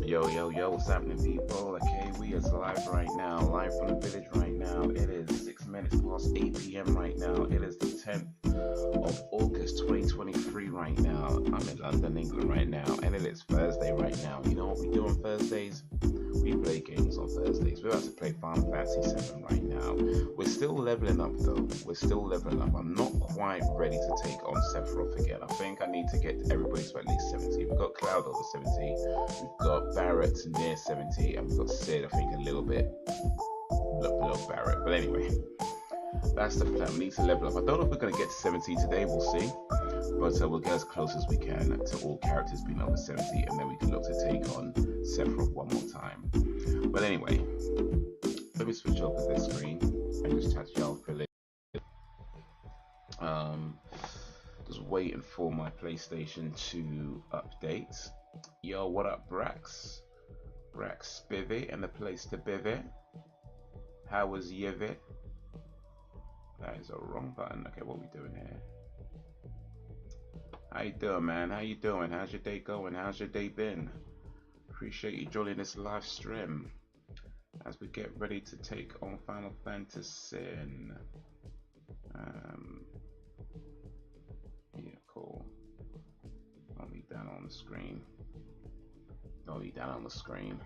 Yo, what's happening, people? Okay, we is live right now, live from the village right now. It is 6 minutes past 8 p.m. right now. It is the 10th of August 2023 right now. I'm in London, England right now, and it is Thursday right now. You know what we do on Thursdays? We play games on Thursdays. We're about to play Fantasy VII right now. We're still leveling up though. We're still leveling up. I'm not quite ready to take on Sephiroth again. I think I need to get everybody to at least 70. We've got Cloud over 70. We've got Barrett near 70. And we've got Sid, I think, a little bit below Barrett. But anyway, that's the plan. We need to level up. I don't know if we're going to get to 70 today. We'll see. But we'll get as close as we can to all characters being over 70, and then we can look to take on Sephiroth one more time. But anyway, let me switch over this screen and just chat to y'all for a little. Just waiting for my PlayStation to update. Yo, what up, Brax? Brax Spivvy and the place to bivvy. How was Yivit? That is a wrong button. Okay, what are we doing here? How you doing, man? How you doing? How's your day going? How's your day been? Appreciate you joining this live stream as we get ready to take on Final Fantasy. Yeah, cool. Don't be down on the screen. Don't be down on the screen.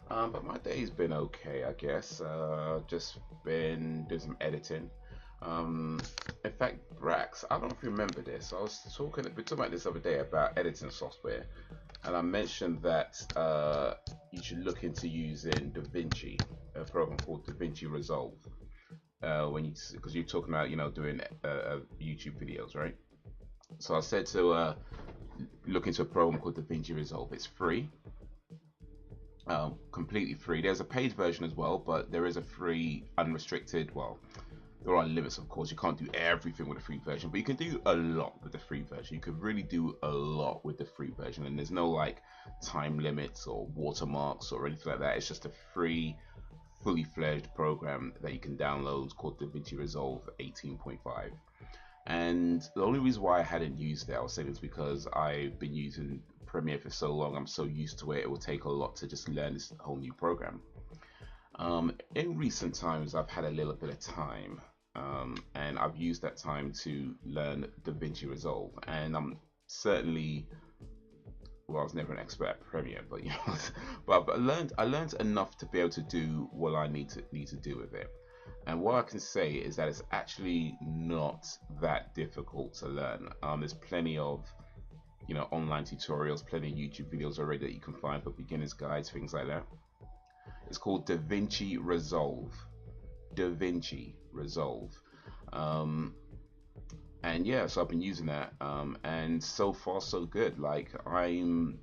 But my day's been okay, I guess. Just been doing some editing. In fact, Brax, I don't know if you remember this. We were talking about this the other day about editing software, and I mentioned that you should look into using DaVinci, a program called DaVinci Resolve, because you're talking about doing YouTube videos, right? So I said to look into a program called DaVinci Resolve. It's free. Completely free. There's a paid version as well, but there is a free unrestricted. Well, there are limits, of course. You can't do everything with the free version, but you can do a lot with the free version. You could really do a lot with the free version, and there's no like time limits or watermarks or anything like that. It's just a free, fully fledged program that you can download called DaVinci Resolve 18.5. And the only reason why I hadn't used it, I was saying, is because I've been using Premiere for so long. I'm so used to it. It will take a lot to just learn this whole new program. In recent times, I've had a little bit of time, and I've used that time to learn DaVinci Resolve. And I'm certainly, well, I was never an expert at Premiere, but but I learned enough to be able to do what I need to do with it. And what I can say is that it's actually not that difficult to learn. There's plenty of online tutorials, plenty of YouTube videos already that you can find for beginners guides, things like that. It's called DaVinci Resolve. DaVinci Resolve. And yeah, so I've been using that, and so far so good. Like I mean,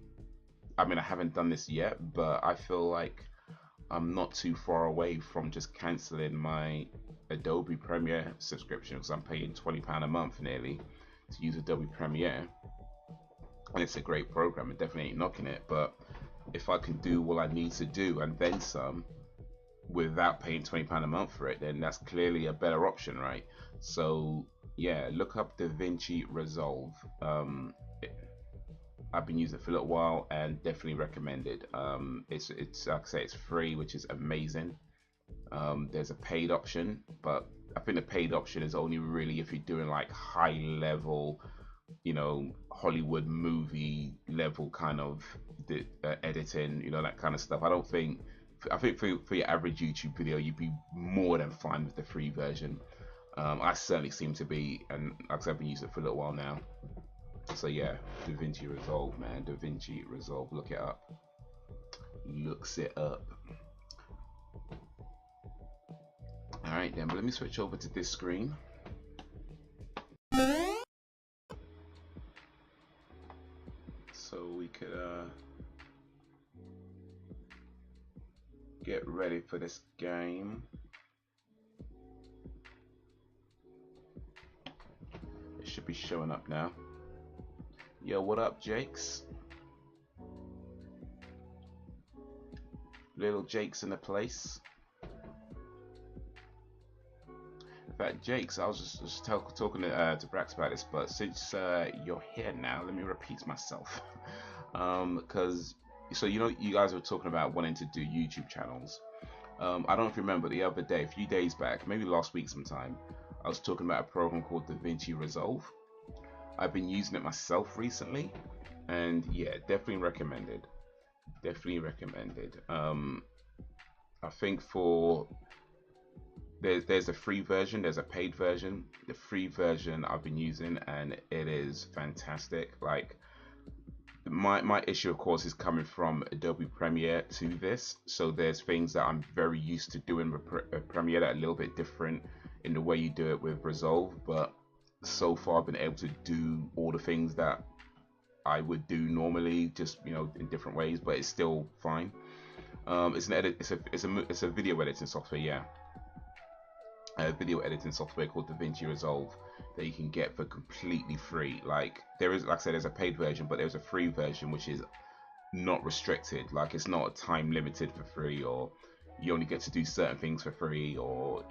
I haven't done this yet, but I feel like I'm not too far away from just canceling my Adobe Premiere subscription, because I'm paying £20 a month nearly to use Adobe Premiere. And it's a great program, and definitely ain't knocking it, but if I can do what I need to do and then some without paying £20 a month for it, then that's clearly a better option, right? So yeah, look up DaVinci Resolve. I've been using it for a little while and definitely recommend it. It's like I say, it's free, which is amazing. There's a paid option, but I think the paid option is only really if you're doing like high level, Hollywood movie level kind of editing, that kind of stuff. I think for your average YouTube video, you'd be more than fine with the free version. I certainly seem to be, and like I said, I've been using it for a little while now. So yeah, DaVinci Resolve, man. DaVinci Resolve, look it up. Looks it up. Alright then, but let me switch over to this screen. So we could get ready for this game. It should be showing up now. Yo, what up, Jakes? Little Jake's in the place. In fact, Jakes, I was just talking to Brax about this, but since you're here now, let me repeat myself. Because So you know, you guys were talking about wanting to do YouTube channels. I don't know if you remember the other day, a few days back, maybe last week sometime, I was talking about a program called DaVinci Resolve. I've been using it myself recently, and yeah, definitely recommended. Definitely recommended. I think for there's a free version, there's a paid version. The free version I've been using, and it is fantastic. Like my issue, of course, is coming from Adobe Premiere to this. So there's things that I'm very used to doing with Premiere that are a little bit different in the way you do it with Resolve. But so far, I've been able to do all the things that I would do normally, just in different ways. But it's still fine. It's an edit. It's a video editing software. Yeah, a video editing software called DaVinci Resolve that you can get for completely free. Like there is, like I said, there's a paid version, but there's a free version which is not restricted. Like it's not time limited for free, or you only get to do certain things for free, or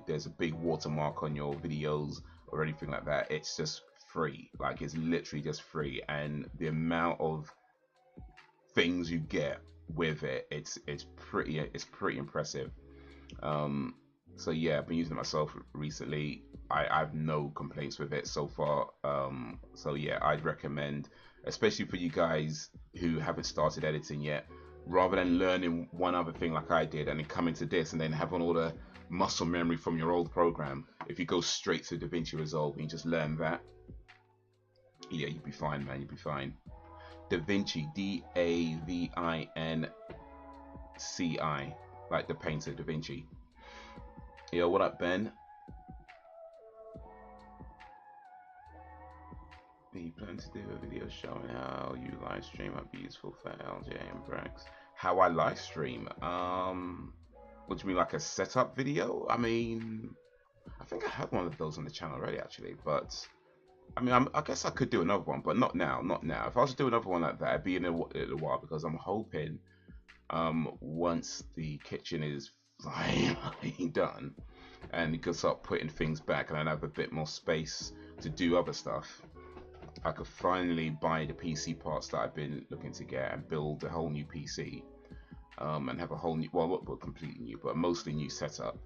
there's a big watermark on your videos or anything like that. It's just free. Like it's literally just free, and the amount of things you get with it, it's pretty impressive. So yeah, I've been using it myself recently. I have no complaints with it so far. So yeah, I'd recommend, especially for you guys who haven't started editing yet, rather than learning one other thing like I did and then coming to this and then having all the muscle memory from your old program. If you go straight to DaVinci Resolve and you just learn that, yeah, you'd be fine, man. You'd be fine. DaVinci, DAVINCI, like the painter Da Vinci. Yo, what up, Ben? You plan to do a video showing how you live stream might be useful for LJ and Brax. How I live stream? What do you mean, like a setup video? I mean, I think I had one of those on the channel already, actually. But I mean, I guess I could do another one, but not now. Not now. If I was to do another one like that, it'd be in a while, because I'm hoping, once the kitchen is finally done, and you can start putting things back, and I have a bit more space to do other stuff, I could finally buy the PC parts that I've been looking to get and build a whole new PC, and have a whole new, well, completely new, but mostly new setup.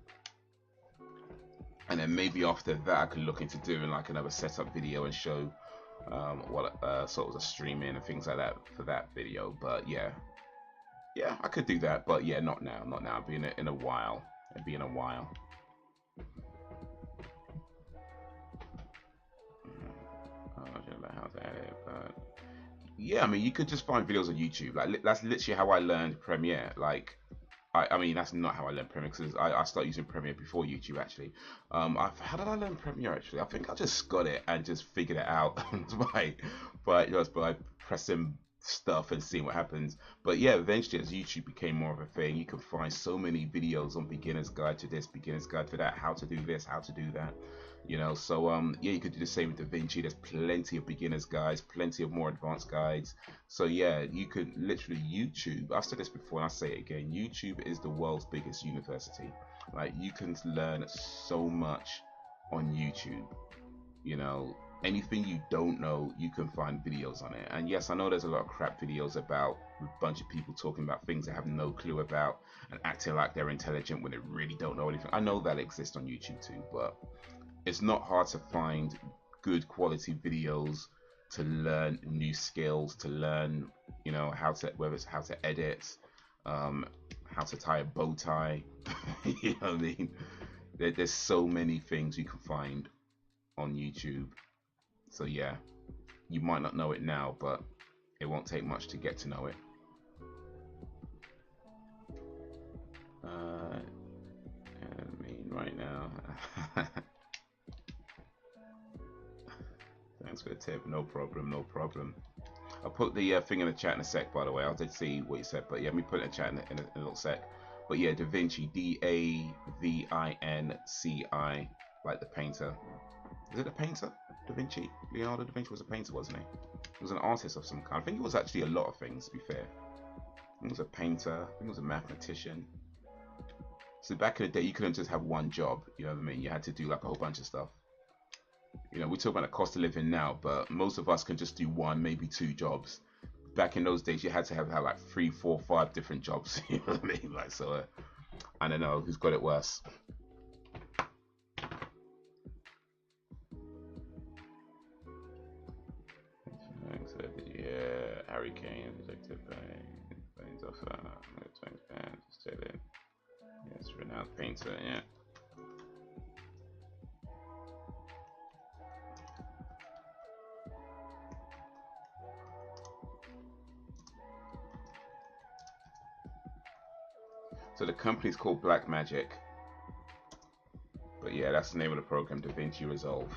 And then maybe after that, I could look into doing like another setup video and show what sort of streaming and things like that for that video. But yeah, I could do that. But yeah, not now. It'll be in a while. How to edit, but yeah, I mean, you could just find videos on YouTube. Like that's literally how I learned Premiere. Like, I mean, that's not how I learned Premiere, because I started using Premiere before YouTube, actually. How did I learn Premiere, actually? I think I just got it and just figured it out by pressing stuff and seeing what happens. But yeah, eventually, as YouTube became more of a thing, you can find so many videos on beginner's guide to this, beginner's guide to that, how to do this, how to do that. So yeah, you could do the same with DaVinci. There's plenty of beginners guides, plenty of more advanced guides. So yeah, you could literally, YouTube, I've said this before and I'll say it again, YouTube is the world's biggest university. Like, you can learn so much on YouTube. Anything you don't know, you can find videos on it. And yes, I know there's a lot of crap videos about a bunch of people talking about things they have no clue about and acting like they're intelligent when they really don't know anything. I know that exists on YouTube too, but it's not hard to find good quality videos to learn new skills, to learn, whether it's how to edit, how to tie a bow tie. You know what I mean? There's so many things you can find on YouTube. So yeah, you might not know it now, but it won't take much to get to know it. I mean, right now. Thanks for the tip. No problem. I'll put the thing in the chat in a sec, by the way. I did see what you said, but yeah, let me put it in the chat in a little sec. But yeah, DaVinci, DAVINCI, like the painter. Is it a painter? Da Vinci? Leonardo da Vinci was a painter, wasn't he? He was an artist of some kind. I think he was actually a lot of things, to be fair. He was a painter. I think he was a mathematician. So back in the day, you couldn't just have one job. You know what I mean? You had to do like a whole bunch of stuff. We talk about the cost of living now, but most of us can just do one, maybe two jobs. back in those days, you had to have like 3, 4, 5 different jobs. You know what I mean? Like, so I don't know who's got it worse. Yeah, Harry Kane, detective Bane's offer, yes, renowned painter, yeah. So the company's called Black Magic, but yeah, that's the name of the program, DaVinci Resolve.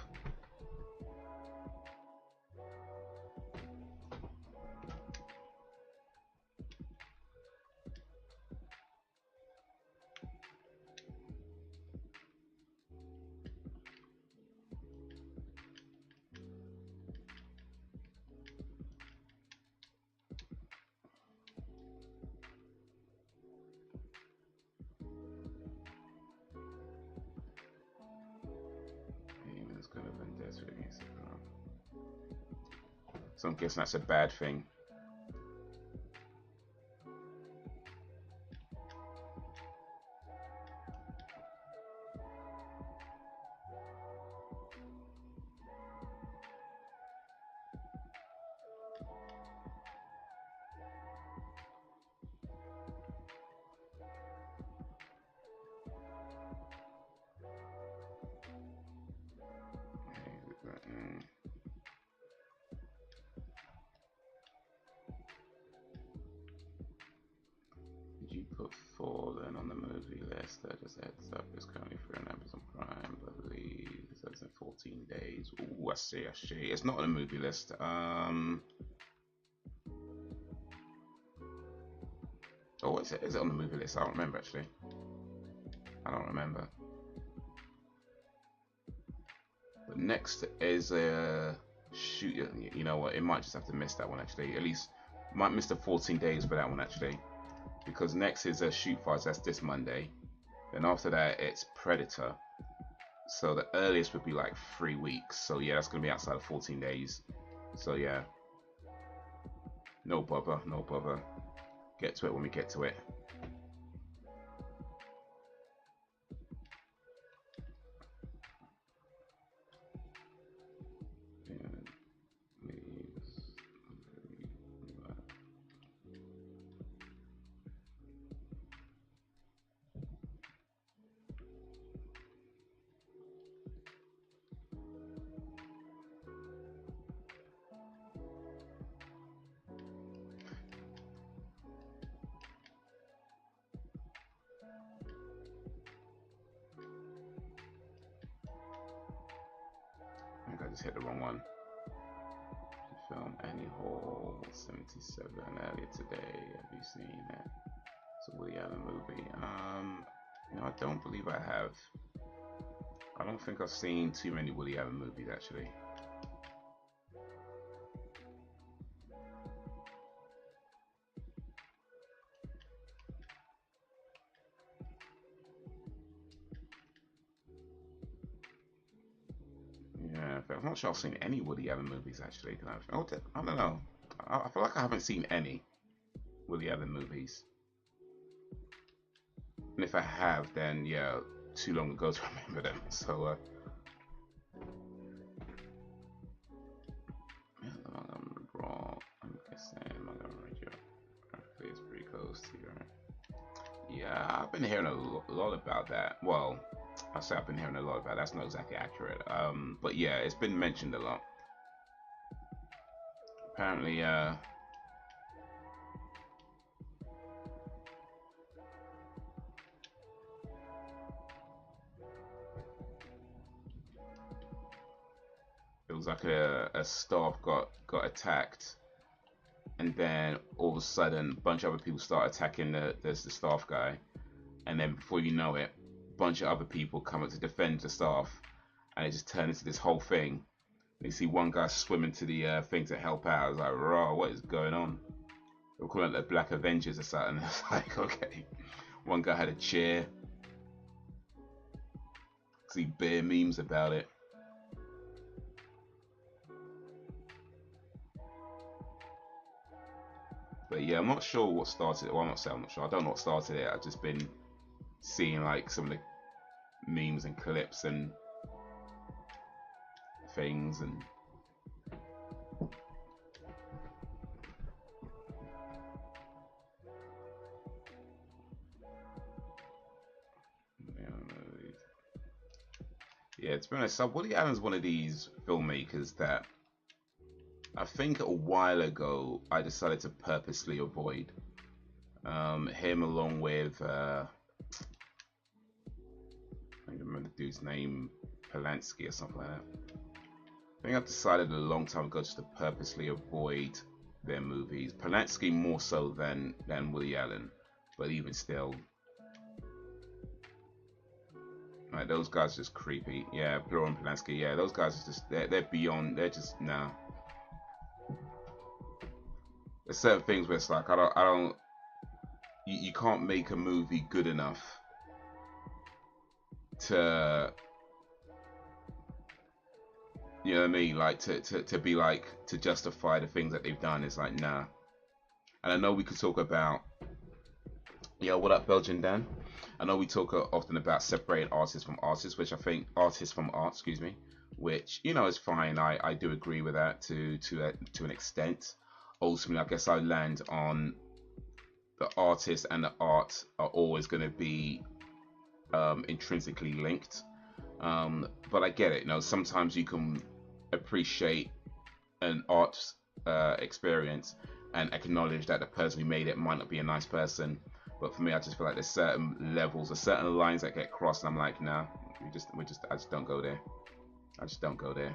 So I'm guessing that's a bad thing. You put Fallen on the movie list. That just heads up. It's currently free on Amazon Prime, I believe. It says in 14 days. Ooh, I see. It's not on the movie list. Oh, is it on the movie list? I don't remember actually. I don't remember. But next is a shoot. You know what? It might just have to miss that one actually. At least might miss the 14 days for that one actually. Because next is a Shoot Fights, that's this Monday. Then after that, it's Predator. So the earliest would be like 3 weeks. So yeah, that's going to be outside of 14 days. So yeah. No bother, no bother. Get to it when we get to it. I think I just hit the wrong one. Film Annie Hall 77 earlier today. Have you seen it? It's a Woody Allen movie. You know, I don't believe I have. I don't think I've seen too many Woody Allen movies actually. Yeah, I'm not sure I've seen any Woody Allen movies actually. I don't know. I feel like I haven't seen any Woody Allen movies. And if I have, then yeah, too long ago to remember them. So, yeah, I'm wrong. I'm guessing Montgomery Joe is pretty close to you. Yeah, I've been hearing a lot about that. Well, I say I've been hearing a lot about it. That's not exactly accurate. But yeah, it's been mentioned a lot. Apparently, it was like a staff got attacked, and then all of a sudden, a bunch of other people start attacking the staff guy, and then before you know it, a bunch of other people come up to defend the staff, and it just turned into this whole thing. And you see one guy swimming to the thing to help out. I was like, raw, what is going on? They were calling it the Black Avengers or something. It's like, okay. One guy had a chair. See bare memes about it. But yeah, I'm not sure what started it. Well, I'm not saying I'm not sure. I don't know what started it. I've just been seeing like some of the memes and clips and things and yeah, to be honest, Woody Allen's one of these filmmakers that I think a while ago I decided to purposely avoid. Him along with I don't remember the dude's name, Polanski or something like that. I think I've decided a long time ago just to purposely avoid their movies. Polanski more so than Woody Allen, but even still, like those guys are just creepy. Yeah, Blur and Polanski. Yeah, those guys are just they're beyond. They're just nah. There's certain things where it's like I don't. You can't make a movie good enough to, you know what I mean, like to be like to justify the things that they've done. It's like nah. And I know we could talk about, yeah, what up Belgian Dan? I know we talk often about separating artists from artists, which I think artists from art, excuse me, which you know is fine. I do agree with that to an extent. Ultimately, I guess I land on the artist and the art are always going to be intrinsically linked. But I get it. You know, sometimes you can appreciate an art experience and acknowledge that the person who made it might not be a nice person. But for me, I just feel like there's certain levels or certain lines that get crossed, and I'm like, nah, I just don't go there. I just don't go there.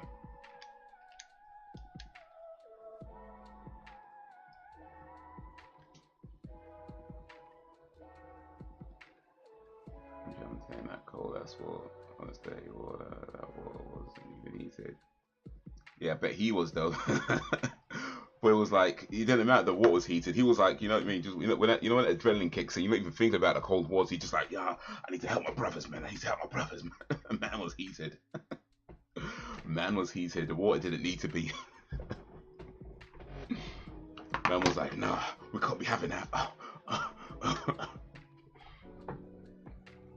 I'm saying that cold ass war, honestly, that war wasn't even heated. Yeah, but he was though. But it was like it didn't matter. The water was heated. He was like, you know what I mean? Just when when adrenaline kicks in, you're not even thinking about the cold wars. He just like, yeah, I need to help my brothers, man. I need to help my brothers. Man, man was heated. Man was heated. The water didn't need to be. Man was like, nah, we can't be having that.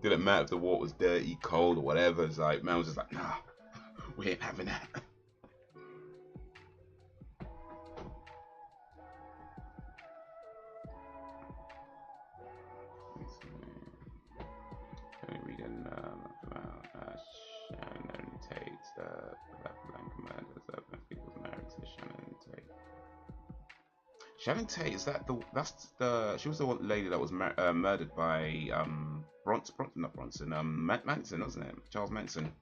Didn't matter if the water was dirty, cold, or whatever. It's like man was just like, nah, we ain't having that. Shannon Tate's Black Commanders that people's married to Shannon Tate. Shannon Tate, is that she was the one lady that was murdered by Manson, wasn't it? Charles Manson.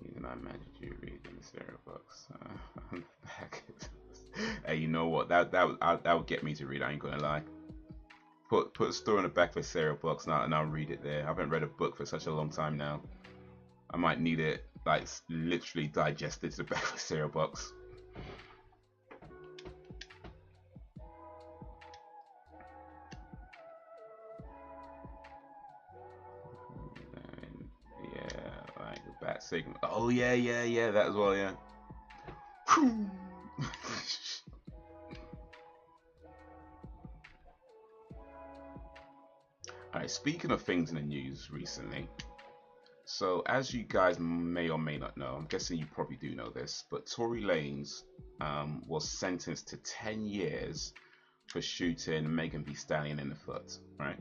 Even I imagine you reading the serial books on the back. Hey, you know what? That would get me to read. I ain't gonna lie. Put a story on the back of a serial box now, and I'll read it there. I haven't read a book for such a long time now. I might need it like literally digested to the back of a cereal box. Yeah, like the bat signal. Oh yeah, that as well, yeah. Alright, speaking of things in the news recently, so as you guys may or may not know, I'm guessing you probably do know this, but Tory Lanez was sentenced to 10 years for shooting Megan Thee Stallion in the foot, right?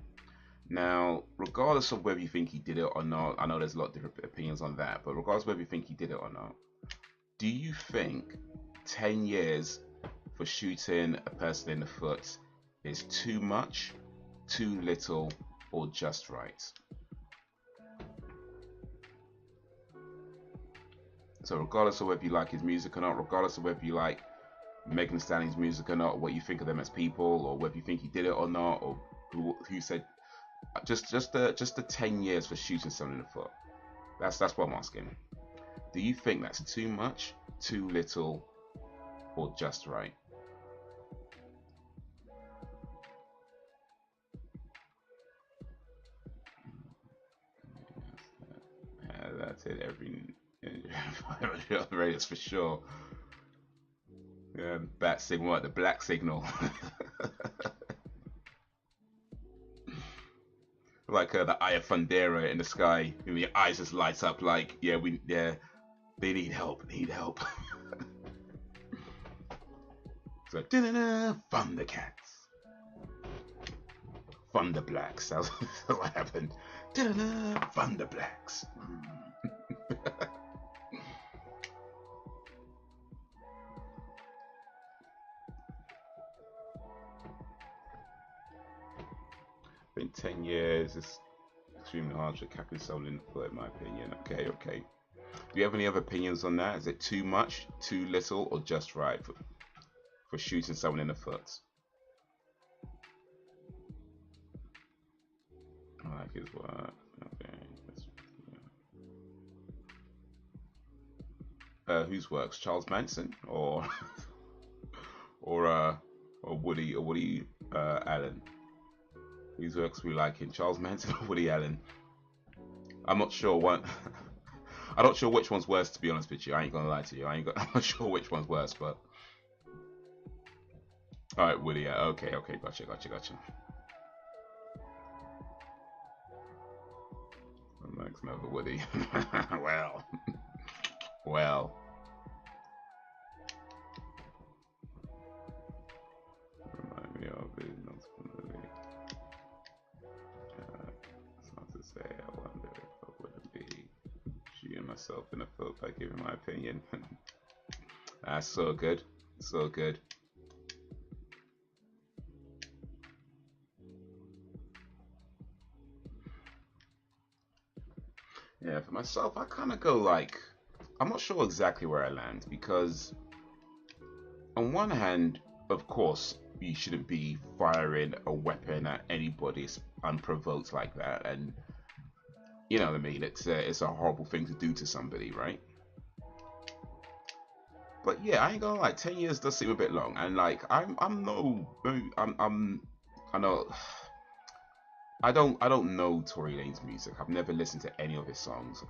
Now, regardless of whether you think he did it or not, I know there's a lot of different opinions on that, but regardless of whether you think he did it or not, do you think 10 years for shooting a person in the foot is too much, too little, or just right? So regardless of whether you like his music or not, regardless of whether you like Megan Thee Stallion's music or not, what you think of them as people, or whether you think he did it or not, or who said, just the 10 years for shooting someone in the foot. That's what I'm asking. Do you think that's too much, too little, or just right? That's it. That's for sure. Yeah, bat signal, what, the black signal. Like the eye of Fundera in the sky, and your eyes just lights up like, yeah, they need help, need help. So, Thundercats, Thunderblacks. That's what happened. Thunderblacks. Been 10 years. It's extremely hard to cap someone in the foot, in my opinion. Okay, okay. Do you have any other opinions on that? Is it too much, too little, or just right for shooting someone in the foot? I like his work. Okay. Whose works? Charles Manson or or Woody Allen? Whose works we like in Charles Manson or Woody Allen? I'm not sure one. I'm not sure which one's worse, to be honest with you. I ain't gonna lie to you. I'm not sure which one's worse, but all right, Woody. Okay, okay, gotcha. Max Melvin Woody. well. Remind me of it. It's not to say. I wonder if I wouldn't be shooting myself in the foot by giving my opinion. That's so good, so good. Yeah, for myself, I kind of go like, I'm not sure exactly where I land, because on one hand, of course, you shouldn't be firing a weapon at anybody unprovoked like that, and you know what I mean. It's a horrible thing to do to somebody, right? But yeah, I ain't gonna lie, 10 years does seem a bit long, and like I know. I don't know Tory Lane's music. I've never listened to any of his songs.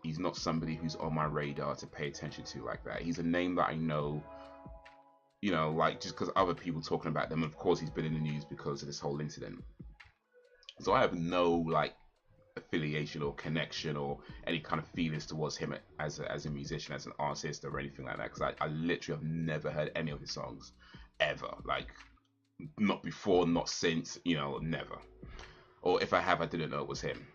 He's not somebody who's on my radar to pay attention to like that. He's a name that I know, you know, like just because other people talking about them. And of course, he's been in the news because of this whole incident. So I have no like affiliation or connection or any kind of feelings towards him as a musician, as an artist, or anything like that. Because I literally have never heard any of his songs ever. Like not before, not since, you know, never. Or if I have, I didn't know it was him.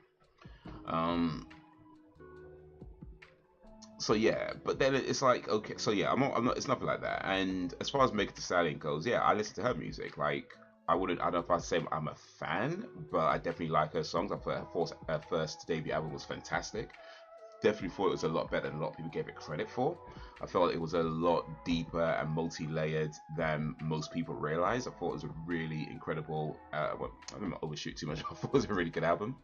So yeah, but then it's like, okay, so yeah, I'm not, it's nothing like that. And as far as Megan Thee Stallion goes, yeah, I listen to her music. Like, I don't know if I'd say I'm a fan, but I definitely like her songs. I thought her first debut album was fantastic. Definitely thought it was a lot better than a lot of people gave it credit for. I felt it was a lot deeper and multi-layered than most people realize. I thought it was a really incredible, well, I don't overshoot too much. I thought it was a really good album.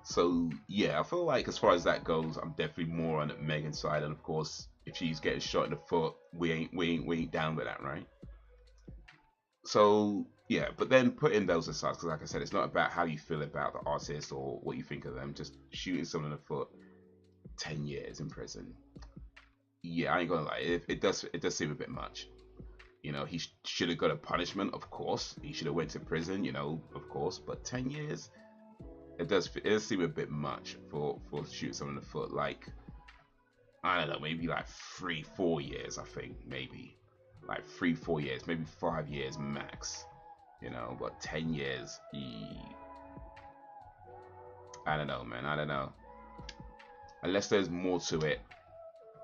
So yeah, I feel like as far as that goes, I'm definitely more on Megan's side. And of course, if she's getting shot in the foot, we ain't down with that, right? So yeah, but then putting those aside, because like I said, it's not about how you feel about the artist or what you think of them. Just shooting someone in the foot, 10 years in prison. Yeah, I ain't gonna lie, it does seem a bit much. You know, he should have got a punishment, of course. He should have went to prison, you know, of course. But 10 years, it does seem a bit much for shooting someone in the foot. Like, I don't know, maybe like 3-4 years. I think maybe like 3-4 years, maybe 5 years max. You know, but 10 years, I don't know, man. I don't know. Unless there's more to it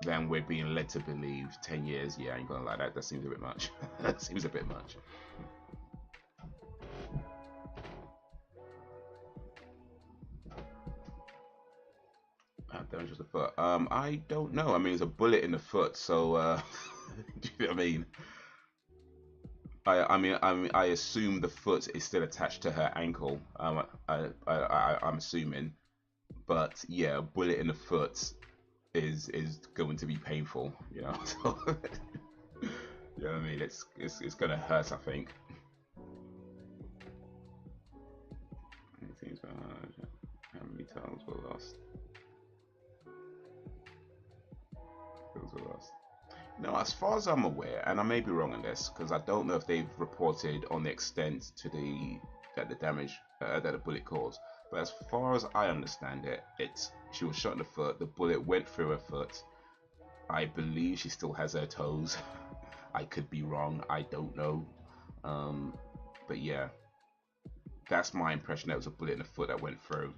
than we're being led to believe. 10 years, yeah, I ain't gonna lie, that seems a bit much. That seems a bit much. Damage to the foot. I don't know. I mean, it's a bullet in the foot, so do you know what I mean? I assume the foot is still attached to her ankle. I'm assuming, but yeah, a bullet in the foot is going to be painful, you know. So, you know what I mean? It's gonna hurt, I think. How many times were lost? No, as far as I'm aware, and I may be wrong on this because I don't know if they've reported on the extent to the damage that the bullet caused. But as far as I understand it, she was shot in the foot. The bullet went through her foot. I believe she still has her toes. I could be wrong. I don't know. But yeah, that's my impression. That was a bullet in the foot that went through.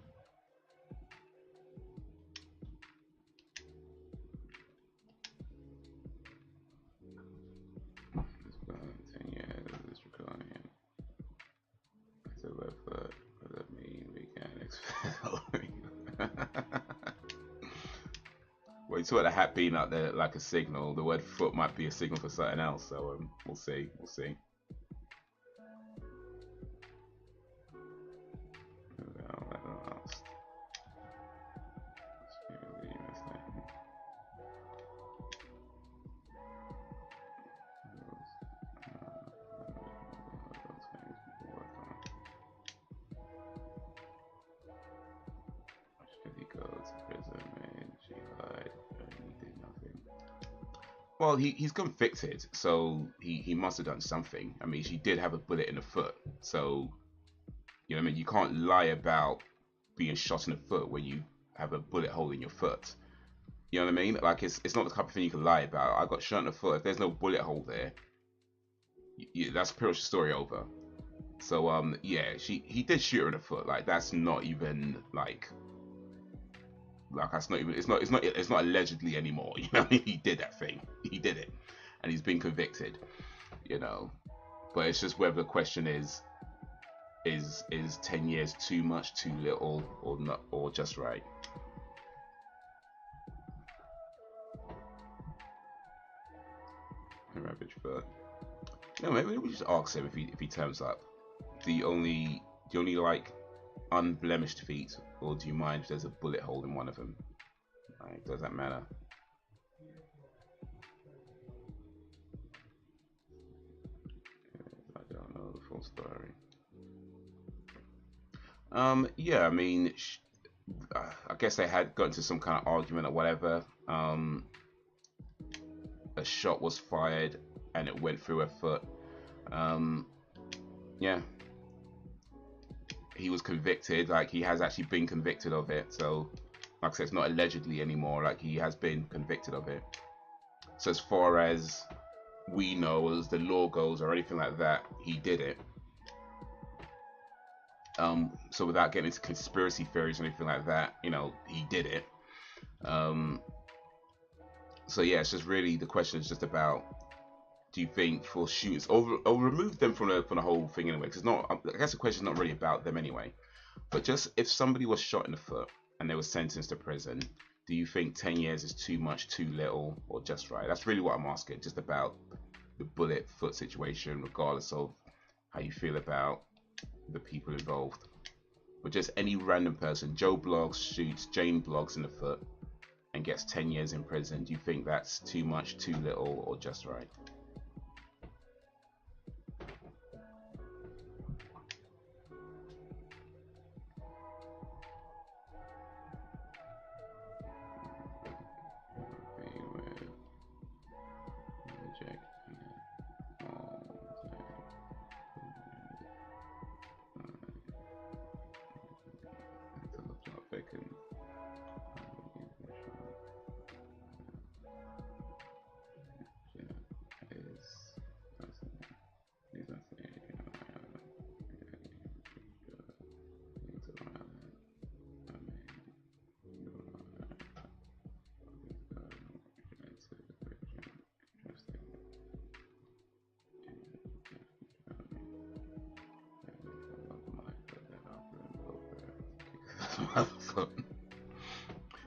Well, you saw the hat being out there like a signal. The word foot might be a signal for something else. So we'll see. We'll see. Well, he's convicted, so he must have done something. I mean, she did have a bullet in the foot, so you know what I mean. You can't lie about being shot in the foot when you have a bullet hole in your foot. You know what I mean? Like it's not the type of thing you can lie about. I got shot in the foot. If there's no bullet hole there, that's pretty much the story over. So yeah, he did shoot her in the foot. Like that's not even like that's not even it's not allegedly anymore. You know what I mean? He did that thing. He did it, and he's been convicted. You know, but it's just whether the question is 10 years too much, too little, or not, or just right. Ravage foot. No, maybe we just ask him if he turns up. Do you only like unblemished feet, or do you mind if there's a bullet hole in one of them? Like, does that matter? I don't know the full story. Yeah, I mean, I guess they had got into some kind of argument or whatever. A shot was fired and it went through her foot. Yeah. He was convicted, like he has actually been convicted of it. So, like I said, it's not allegedly anymore, like he has been convicted of it. So as far as we know, as the law goes or anything like that, he did it. So without getting into conspiracy theories or anything like that, you know, he did it. So yeah, it's just really, the question is just about, do you think for shooters, or remove them from the whole thing anyway, because not, I guess the question is not really about them anyway, but just if somebody was shot in the foot and they were sentenced to prison, do you think 10 years is too much, too little, or just right? That's really what I'm asking, just about the bullet foot situation, regardless of how you feel about the people involved. But just any random person, Joe Blogs shoots Jane Blogs in the foot and gets 10 years in prison, do you think that's too much, too little, or just right?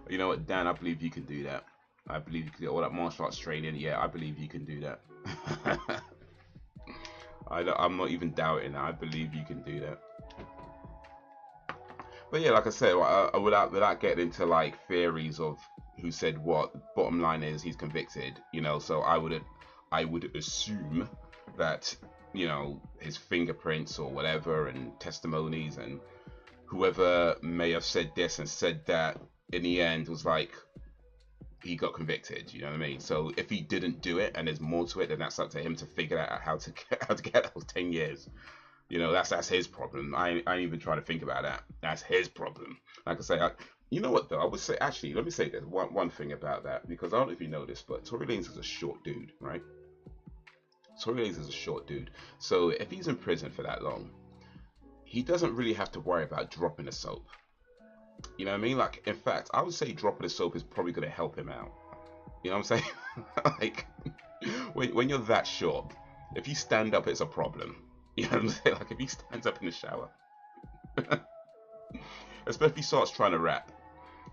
You know what, Dan, I believe you can do that. I believe you can do all that martial arts training. Yeah, I believe you can do that. I'm not even doubting that. I believe you can do that. But yeah, like I said, without getting into like theories of who said what, the bottom line is he's convicted. You know, so I would assume that, you know, his fingerprints or whatever and testimonies and whoever may have said this and said that, in the end was like, he got convicted. You know what I mean? So if he didn't do it and there's more to it, then that's up to him to figure out how to get those 10 years. You know, that's his problem. I ain't even trying to think about that. That's his problem. Like I say, you know what though? I would say, actually, let me say this one thing about that, because I don't know if you know this, but Tory Lanez is a short dude, right? Tory Lanez is a short dude. So if he's in prison for that long, he doesn't really have to worry about dropping the soap. You know what I mean? Like, in fact, I would say dropping the soap is probably going to help him out. You know what I'm saying? Like, when you're that short, if you stand up, it's a problem. You know what I'm saying? Like, if he stands up in the shower, especially if he starts trying to rap,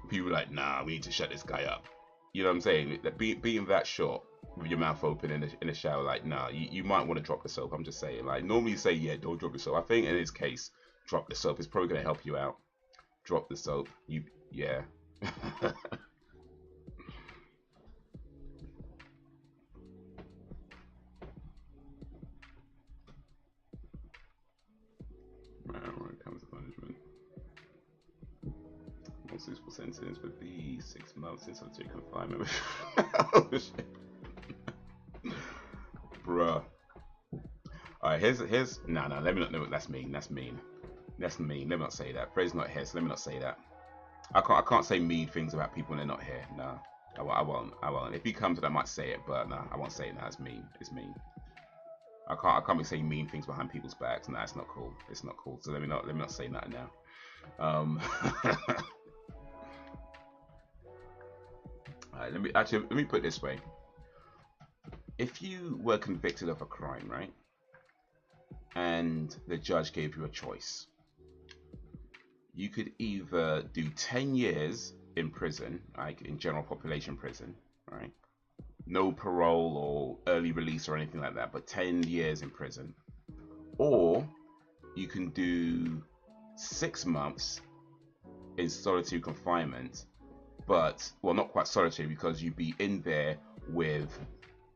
people are like, nah, we need to shut this guy up. You know what I'm saying? That being that short with your mouth open in the shower, like, nah, you might want to drop the soap. I'm just saying. Like, normally you say, yeah, don't drop the soap. I think in his case, drop the soap is probably going to help you out. Drop the soap. Yeah. When it comes to punishment, most suitable sentence would be 6 months in solitary confinement. Oh, shit. Bruh. Alright, here's no, let me not know. That's mean. That's mean. Let me not say that. Fred's not here, so let me not say that. I can't say mean things about people when they're not here. No, I won't. If he comes, I might say it, but no, I won't say it. No, it's mean. It's mean. I can't be saying mean things behind people's backs. No, it's not cool. It's not cool. So let me not say that now. Alright, let me put it this way. If you were convicted of a crime, right, and the judge gave you a choice, you could either do 10 years in prison, like in general population prison, right? No parole or early release or anything like that, but 10 years in prison. Or you can do 6 months in solitary confinement, but, well, not quite solitary, because you'd be in there with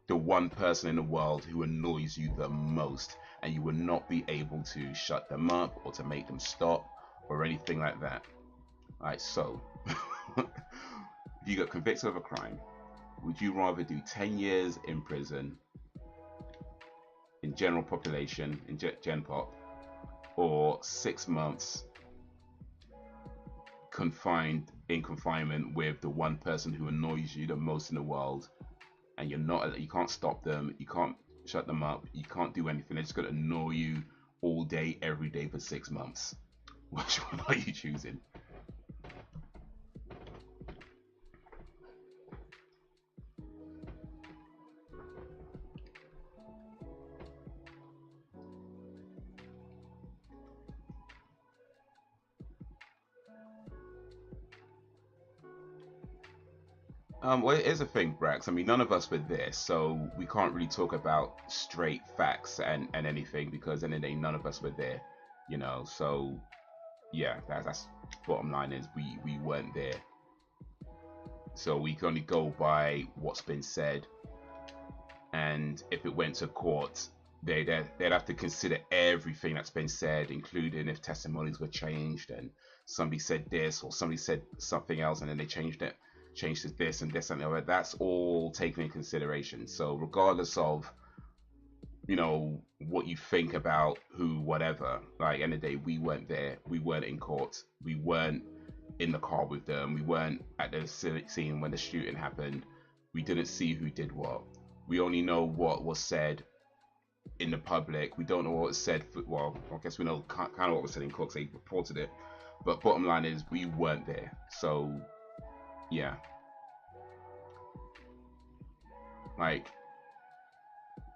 the one person in the world who annoys you the most, and you will not be able to shut them up or to make them stop or anything like that. Alright, so if you got convicted of a crime, would you rather do 10 years in prison in general population, in Gen Pop, or 6 months confined in confinement with the one person who annoys you the most in the world, and you can't stop them, you can't shut them up, you can't do anything, they're just gonna annoy you all day, every day for 6 months? Which one are you choosing? Well, here's the thing, Brax. I mean, none of us were there, so we can't really talk about straight facts and anything, because in the day, none of us were there, you know. So, yeah, that's bottom line is we weren't there, so we can only go by what's been said. And if it went to court, they'd have to consider everything that's been said, including if testimonies were changed and somebody said this or somebody said something else and then they changed to this and this and that. That's all taken in consideration. So regardless of, you know, what you think about who, whatever, like, end of the day, we weren't there, we weren't in court, we weren't in the car with them, we weren't at the scene when the shooting happened, we didn't see who did what. We only know what was said in the public. We don't know what was said well, I guess we know kind of what was said in court, they reported it, but bottom line is we weren't there. So yeah, like,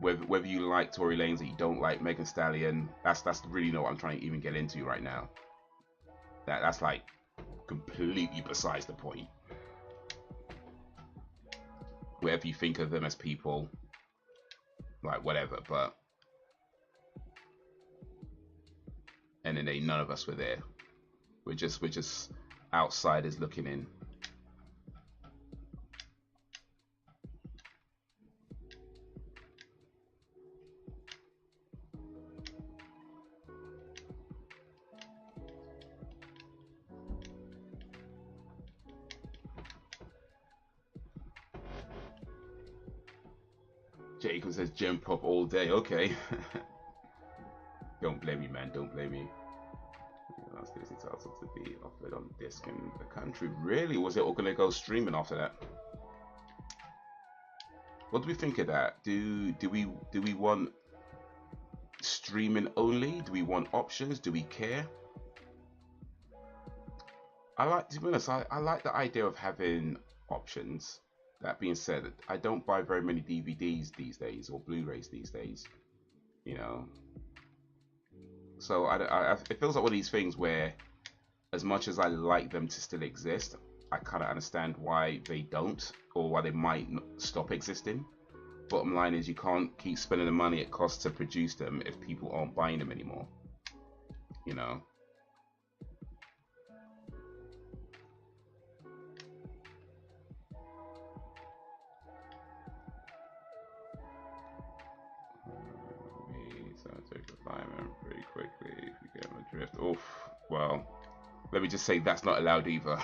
whether you like Tory Lanez or you don't like Megan Stallion, that's really not what I'm trying to even get into right now. That's like completely besides the point. Whatever you think of them as people, like, whatever, but and then none of us were there. We're just outsiders looking in. Jacob says gem pop all day. Okay. Don't blame me, man. Don't blame me. Last Disney title to be offered on disc in the country. Really? Was it all gonna go streaming after that? What do we think of that? Do we want streaming only? Do we want options? Do we care? To be honest, I like the idea of having options. That being said, I don't buy very many DVDs these days or Blu-rays these days, you know. So it feels like one of these things where, as much as I like them to still exist, I kind of understand why they don't, or why they might stop existing. Bottom line is, you can't keep spending the money it costs to produce them if people aren't buying them anymore, you know. Take the fireman pretty quickly if you get my drift. Oof. Well, let me just say that's not allowed either.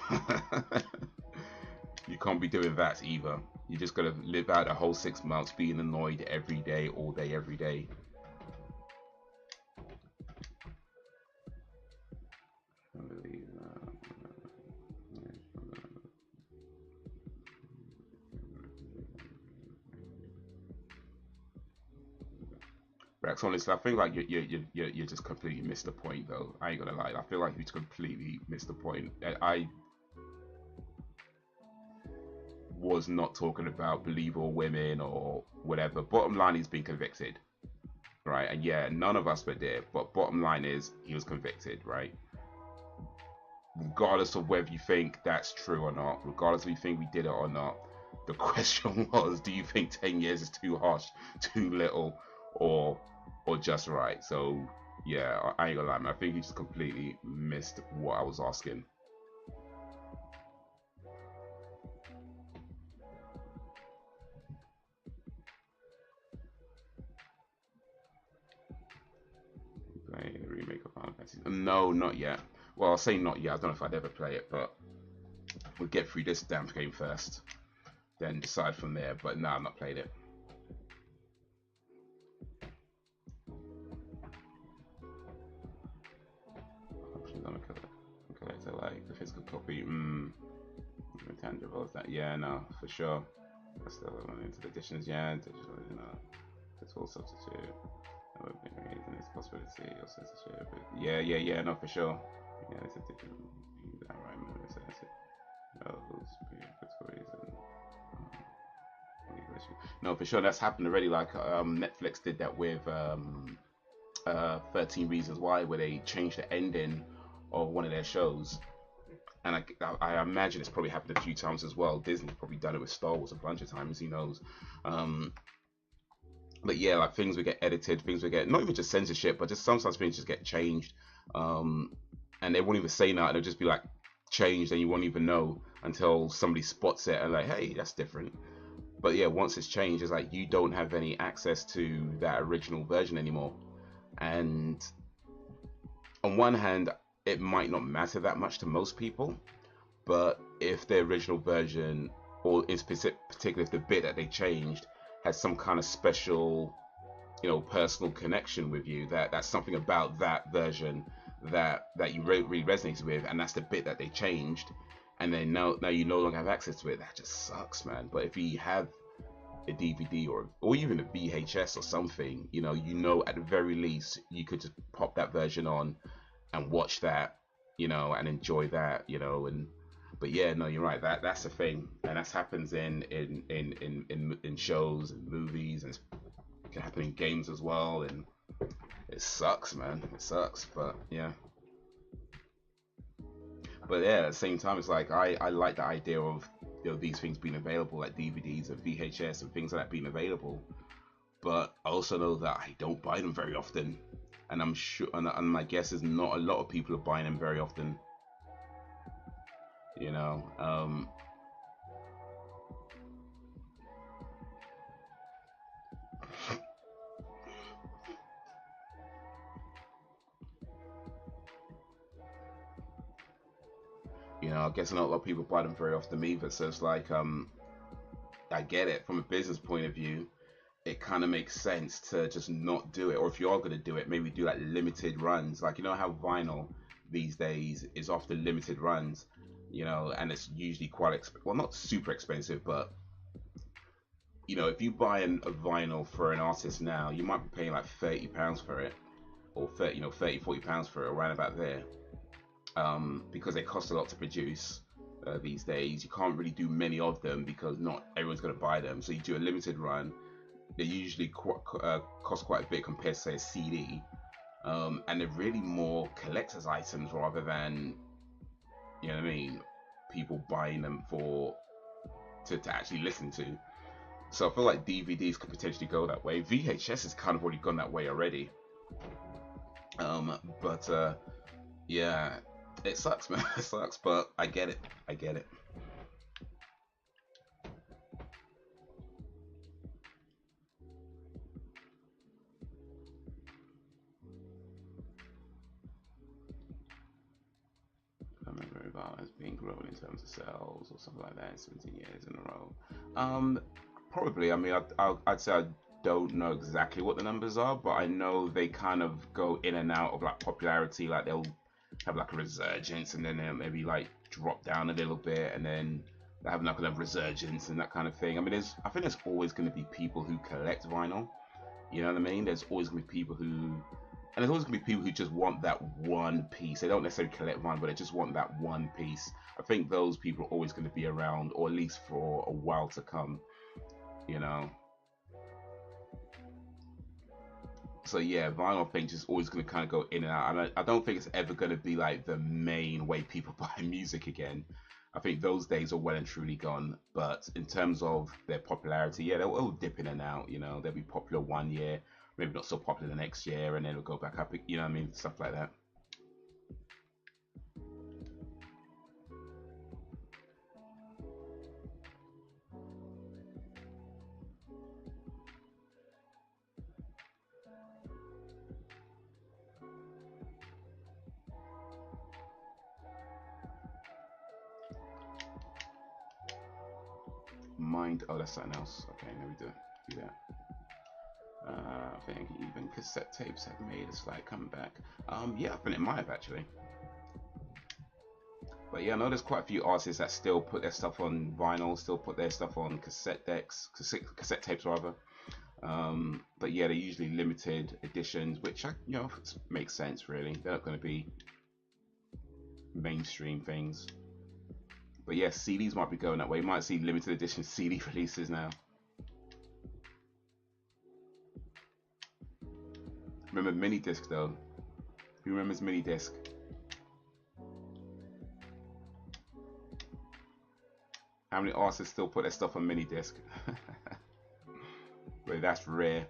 You can't be doing that either. You just gotta live out a whole 6 months being annoyed every day, all day, every day. Rex, honestly, I think like you just completely missed the point though. I ain't gonna lie. I feel like you completely missed the point. I was not talking about believable women or whatever. Bottom line, he's been convicted, right? And yeah, none of us were there, but bottom line is he was convicted, right? Regardless of whether you think that's true or not, regardless if you think we did it or not, the question was, do you think 10 years is too harsh, too little, or just right? So yeah, I ain't gonna lie, man. I think he just completely missed what I was asking. Play the remake of Final Fantasy? No, not yet. Well, I'll say not yet. I don't know if I'd ever play it, but we'll get through this damn game first, then decide from there. But no, I've not played it. Options on a collector, like the physical copy. Intangible is that? Yeah, no, for sure. That's still into the editions. Yeah, digital, you know, it's all substitute. It's possibility or censorship. Yeah, no, for sure. Yeah, it's a digital. Right, no, for sure, that's happened already. Like Netflix did that with 13 Reasons Why, where they changed the ending of one of their shows. And I imagine it's probably happened a few times as well. Disney's probably done it with Star Wars a bunch of times, who knows. But yeah, like things would get edited, things would get, not even just censorship, but just sometimes things just get changed. And they won't even say that, it'll just be like changed and you won't even know until somebody spots it and like, hey, that's different. But yeah, once it's changed, it's like you don't have any access to that original version anymore. And on one hand, it might not matter that much to most people, but if the original version, or in particular if the bit that they changed has some kind of special, you know, personal connection with you, that's something about that version that you really resonates with, and that's the bit that they changed, and then now you no longer have access to it, that just sucks, man. But if you have a DVD or even a VHS or something, you know at the very least you could just pop that version on and watch that, you know, and enjoy that, you know. And but yeah, no, you're right, that's the thing, and that happens in shows and movies, and it can happen in games as well, and it sucks, man. It sucks, but yeah. But yeah, at the same time, it's like I like the idea of, you know, these things being available, like DVDs and VHS and things like that being available. But I also know that I don't buy them very often, and I'm sure, and my guess is not a lot of people are buying them very often. You know, I guess not a lot of people buy them very often either. So it's like, I get it from a business point of view. it kind of makes sense to just not do it. Or if you are going to do it, maybe do like limited runs. Like, you know how vinyl these days is often limited runs, you know, and it's usually quite well, not super expensive, but you know, if you buy a vinyl for an artist now, you might be paying like £30 for it, or 30, you know, 30, £40 for it, around about there, because they cost a lot to produce. These days you can't really do many of them because not everyone's going to buy them, so you do a limited run. They usually cost quite a bit compared to say a CD, and they're really more collector's items rather than, you know what I mean, people buying them for to actually listen to. So I feel like DVDs could potentially go that way. VHS has kind of already gone that way already. But yeah, it sucks, man. It sucks, but I get it. I get it. I remember about as being grown in terms of sales or something like that, 17 years in a row. Probably. I mean, I'd say I don't know exactly what the numbers are, but I know they kind of go in and out of like popularity. Like they'll have like a resurgence, and then they'll maybe like drop down a little bit, and then they have like a resurgence and that kind of thing. I mean, I think there's always going to be people who collect vinyl. You know what I mean? There's always going to be people who, and there's always going to be people who just want that one piece. They don't necessarily collect vinyl, but they just want that one piece. I think those people are always going to be around, or at least for a while to come. You know. So yeah, vinyl I think just always going to kind of go in and out. And I don't think it's ever going to be like the main way people buy music again. I think those days are well and truly gone. But in terms of their popularity, yeah, they'll all dip in and out. You know, they'll be popular one year, maybe not so popular the next year, and then it'll go back up. You know what I mean? Stuff like that. Mind. Oh, that's something else. Okay, maybe do that. I think even cassette tapes have made a slight comeback. Yeah, I think it might have actually. But yeah, I know there's quite a few artists that still put their stuff on vinyl, still put their stuff on cassette decks, cassette tapes rather. But yeah, they're usually limited editions, which you know makes sense really. They're not going to be mainstream things. But yeah, CDs might be going that way. You might see limited edition CD releases now. Remember mini disc though? Who remembers mini disc? How many artists still put their stuff on mini disc? But that's rare.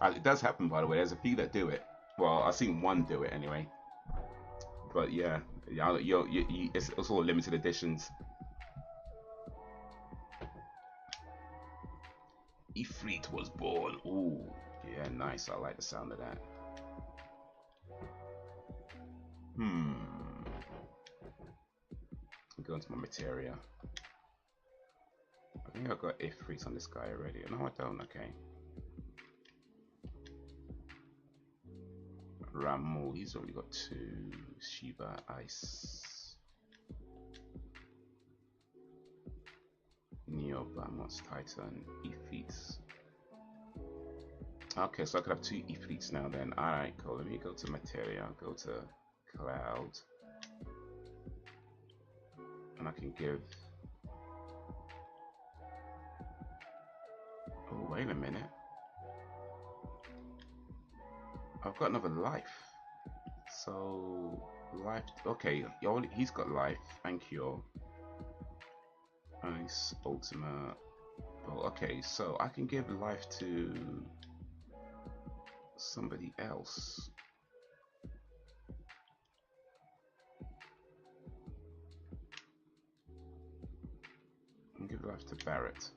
It does happen, by the way. There's a few that do it. Well, I've seen one do it anyway. But yeah, it's all limited editions. Ifrit was born. Ooh, yeah, nice. I like the sound of that. Hmm. I'm going to my materia. I think I've got Ifrit on this guy already. No, I don't. Okay. Ramu, he's already got 2. Shiba Ice. Neo Bamos Titan Ifrits. Okay, so I could have 2 Ifrits now then. Alright, cool. Let me go to Materia, go to Cloud. And I can give... Oh, wait a minute. I've got another life. So, life... Okay, he's got life and cure. Nice, ultimate. Well, okay, so I can give life to somebody else. I'll give life to Barrett.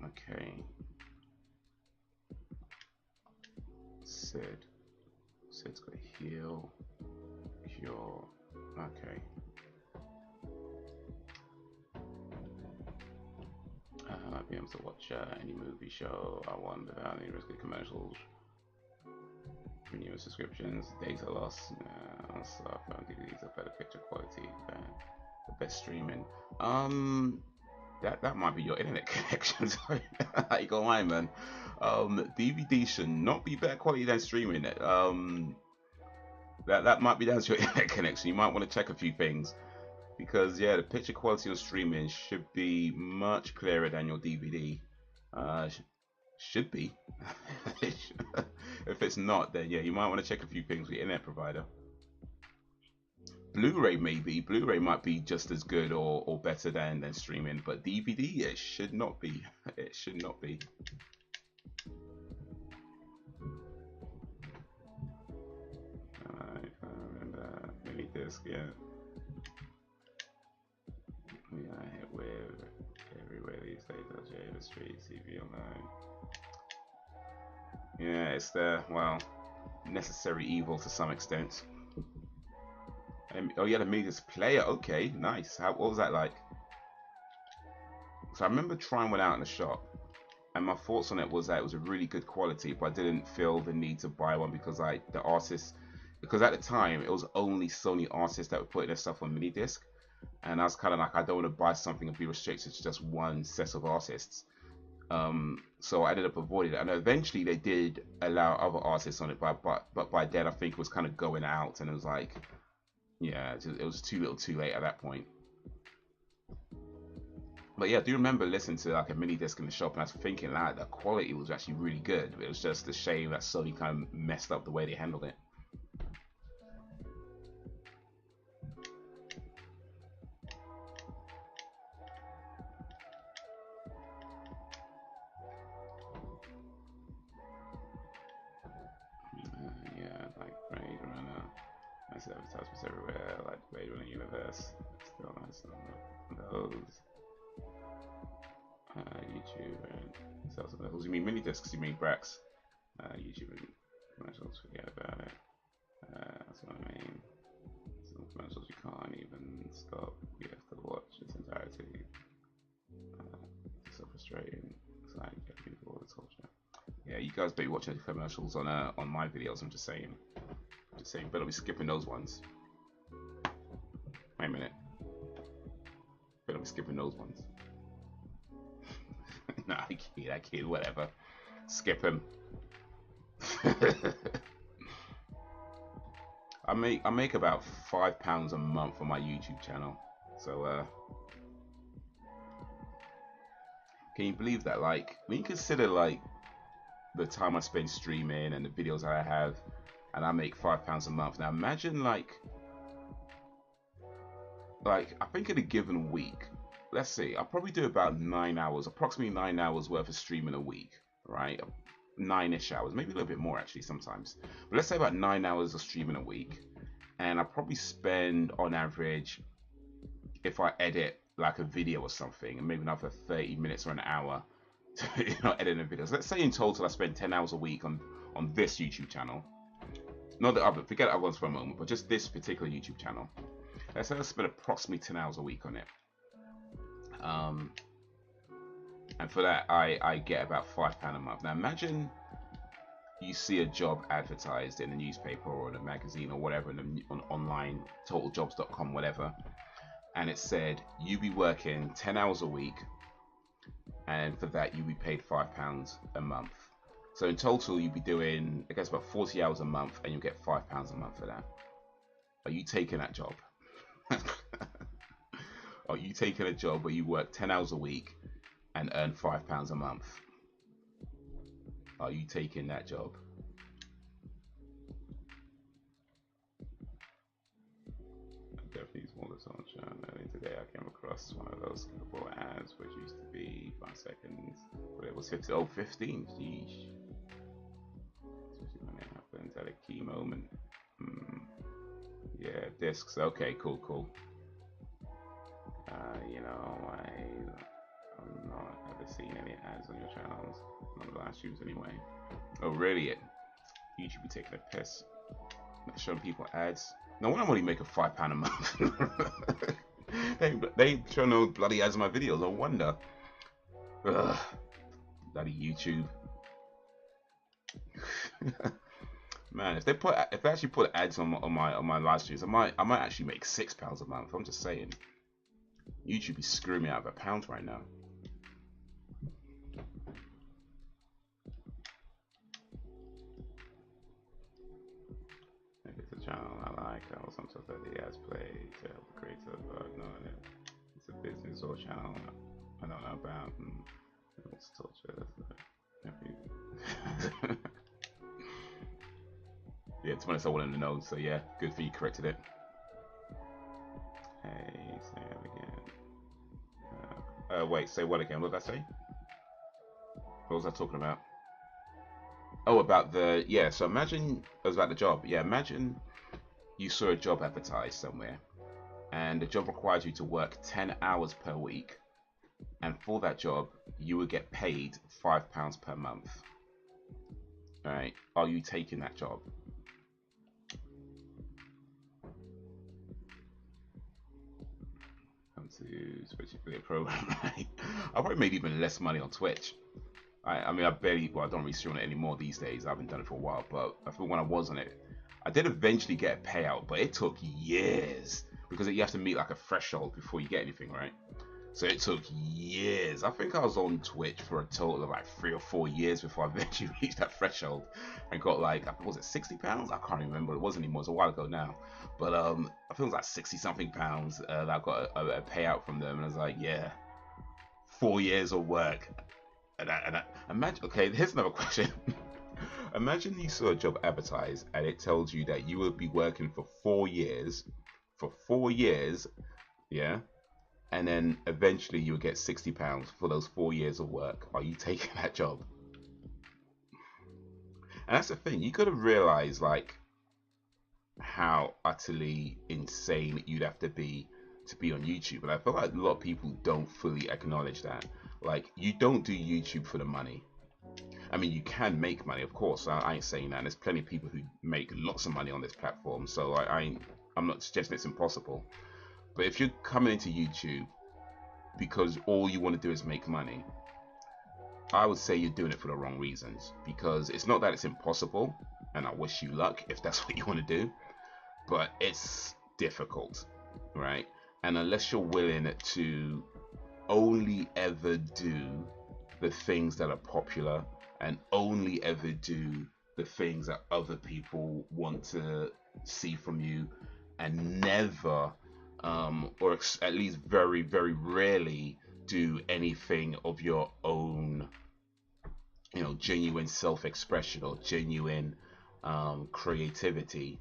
Okay. Sid. Sid's got heal, cure. Okay. p.m. to watch any movie show I want without any risk of commercials. Renewal subscriptions, data loss. Also, I found DVDs are better picture quality than the best streaming. That might be your internet connection. How you going on, man? DVD should not be better quality than streaming. That might be down to your internet connection. You might want to check a few things, because yeah, the picture quality on streaming should be much clearer than your DVD. Should be. If it's not, then yeah, you might want to check a few things with your internet provider. Blu-ray maybe. Blu-ray might be just as good or better than streaming, but DVD, it should not be. It should not be. If I remember, mini disc, yeah. We are hit with everywhere these days. LJ, the streets, TV online. Yeah, it's the, well, necessary evil to some extent. Oh, you had a media's player. Okay, nice. What was that like? So I remember trying one out in the shop, and my thoughts on it was that it was a really good quality, but I didn't feel the need to buy one because because at the time it was only Sony artists that were putting their stuff on mini disc, and I was kind of like, I don't want to buy something and be restricted to just one set of artists. So I ended up avoiding it, and eventually they did allow other artists on it, but by then I think it was kind of going out, and it was like, yeah, it was too little too late at that point. But yeah, I do remember listening to like a mini disc in the shop, and I was thinking that the quality was actually really good. It was just a shame that Sony kind of messed up the way they handled it. Advertisements everywhere, like Blade Runner universe. Still nice on those. YouTube and sales of those. You mean mini discs? You mean Brax? YouTube and commercials. Forget about it. That's what I mean. Some commercials you can't even stop. You have to watch its entirety. It's so frustrating. It's like you have people all the culture. Yeah, you guys better be watching the commercials on my videos. I'm just saying. Better be skipping those ones. Wait a minute. Better be skipping those ones. Nah, I kid, whatever. Skip him. I make about £5 a month on my YouTube channel. So can you believe that? Like, when you consider like the time I spend streaming and the videos I have, and I make £5 a month. Now imagine like I think in a given week, let's see, I'll probably do about 9 hours, approximately 9 hours worth of streaming a week, right? 9-ish hours, maybe a little bit more actually sometimes. But let's say about 9 hours of streaming a week, and I probably spend on average, if I edit like a video or something, and maybe another 30 minutes or an hour to editing videos. Let's say in total I spend 10 hours a week on this YouTube channel. Not the other, forget other ones for a moment, but just this particular YouTube channel. Let's say I spend approximately 10 hours a week on it. And for that, I get about £5 a month. Now imagine you see a job advertised in a newspaper or in a magazine or whatever, on online, totaljobs.com, whatever, and it said you be working 10 hours a week, and for that you be paid £5 a month. So in total, you'd be doing, I guess, about 40 hours a month, and you'll get £5 a month for that. Are you taking that job? Are you taking a job where you work 10 hours a week and earn £5 a month? Are you taking that job? Definitely small assumption. Earlier today, I came across one of those skippable ads, which used to be 5 seconds, but it was 15. Oh, 15. Sheesh. Especially when it happens at a key moment. Yeah, discs. Okay, cool. You know, I've not ever seen any ads on your channels. Not the last years anyway. Oh, really? YouTube be taking a piss. Not showing people ads. No wonder I'm only making £5 a month. they show no bloody ads in my videos. No wonder. Ugh, bloody YouTube. Man, if they actually put ads on my live streams, I might actually make £6 a month. I'm just saying. YouTube is screwing me out of £1 right now. It's a channel I like. I was on top of the ads play to help the creator, but no, it's a business or channel I don't know about. It's torture. Yeah, to be honest, I wanted to know, so yeah, good for you, corrected it. Hey, say it again. Wait, say what again? What did I say? What was I talking about? Oh, about the, yeah, so imagine, it was about the job. Yeah, imagine you saw a job advertised somewhere, and the job requires you to work 10 hours per week, and for that job, you would get paid £5 per month. Alright, are you taking that job? To Twitch affiliate program, right? I probably made even less money on Twitch. I mean, I don't really stream on it anymore these days. I haven't done it for a while, but I feel when I was on it, I did eventually get a payout, but it took years because you have to meet like a threshold before you get anything, right? So it took years. I think I was on Twitch for a total of like 3 or 4 years before I eventually reached that threshold and got like, was it £60? I can't remember. It wasn't anymore. It's a while ago now. But I think it was like 60 something pounds that I got a payout from them, and I was like, yeah, 4 years of work. And I imagine. Okay, here's another question. Imagine you saw a job advertised and it tells you that you would be working for 4 years, yeah, and then eventually you'll get £60 for those 4 years of work. Are you taking that job? And that's the thing, you gotta realize like how utterly insane you'd have to be on YouTube. And I feel like a lot of people don't fully acknowledge that. Like, you don't do YouTube for the money. I mean, you can make money, of course. I ain't saying that. There's plenty of people who make lots of money on this platform, so I'm not suggesting it's impossible. But if you're coming into YouTube because all you want to do is make money, I would say you're doing it for the wrong reasons. Because it's not that it's impossible, and I wish you luck if that's what you want to do, but it's difficult, right? And unless you're willing to only ever do the things that are popular and only ever do the things that other people want to see from you, and never or at least very, very rarely do anything of your own, you know, genuine self-expression or genuine creativity,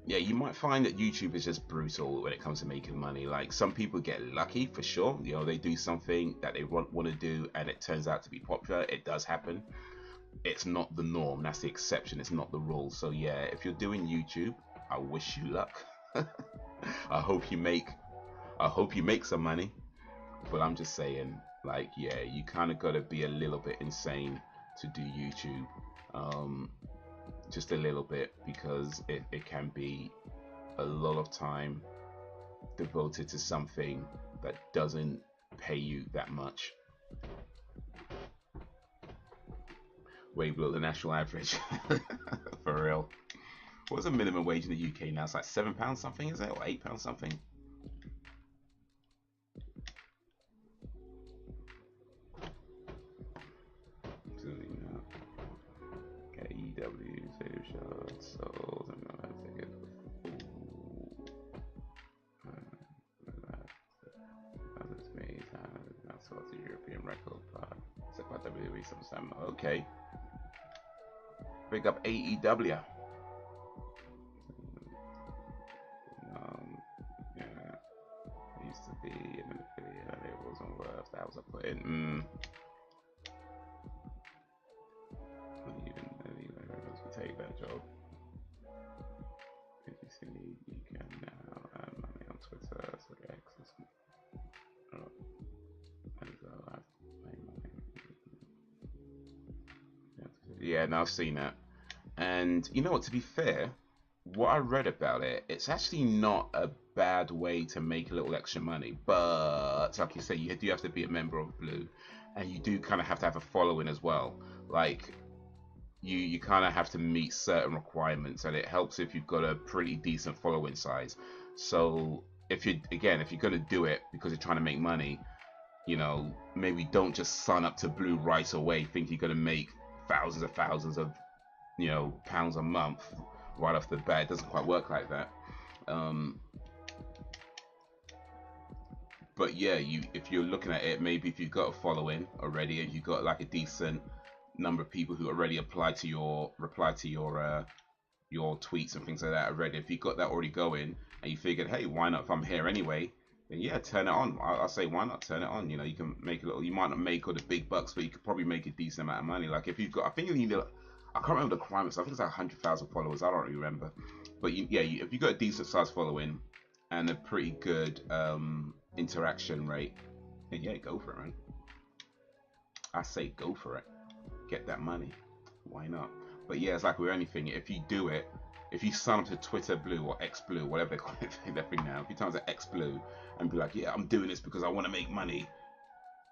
yeah, you might find that YouTube is just brutal when it comes to making money. Like, some people get lucky for sure. You know, they do something that they want to do and it turns out to be popular. It does happen. It's not the norm. That's the exception. It's not the rule. So yeah, if you're doing YouTube, I wish you luck. I hope you make some money. But I'm just saying, like, yeah, you kind of got to be a little bit insane to do YouTube. Just a little bit, because it can be a lot of time devoted to something that doesn't pay you that much. Way below the national average. For real. What's the minimum wage in the UK now? It's like £7 something, is it? Or £8 something? EW, save shots, souls, and no, that's a good. That's me. That's what's the European record part. Except by WWE sometime. Okay. Big up AEW. Yeah. It used to be an affiliate and it wasn't worth that was a put in. Take that job. If you see me, you can now earn money on Twitter, so X is yeah, now I've seen that. And you know what, to be fair, what I read about it, it's actually not a bad way to make a little extra money. But like you say, you do have to be a member of Blue, and you do kind of have to have a following as well. Like you kind of have to meet certain requirements, and it helps if you've got a pretty decent following size. So if you're gonna do it because you're trying to make money, you know, maybe don't just sign up to Blue right away, think you're gonna make thousands of, you know, pounds a month right off the bat. It doesn't quite work like that. But yeah, if you're looking at it, maybe if you've got a following already and you've got like a decent number of people who already reply to your tweets and things like that already, if you've got that already going and you figured, hey, why not, if I'm here anyway, then yeah, turn it on. I'll say, why not turn it on? You know, you can make a little, you might not make all the big bucks, but you could probably make a decent amount of money. Like if you've got, I think you need, I can't remember the requirements, I think it's like 100,000 followers, I don't really remember. But if you've got a decent size following and a pretty good interaction rate, then yeah, go for it, man. I say go for it. Get that money. Why not? But yeah, it's like with anything, if you do it, if you sign up to Twitter Blue or X Blue, whatever they call it, that thing now, if you turn to X Blue and be like, yeah, I'm doing this because I want to make money,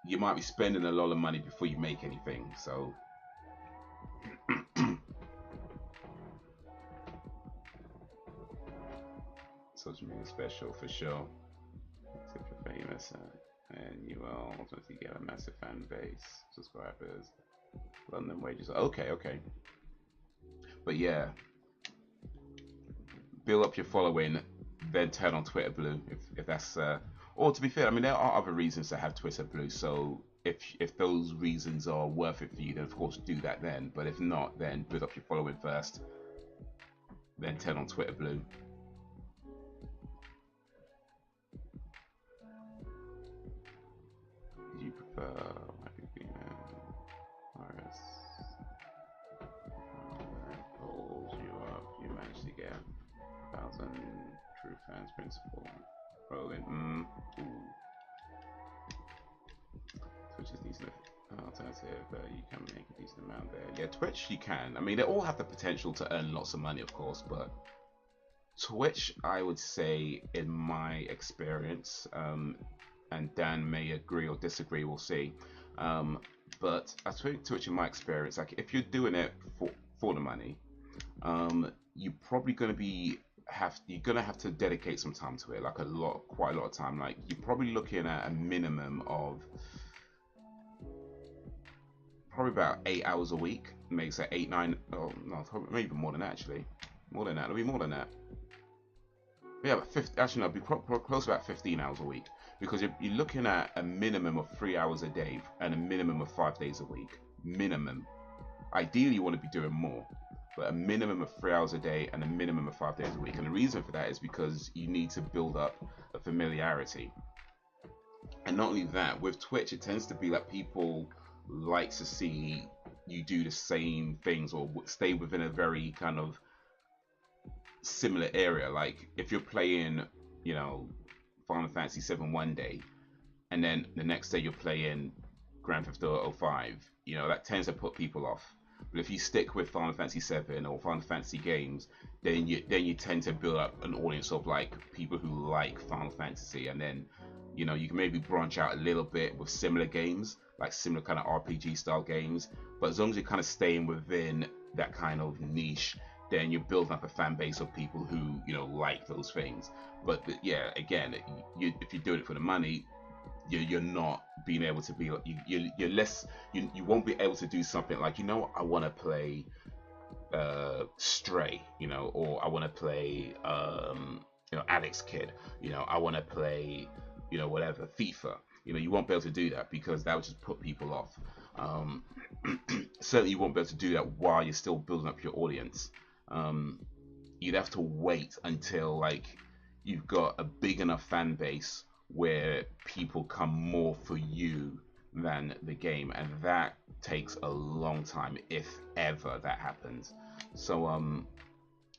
you might be spending a lot of money before you make anything. So social media special for sure. If you're famous and you will ultimately get a massive fan base, subscribers, London wages. Okay. But yeah, build up your following, then turn on Twitter Blue if that's or to be fair, I mean there are other reasons to have Twitter Blue, so if those reasons are worth it for you, then of course do that then. But if not, then build up your following first, then turn on Twitter Blue. Do you prefer RS pulls you up, you manage to get 1,000 true fans principle rolling. Twitch is decent alternative, you can make a decent amount there. Yeah, Twitch you can. I mean, they all have the potential to earn lots of money, of course, but Twitch, I would say, in my experience, and Dan may agree or disagree, we'll see. But I think Twitch, in my experience, like if you're doing it for the money, you're probably going to have to dedicate some time to it, like quite a lot of time. Like you're probably looking at a minimum of probably about 8 hours a week, maybe say 8, 9, oh no, maybe even more than that actually. More than that, it'll be more than that. Yeah, but 50, actually no, it'll be close to about 15 hours a week, because you're looking at a minimum of 3 hours a day and a minimum of 5 days a week. Minimum. Ideally you want to be doing more, but a minimum of 3 hours a day and a minimum of 5 days a week. And the reason for that is because you need to build up a familiarity. And not only that, with Twitch it tends to be like people like to see you do the same things or stay within a very kind of similar area. Like if you're playing, you know, Final Fantasy VII one day and then the next day you're playing Grand Theft Auto 5, you know, that tends to put people off. But if you stick with Final Fantasy VII or Final Fantasy games, then you tend to build up an audience of like people who like Final Fantasy, and then, you know, you can maybe branch out a little bit with similar games, like similar kind of RPG style games. But as long as you're kind of staying within that kind of niche, then you're building up a fan base of people who, you know, like those things. But yeah, again, if you're doing it for the money, you're not being able to be, you're less, you won't be able to do something like, you know, I want to play Stray, you know, or I want to play you know, Alex Kidd, you know, I want to play, you know, whatever, FIFA. You know, you won't be able to do that because that would just put people off. Certainly you won't be able to do that while you're still building up your audience. You'd have to wait until like you've got a big enough fan base where people come more for you than the game, and that takes a long time, if ever that happens. So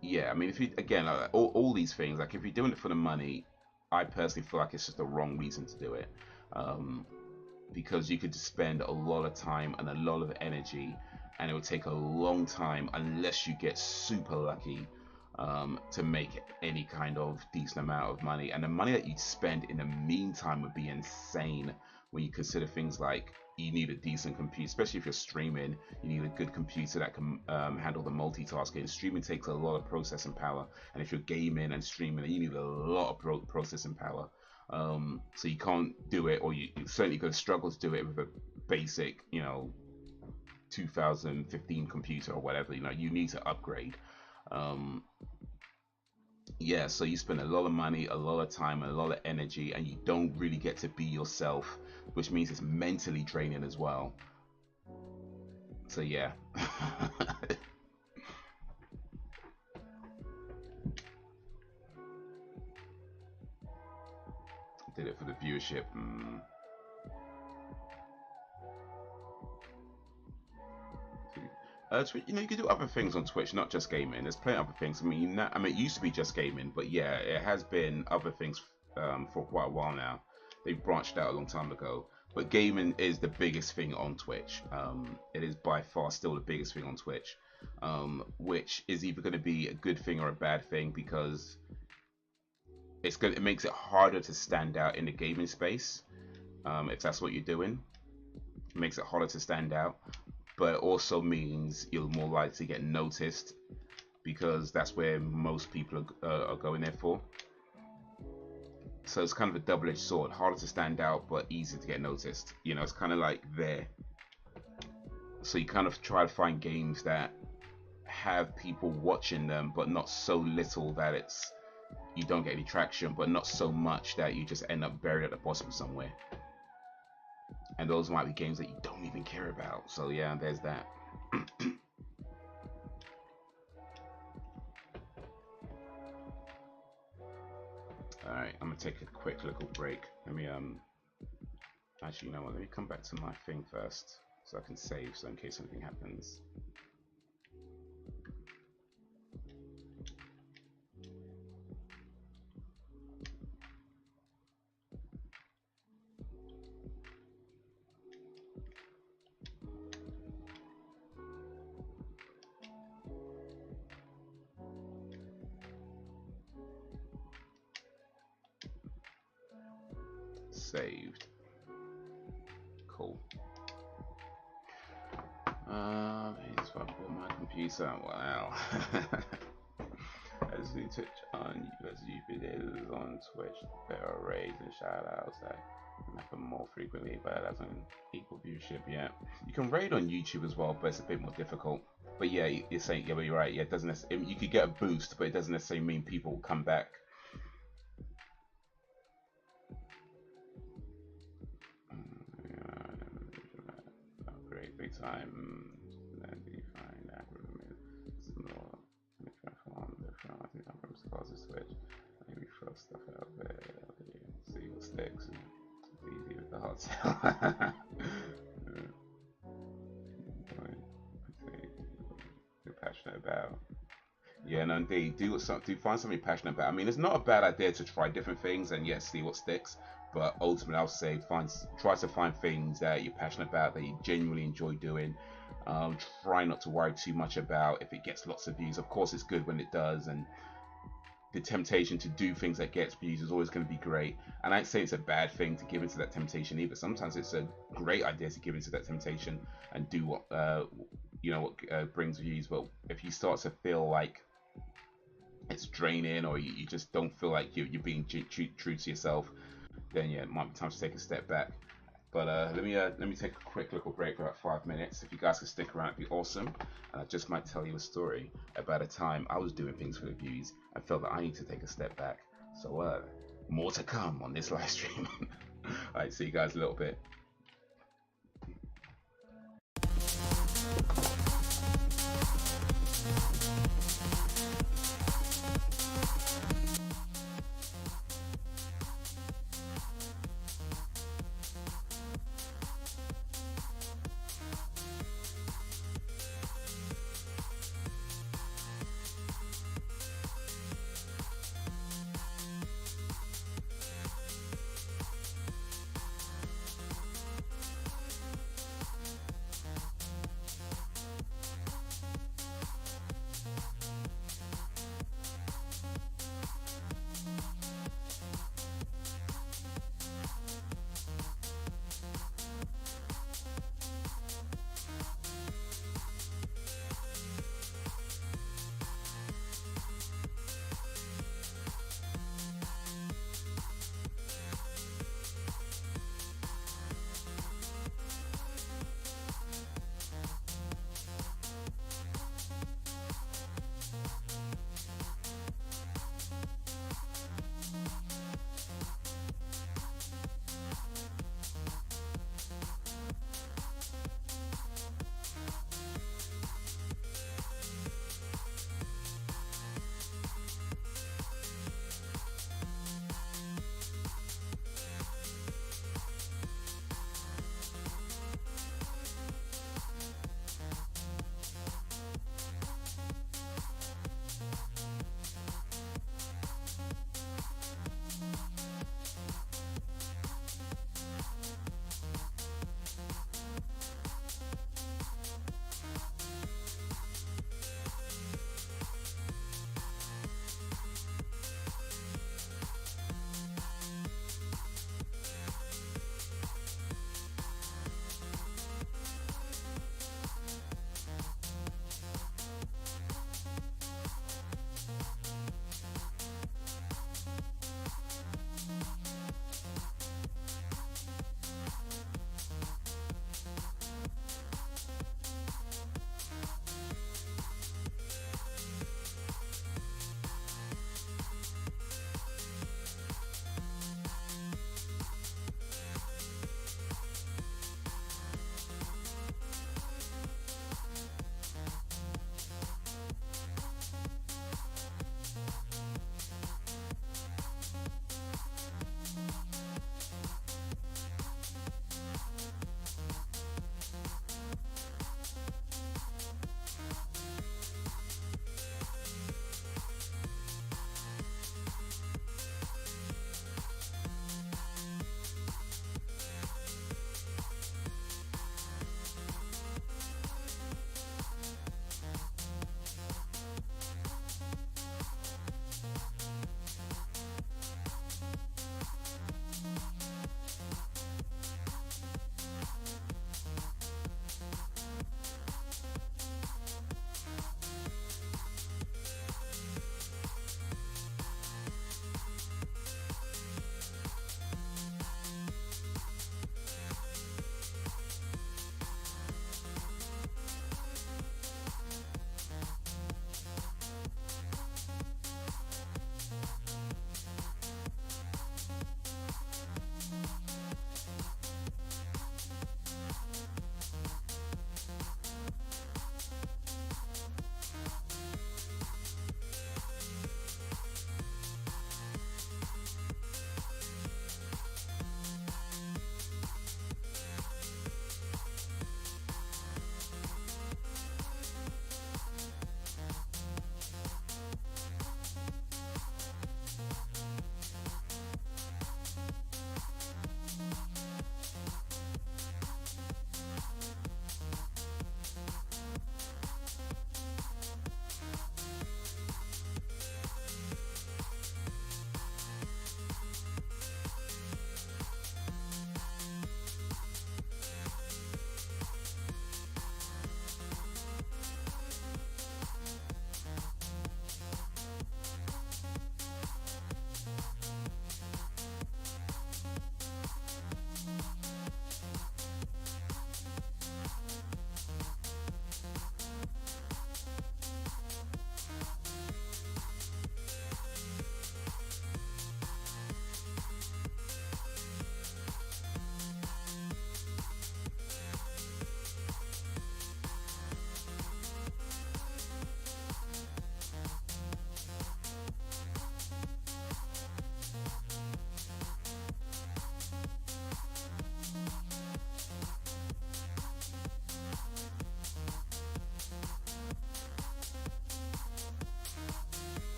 yeah, I mean, if you, again, like, all these things, like if you're doing it for the money, I personally feel like it's just the wrong reason to do it, because you could just spend a lot of time and a lot of energy, and it would take a long time unless you get super lucky to make any kind of decent amount of money. And the money that you'd spend in the meantime would be insane when you consider things like you need a decent computer, especially if you're streaming. You need a good computer that can handle the multitasking. Streaming takes a lot of processing power, and if you're gaming and streaming, you need a lot of processing power. So you can't do it, or you certainly going to struggle to do it with a basic, 2015 computer or whatever. You need to upgrade. Yeah, so you spend a lot of money, a lot of time, a lot of energy, and you don't really get to be yourself, which means it's mentally draining as well. So yeah. Did it for the viewership. You can do other things on Twitch, not just gaming. There's plenty of other things. I mean, it used to be just gaming, but yeah, it has been other things for quite a while now. They branched out a long time ago, but gaming is the biggest thing on Twitch. It is by far still the biggest thing on Twitch, which is either going to be a good thing or a bad thing, because it makes it harder to stand out in the gaming space. If that's what you're doing, it makes it harder to stand out. But it also means you're more likely to get noticed, because that's where most people are going there for. So it's kind of a double-edged sword. Harder to stand out, but easier to get noticed. It's kind of like there. So you kind of try to find games that have people watching them, but not so little that you don't get any traction, but not so much that you just end up buried at the bottom somewhere. And those might be games that you don't even care about. So yeah, there's that. Alright, I'm gonna take a quick little break. Let me actually, you know what, let me come back to my thing first so I can save, so in case anything happens. Saved. Cool. Here's where I bought my computer. Wow. As we touch on videos on Twitch, there are raids and shoutouts that happen more frequently, but that doesn't equal viewership yet. You can raid on YouTube as well, but it's a bit more difficult. But yeah, you're saying, yeah, but you're right. Yeah, it doesn't necessarily, you could get a boost, but it doesn't necessarily mean people will come back. Great big time. Then you find AverMedia. I think I'm from Scar's Switch. Maybe throw stuff out there. See what sticks. It's easy with the hot sale. You're passionate about. Yeah, no, indeed. Do find something passionate about. I mean, it's not a bad idea to try different things and yes, see what sticks. But ultimately, I'll say try to find things that you're passionate about, that you genuinely enjoy doing. Try not to worry too much about if it gets lots of views. Of course, it's good when it does, and the temptation to do things that gets views is always going to be great. And I'd say it's a bad thing to give into that temptation either. Sometimes it's a great idea to give into that temptation and do what brings views. But if you start to feel like it's draining, or you just don't feel like you're being true to yourself, then yeah, it might be time to take a step back. But let me take a quick little break for about 5 minutes. If you guys can stick around, it'd be awesome. And I just might tell you a story about a time I was doing things for the views and felt that I need to take a step back. So more to come on this live stream. Alright, see you guys a little bit.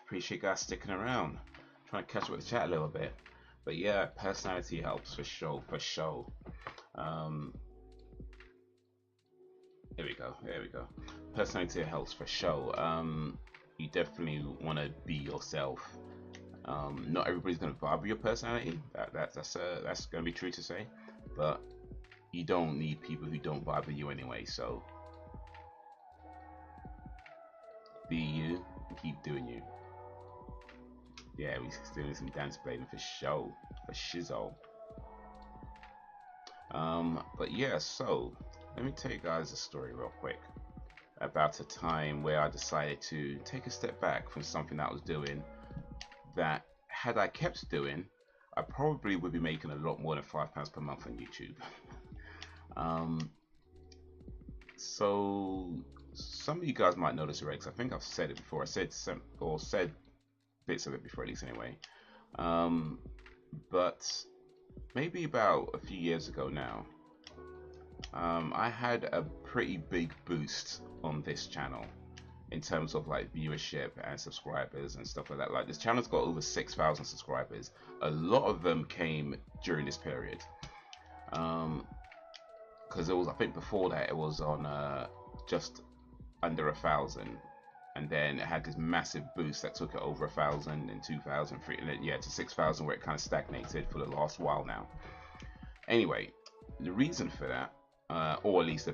appreciate you guys sticking around. Trying to catch up with the chat a little bit. But yeah, personality helps for sure, for sure. There we go, there we go. Personality helps for sure. You definitely want to be yourself. Not everybody's going to vibe with your personality. That's going to be true to say. But you don't need people who don't vibe with you anyway. So be you and keep doing you. Yeah, we're doing some dance blading for show, for shizzle. But yeah, so let me tell you guys a story real quick about a time where I decided to take a step back from something that I was doing that, had I kept doing, I probably would be making a lot more than £5 per month on YouTube. So some of you guys might know this already, because I think I've said it before. I said bits of it before, at least anyway. But maybe about a few years ago now, I had a pretty big boost on this channel in terms of like viewership and subscribers and stuff like that. Like, this channel's got over 6,000 subscribers. A lot of them came during this period, because it was, I think before that it was on just under 1,000, and then it had this massive boost that took it over 1,000 and 2,000, and then, yeah, to 6,000, where it kind of stagnated for the last while now. Anyway, the reason for that, or at least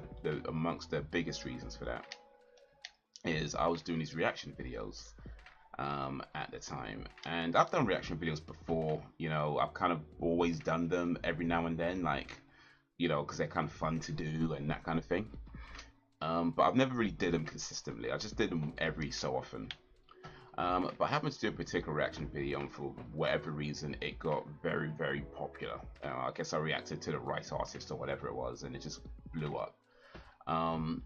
amongst the biggest reasons for that, is I was doing these reaction videos at the time, and I've done reaction videos before. You know, I've kind of always done them every now and then, like, you know, because they're kind of fun to do and that kind of thing. But I've never really did them consistently. I just did them every so often. But I happened to do a particular reaction video, and for whatever reason, it got very, very popular. I guess I reacted to the right artist or whatever it was, and it just blew up. And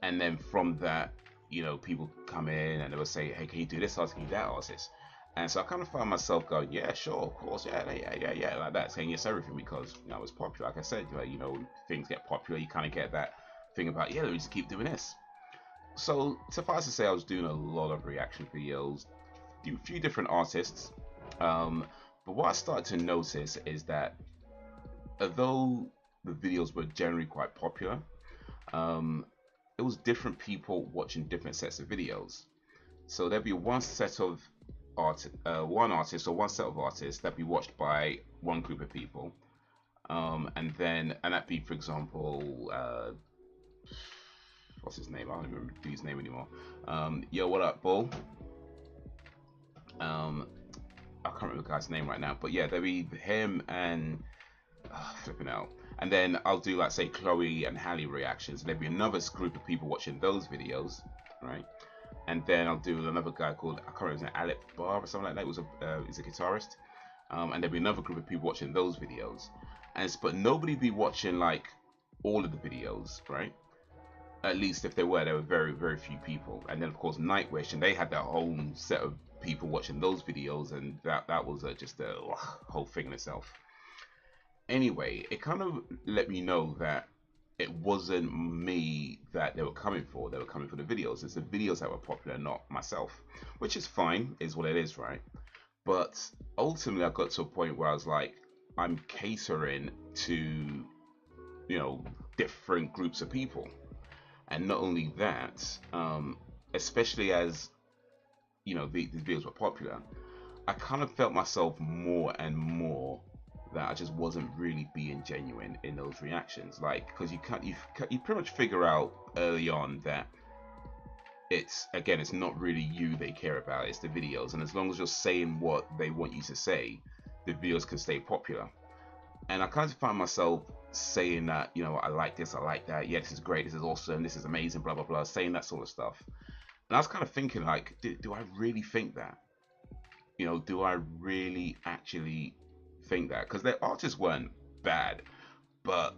then from that, you know, people come in and they would say, hey, can you do this artist, can you do that artist? And so I kind of found myself going, yeah, sure, of course, yeah, like that, saying yes everything, because, you know, it was popular. Like I said, you know, things get popular, you kind of get that thing about, yeah, let me just keep doing this. So suffice to say, I was doing a lot of reaction videos, a few different artists. But what I started to notice is that although the videos were generally quite popular, it was different people watching different sets of videos. So there'd be one set of one artist or one set of artists that'd be watched by one group of people, and that'd be, for example, what's his name? I don't remember his name anymore. Yo, what up, Bull? I can't remember the guy's name right now, but yeah, there'd be him and flipping out. And then I'll do, like, say, Chloe and Hallie reactions. There'd be another group of people watching those videos, right? And then I'll do another guy called, I can't remember his name, Alec Barr or something like that. He's a guitarist. And there'd be another group of people watching those videos. But nobody'd be watching, like, all of the videos, right? At least if there were very, very few people. And then, of course, Nightwish, and they had their own set of people watching those videos, and that was just a whole thing in itself. Anyway, it kind of let me know that it wasn't me that they were coming for. They were coming for the videos. It's the videos that were popular, not myself, which is fine, is what it is, right? But ultimately, I got to a point where I was like, I'm catering to, you know, different groups of people. And not only that, especially as, you know, these videos were popular, I kind of felt myself more and more that I just wasn't really being genuine in those reactions. Like, because you pretty much figure out early on that it's not really you they care about, it's the videos. And as long as you're saying what they want you to say, the videos can stay popular. And I kind of find myself saying that, you know, I like this, I like that, yeah, this is great, this is awesome, this is amazing, blah blah blah, saying that sort of stuff. And I was kind of thinking, like, do I really think that? You know, do I really actually think that? Because their artists weren't bad, but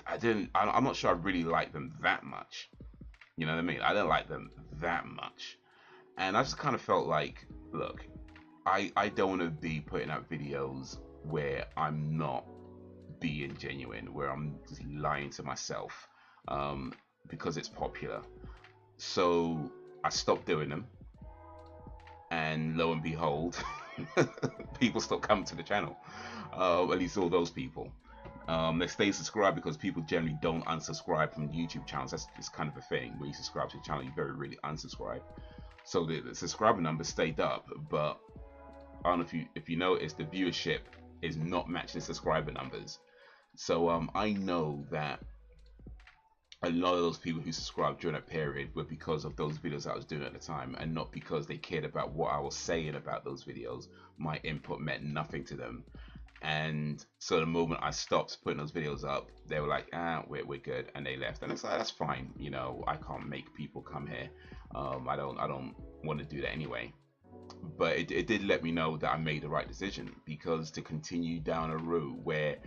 I'm not sure I really like them that much. You know what I mean? I don't like them that much. And I just kind of felt like, look, I don't want to be putting out videos where I'm not being genuine, where I'm just lying to myself, because it's popular. So I stopped doing them. and lo and behold, people still come to the channel. At least all those people. They stay subscribed because people generally don't unsubscribe from YouTube channels. That's just kind of a thing. When you subscribe to a channel, you very rarely unsubscribe. So the subscriber numbers stayed up, but I don't know if you notice, the viewership is not matching the subscriber numbers. So I know that a lot of those people who subscribed during that period were because of those videos I was doing at the time, and not because they cared about what I was saying about those videos. My input meant nothing to them. And so the moment I stopped putting those videos up, they were like, we're good, and they left. And it's like, that's fine, you know, I can't make people come here. I don't want to do that anyway. But it did let me know that I made the right decision, because to continue down a route where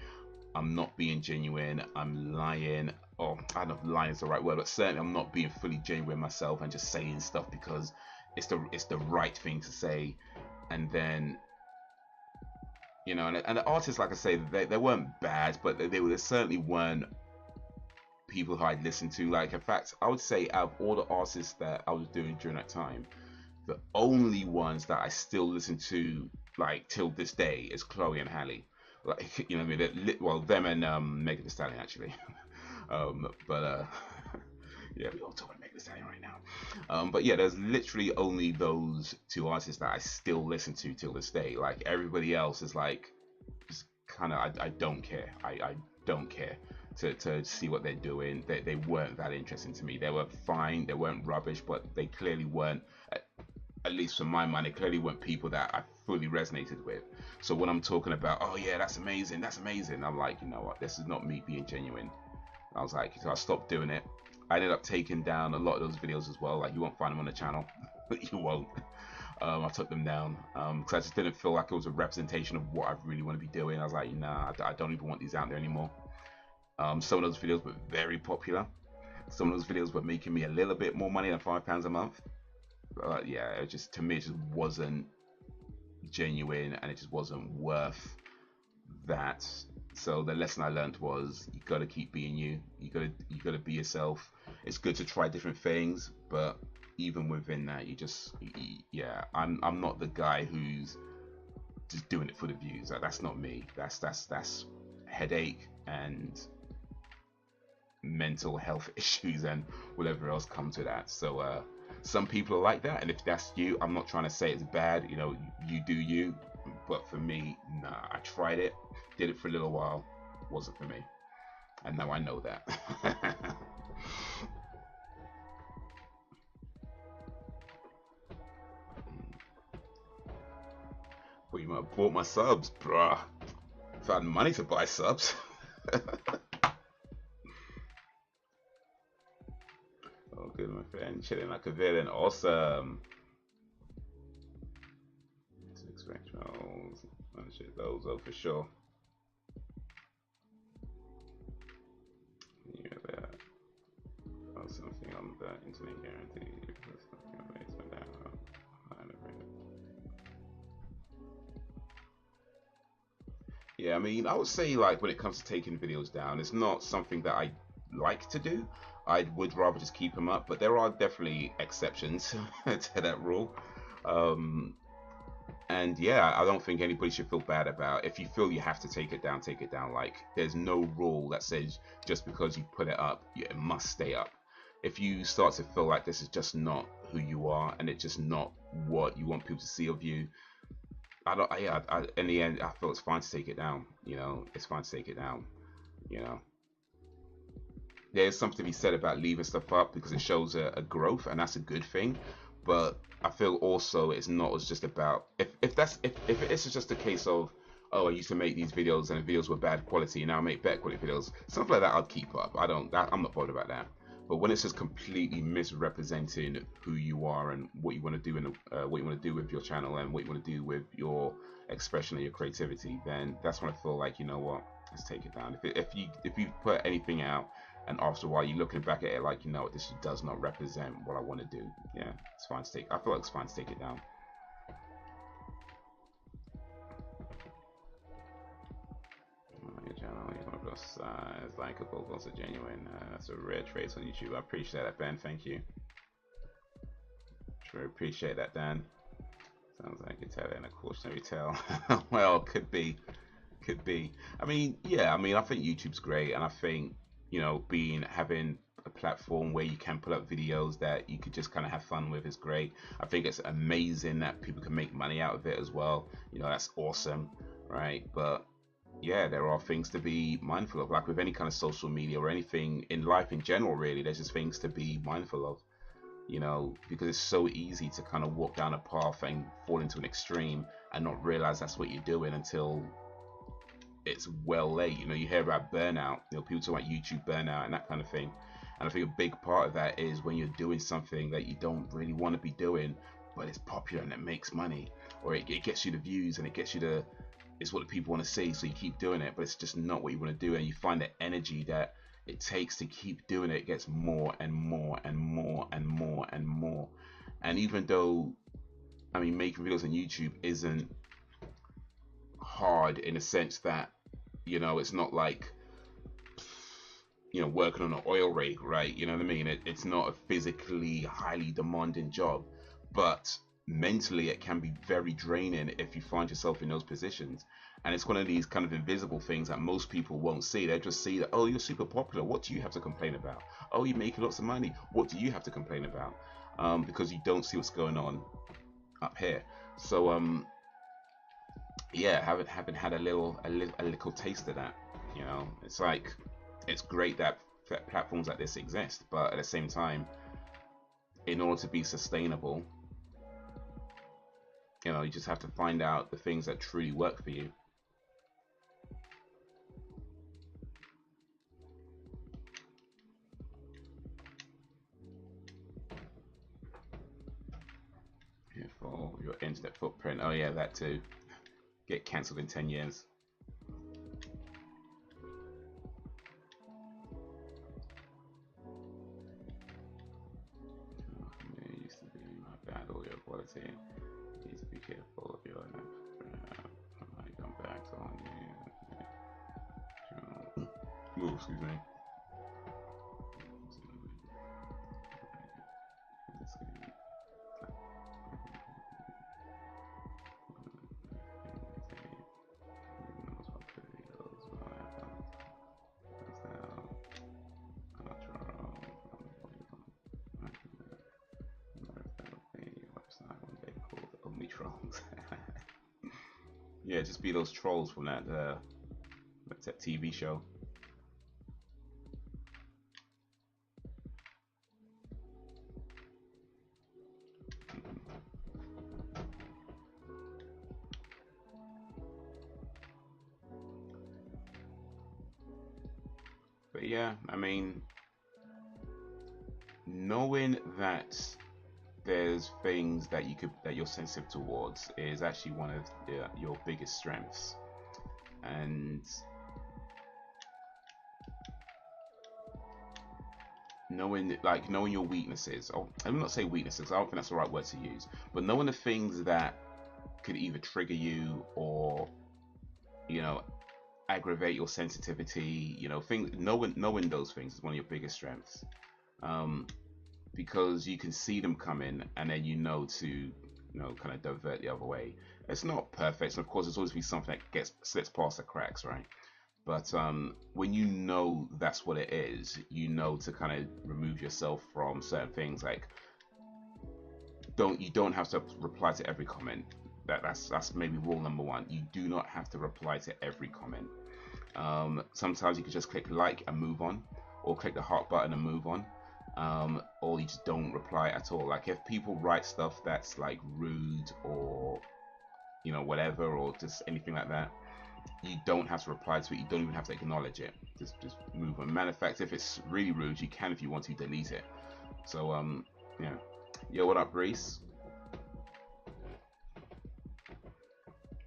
I'm not being genuine, I'm lying, or I don't know if lying is the right word, but certainly I'm not being fully genuine myself and just saying stuff because it's the right thing to say. And then, you know, and the artists, like I say, they weren't bad, but they certainly weren't people who I'd listen to. Like, in fact, I would say out of all the artists that I was doing during that time, the only ones that I still listen to, like, till this day, is Chloe and Halle. Like, you know what I mean? Well, them and Megan Thee Stallion, actually. But yeah, we all talking Megan Thee Stallion right now. But yeah, there's literally only those two artists that I still listen to till this day. Like, everybody else is like, just kind of, I don't care. I don't care to see what they're doing. They weren't that interesting to me. They were fine. They weren't rubbish, but they clearly weren't, at least from my mind, they clearly weren't people that I fully resonated with. So when I'm talking about, oh yeah, that's amazing, I'm like, you know what, this is not me being genuine. I was like, so I stopped doing it. I ended up taking down a lot of those videos as well. Like, you won't find them on the channel. You won't. I took them down because I just didn't feel like it was a representation of what I really want to be doing. I was like, nah, I don't even want these out there anymore. Some of those videos were very popular. Some of those videos were making me a little bit more money than £5 a month. Yeah, it just, to me, it just wasn't genuine, and it just wasn't worth that. So the lesson I learned was, you gotta keep being you. You gotta be yourself. It's good to try different things, but even within that, yeah, I'm not the guy who's just doing it for the views. That's not me. That's headache and mental health issues and whatever else come to that. So some people are like that, and if that's you, I'm not trying to say it's bad. You know, you do you. But for me, nah. I tried it, did it for a little while, wasn't for me, and now I know that. Well, you might have bought my subs, bruh. If I had money to buy subs. Oh, good, my friend. Chilling like a villain. Awesome. 6 rolls. I'll shit those up for sure. Yeah, that. Oh, something on the internet guarantee. Yeah, I mean, I would say, like, when it comes to taking videos down, it's not something that I like to do. I would rather just keep them up, but there are definitely exceptions to that rule. And yeah, I don't think anybody should feel bad about, if you feel you have to take it down, take it down. Like, there's no rule that says just because you put it up, it must stay up. If you start to feel like this is just not who you are, and it's just not what you want people to see of you, in the end, I feel it's fine to take it down. You know, it's fine to take it down. You know, there's something to be said about leaving stuff up because it shows a growth, and that's a good thing. But I feel also it's not just about, if it's just a case of, oh, I used to make these videos and the videos were bad quality, and now I make better quality videos, something like that I'll keep up. I'm not bothered about that. But when it's just completely misrepresenting who you are and what you want to do what you want to do with your channel and what you want to do with your expression and your creativity, then that's when I feel like, you know what, let's take it down. If you put anything out and after a while you're looking back at it like, you know, this does not represent what I want to do, yeah, it's fine to take. I feel like it's fine to take it down. Your channel, you know, plus it's likeable, also genuine. That's a rare trait on YouTube. I appreciate that, Ben. Thank you. Sure appreciate that, Dan. Sounds like a tale and a cautionary tale. Well, could be, could be. I mean, yeah. I mean, I think YouTube's great, and I think being having a platform where you can put up videos that you could just kind of have fun with is great. I think it's amazing that people can make money out of it as well. That's awesome, right? But yeah, there are things to be mindful of, like with any kind of social media or anything in life in general. Really, there's just things to be mindful of. Because it's so easy to kind of walk down a path and fall into an extreme and not realize that's what you're doing until it's well late. You hear about burnout, people talk about YouTube burnout and that kind of thing. And I think a big part of that is when you're doing something that you don't really want to be doing, but it's popular and it makes money, or it gets you the views and it gets you the, it's what the people want to see, so you keep doing it, but it's just not what you want to do, and you find the energy that it takes to keep doing it gets more and more and more and more and more. And even though, I mean, making videos on YouTube isn't hard in a sense that it's not like working on an oil rig, right? You know what I mean? It's not a physically highly demanding job, but mentally it can be very draining if you find yourself in those positions. And it's one of these kind of invisible things that most people won't see. They just see that, oh, you're super popular, what do you have to complain about? Oh, you're making lots of money, what do you have to complain about? Because you don't see what's going on up here. So yeah, having had a little taste of that, it's like, it's great that platforms like this exist, but at the same time, in order to be sustainable, you just have to find out the things that truly work for you. For your internet footprint, oh yeah, that too. Get cancelled in 10 years. It used to be my bad audio quality. You need to be careful of your I come back on you. Oh, excuse me. Yeah, just be those trolls from that TV show. But yeah, I mean, knowing that there's things that you're sensitive towards is actually one of your biggest strengths. And knowing your weaknesses, I'm not saying weaknesses, I don't think that's the right word to use, but knowing the things that could either trigger you or aggravate your sensitivity, knowing those things is one of your biggest strengths. Because you can see them coming, and then to kind of divert the other way. It's not perfect, and of course there's always be something that slips past the cracks, right? But when that's what it is, to kind of remove yourself from certain things. Like, you don't have to reply to every comment. That's maybe rule number one. You do not have to reply to every comment. Sometimes you can just click like and move on, or click the heart button and move on. Or you just don't reply at all. Like, if people write stuff that's like rude or whatever, or just anything like that, you don't have to reply to it. You don't even have to acknowledge it. Just move on. Matter of fact, if it's really rude, you can, if you want to, delete it. So yeah. Yo, what up, Reese?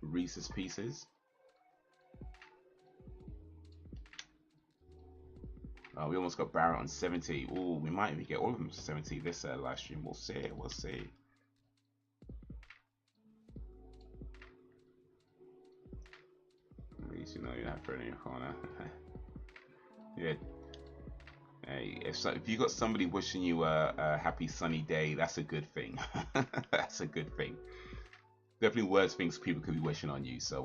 Reese's Pieces. We almost got Barrett on 70. Oh, we might even get all of them to 70 this live stream. We'll see. We'll see. At least you know you're not putting in your corner. Yeah. Hey, if you got somebody wishing you a happy sunny day, that's a good thing. That's a good thing. definitely worse things people could be wishing on you. So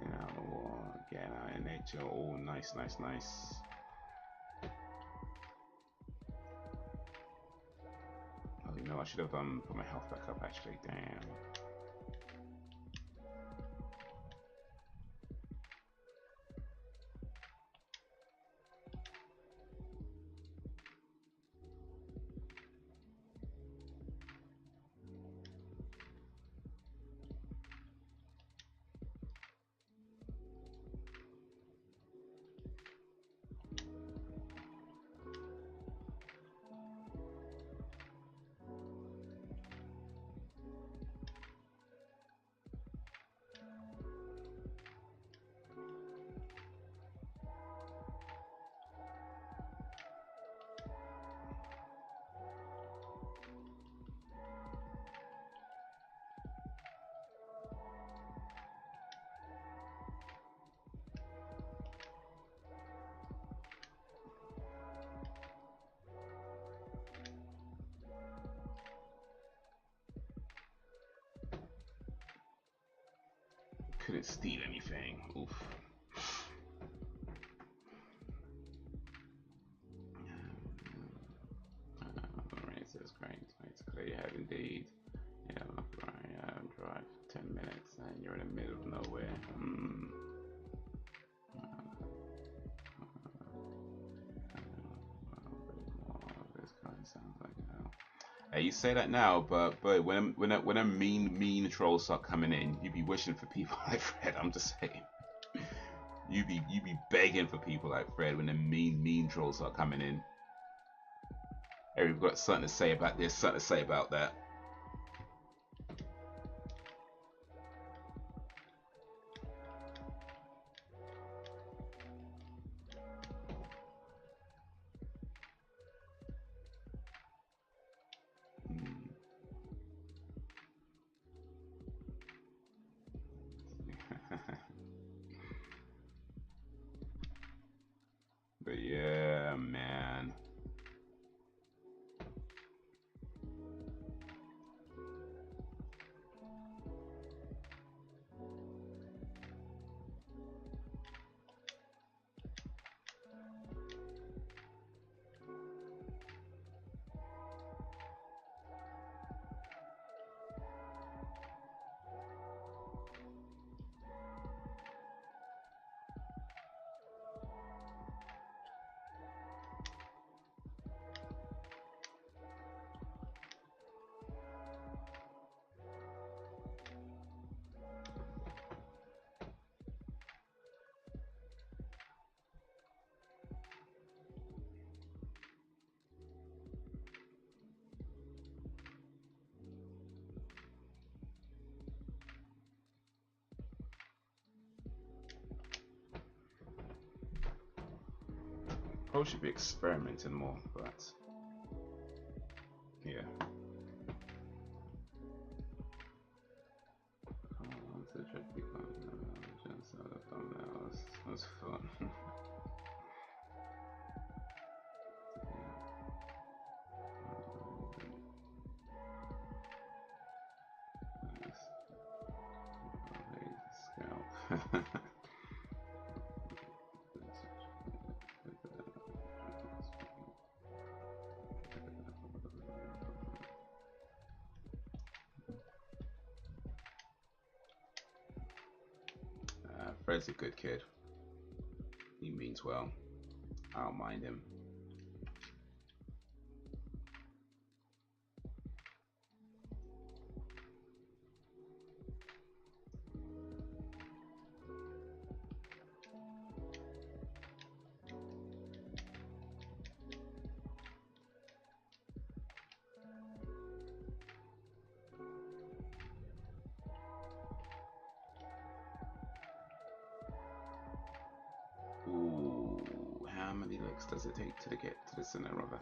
get out of the war, get out in nature. Oh, nice, nice, nice. Oh, you know, I should have put my health back up actually. Damn. Couldn't steal anything. Oof. Alright, so it's great. It's clear you have indeed. Yeah, right. Drive 10 minutes and you're in the middle of nowhere. This kind of sounds like hell. Hey, you say that now, but when a mean trolls start coming in, you be wishing for people like Fred. I'm just saying. You be begging for people like Fred when the mean trolls start coming in. Everybody's got something to say about this, something to say about that. But yeah, man. Probably should be experimenting more, but yeah. That's fun. Fred's a good kid. He means well. I don't mind him. Ooh, how many licks does it take to get to the center of it?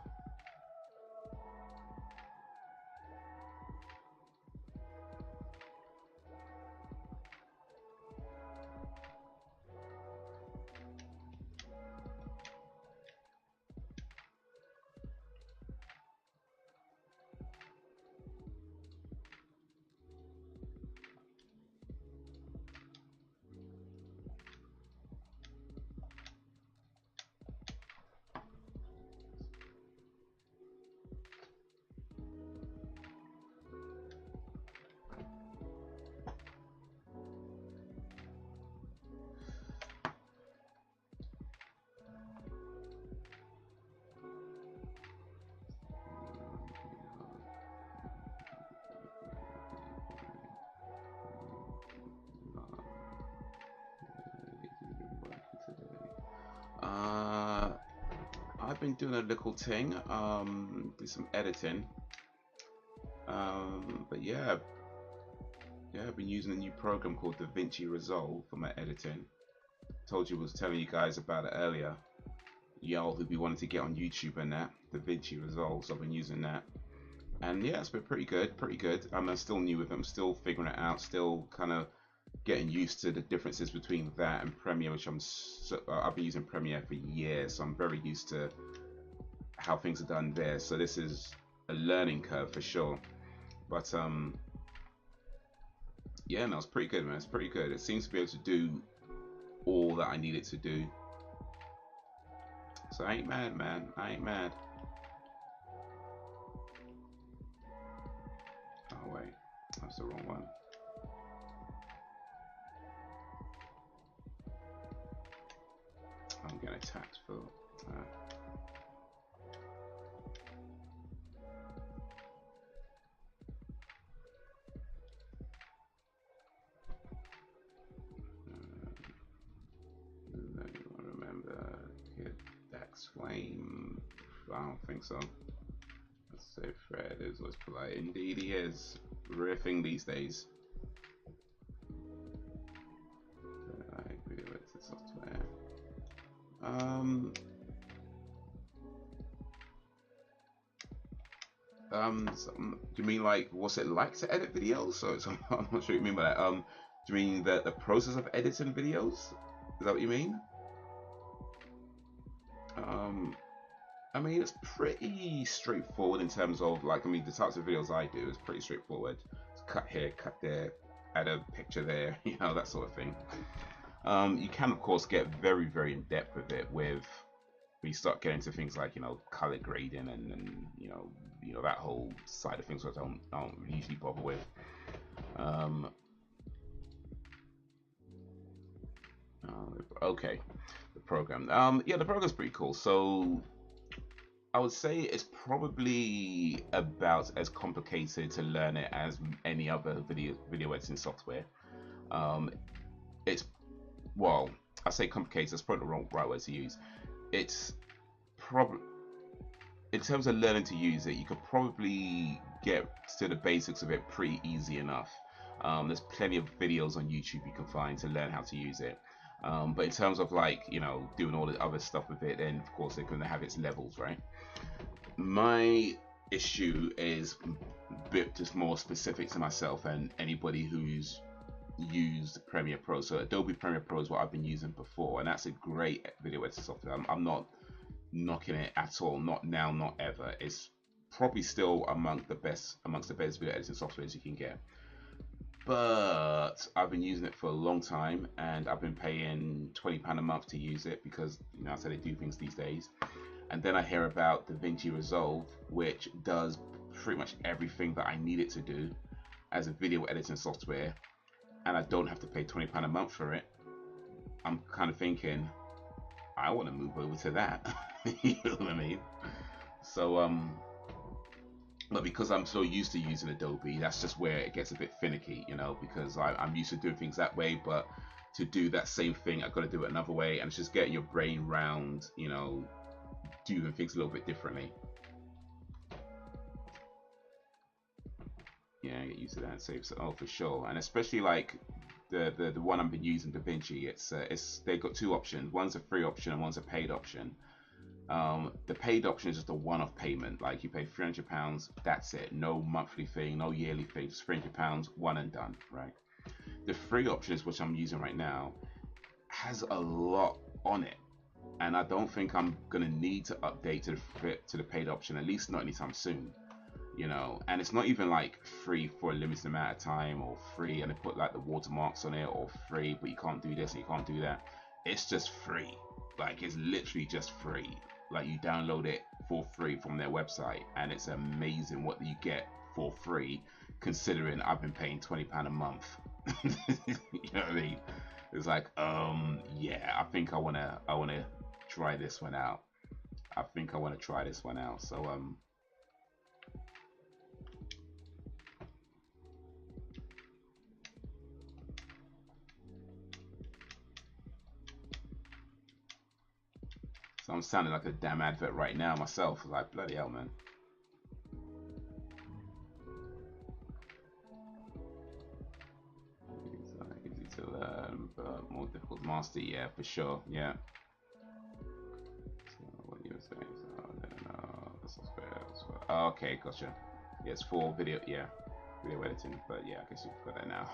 been doing a little thing, do some editing. But yeah, I've been using a new program called DaVinci Resolve for my editing. Told you, was telling you guys about it earlier. Y'all who be wanting to get on YouTube and that, DaVinci Resolve, so I've been using that. And yeah, it's been pretty good, I'm still new with it, I'm still figuring it out, still kind of getting used to the differences between that and Premiere, which I've been using Premiere for years, so I'm very used to how things are done there. So this is a learning curve for sure. But yeah, no, it's pretty good, man. It's pretty good. It seems to be able to do all that I need it to do. So I ain't mad, man. I ain't mad. Oh wait, that's the wrong one. I'm getting attacked for remember Kid Dax Flame. I don't think so. Let's say Fred is what's polite. Indeed he is. Rare thing these days. I agree with the software. Do you mean like what's it like to edit videos? So I'm not sure what you mean by that. Do you mean the process of editing videos? Is that what you mean? I mean, it's pretty straightforward in terms of like, I mean, the types of videos I do is pretty straightforward. It's cut here, cut there, add a picture there, you know, that sort of thing. You can of course get very, very in depth with it when you start getting to things like, you know, color grading and you know that whole side of things, which I don't usually bother with. Okay, the program. Yeah, the program's pretty cool. So I would say it's probably about as complicated to learn it as any other video editing software. It's, well, I say complicated. That's probably the right word to use. It's probably, in terms of learning to use it, you could probably get to the basics of it pretty easy enough. There's plenty of videos on YouTube you can find to learn how to use it. But in terms of like, you know, doing all the other stuff with it, then of course they're going to have its levels, right? My issue is a bit just more specific to myself and anybody who's used Premiere Pro. So Adobe Premiere Pro is what I've been using before, and that's a great video editing software. I'm not knocking it at all, not now, not ever. It's probably still amongst the best video editing softwares you can get. But I've been using it for a long time, and I've been paying £20 a month to use it because, you know, that's how they do things these days. And then I hear about DaVinci Resolve, which does pretty much everything that I need it to do as a video editing software, and I don't have to pay £20 a month for it. I'm kind of thinking, I want to move over to that. You know what I mean? So but because I'm so used to using Adobe, that's just where it gets a bit finicky, you know, because I'm used to doing things that way, but to do that same thing, I've got to do it another way, and it's just getting your brain round, you know, doing things a little bit differently. Yeah, get used to that. Saves, oh, for sure, and especially like the one I've been using, DaVinci. It's they've got two options. One's a free option and one's a paid option. The paid option is just a one-off payment. Like you pay £300, that's it. No monthly thing, no yearly thing. Just £300, one and done, right? The free option is which I'm using right now. Has a lot on it, and I don't think I'm gonna need to update to the paid option, at least not anytime soon. You know, and it's not even like free for a limited amount of time or free and they put like the watermarks on it, or free but you can't do this and you can't do that. It's just free. Like, it's literally just free. Like, you download it for free from their website, and it's amazing what you get for free, considering I've been paying £20 a month. You know what I mean? It's like, yeah, I think I wanna try this one out. So So I'm sounding like a damn advert right now myself. Like, bloody hell, man. Easy to learn, but more difficult to master. Yeah, for sure. Yeah. So what you were saying? So I don't know. This is fair. Oh, okay, gotcha. Yeah, it's for video. Yeah, video editing. But yeah, I guess you've got that now.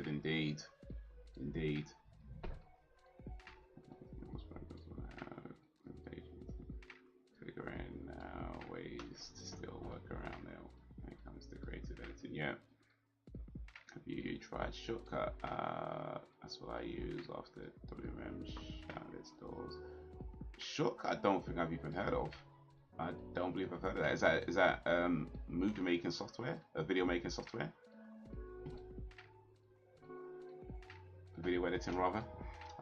Indeed, indeed. Figuring ways to still work around there when it comes to creative editing. Yeah. Have you tried Shortcut? That's what I use after WM shouted stores. Shortcut, I don't think I've even heard of. I don't believe I've heard of that. Is that movie making software? A video making software? Video editing rather.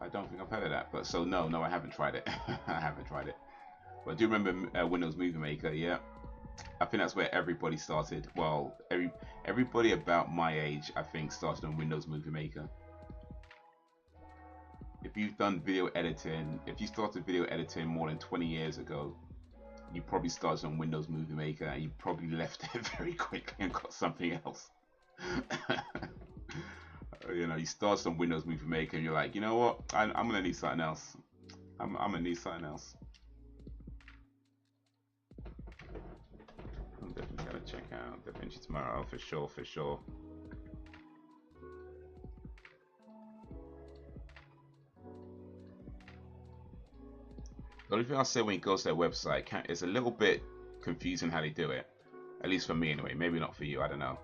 I don't think I've heard of that, but so no, I haven't tried it. I haven't tried it, but I do remember Windows Movie Maker. Yeah, I think that's where everybody started. Well, everybody about my age, I think, started on Windows Movie Maker. If you've done video editing, if you started video editing more than 20 years ago, you probably started on Windows Movie Maker and you probably left it very quickly and got something else. You know, you start some Windows Movie Maker and you're like, you know what, I'm gonna need something else. I'm gonna need something else. I'm definitely gonna check out DaVinci tomorrow for sure, for sure. The only thing I'll say when you go to their website, it's a little bit confusing how they do it. At least for me anyway, maybe not for you, I don't know.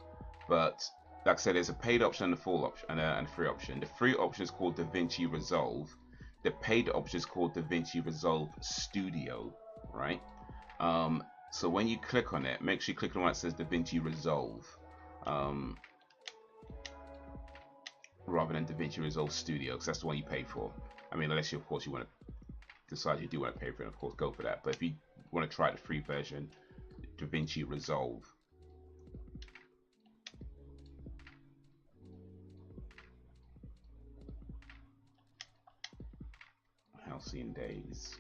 But like I said, there's a paid option and a full option and a free option. The free option is called DaVinci Resolve. The paid option is called DaVinci Resolve Studio, right? So when you click on it, make sure you click on the one that says DaVinci Resolve, rather than DaVinci Resolve Studio, because that's the one you pay for. I mean, unless you, of course, you want to decide you do want to pay for it, of course, go for that. But if you want to try the free version, DaVinci Resolve. Halcyon Days.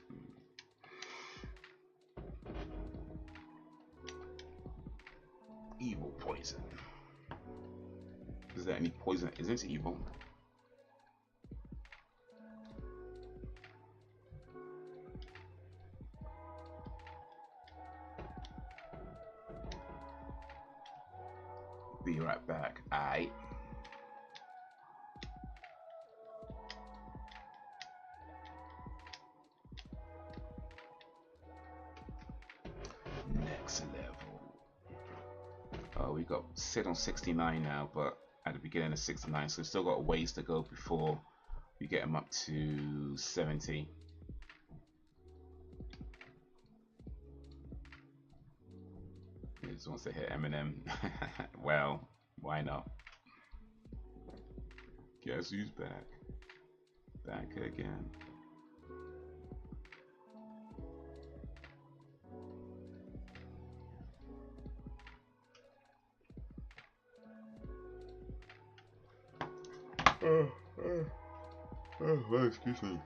Evil poison. Is there any poison that isn't evil? Be right back. Aight. Next level. We got set on 69 now, but at the beginning of 69, so we've still got a ways to go before we get them up to 70. He just wants to hit Eminem. Well, why not? Guess who's back? Back again. Oh, excuse me.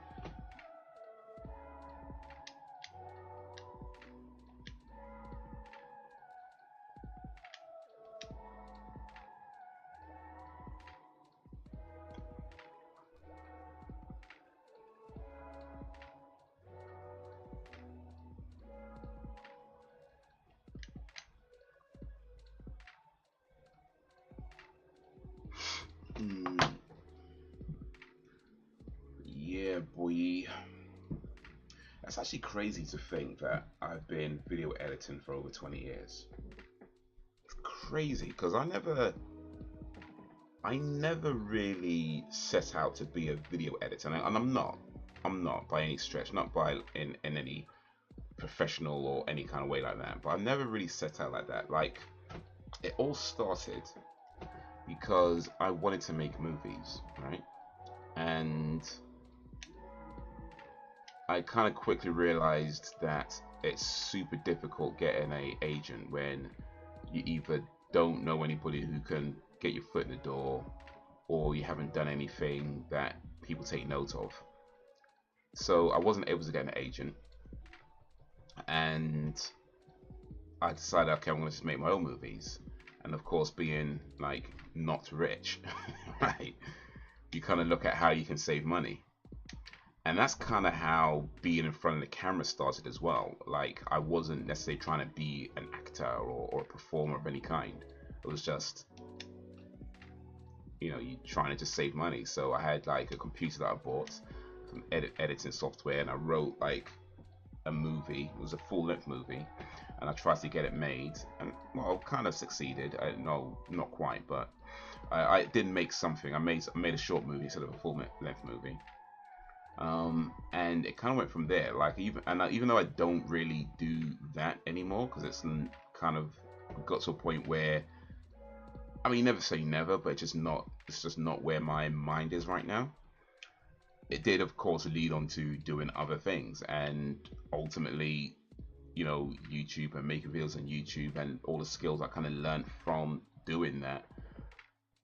Yeah, boy. That's actually crazy to think that I've been video editing for over 20 years. It's crazy because I never really set out to be a video editor, and I'm not by any stretch, not by in any professional or any kind of way like that. But I've never really set out like that. Like, it all started because I wanted to make movies, right? And I kind of quickly realized that it's super difficult getting a agent when you either don't know anybody who can get your foot in the door, or you haven't done anything that people take note of. So I wasn't able to get an agent, and I decided, okay, I'm going to just make my own movies. And of course, being like not rich, right? You kind of look at how you can save money. And that's kind of how being in front of the camera started as well. Like, I wasn't necessarily trying to be an actor or a performer of any kind. It was just, you know, you trying to just save money. So I had like a computer that I bought, some editing software, and I wrote like a movie. It was a full-length movie, and I tried to get it made, and well, kind of succeeded. No, not quite, but I did make something. I made a short movie instead of a full-length movie. And it kind of went from there. Like, even though I don't really do that anymore, because it's kind of got to a point where, I mean, never say never, but it's just not where my mind is right now. It did, of course, lead on to doing other things, and ultimately, you know, YouTube and making videos on YouTube and all the skills I kind of learned from doing that,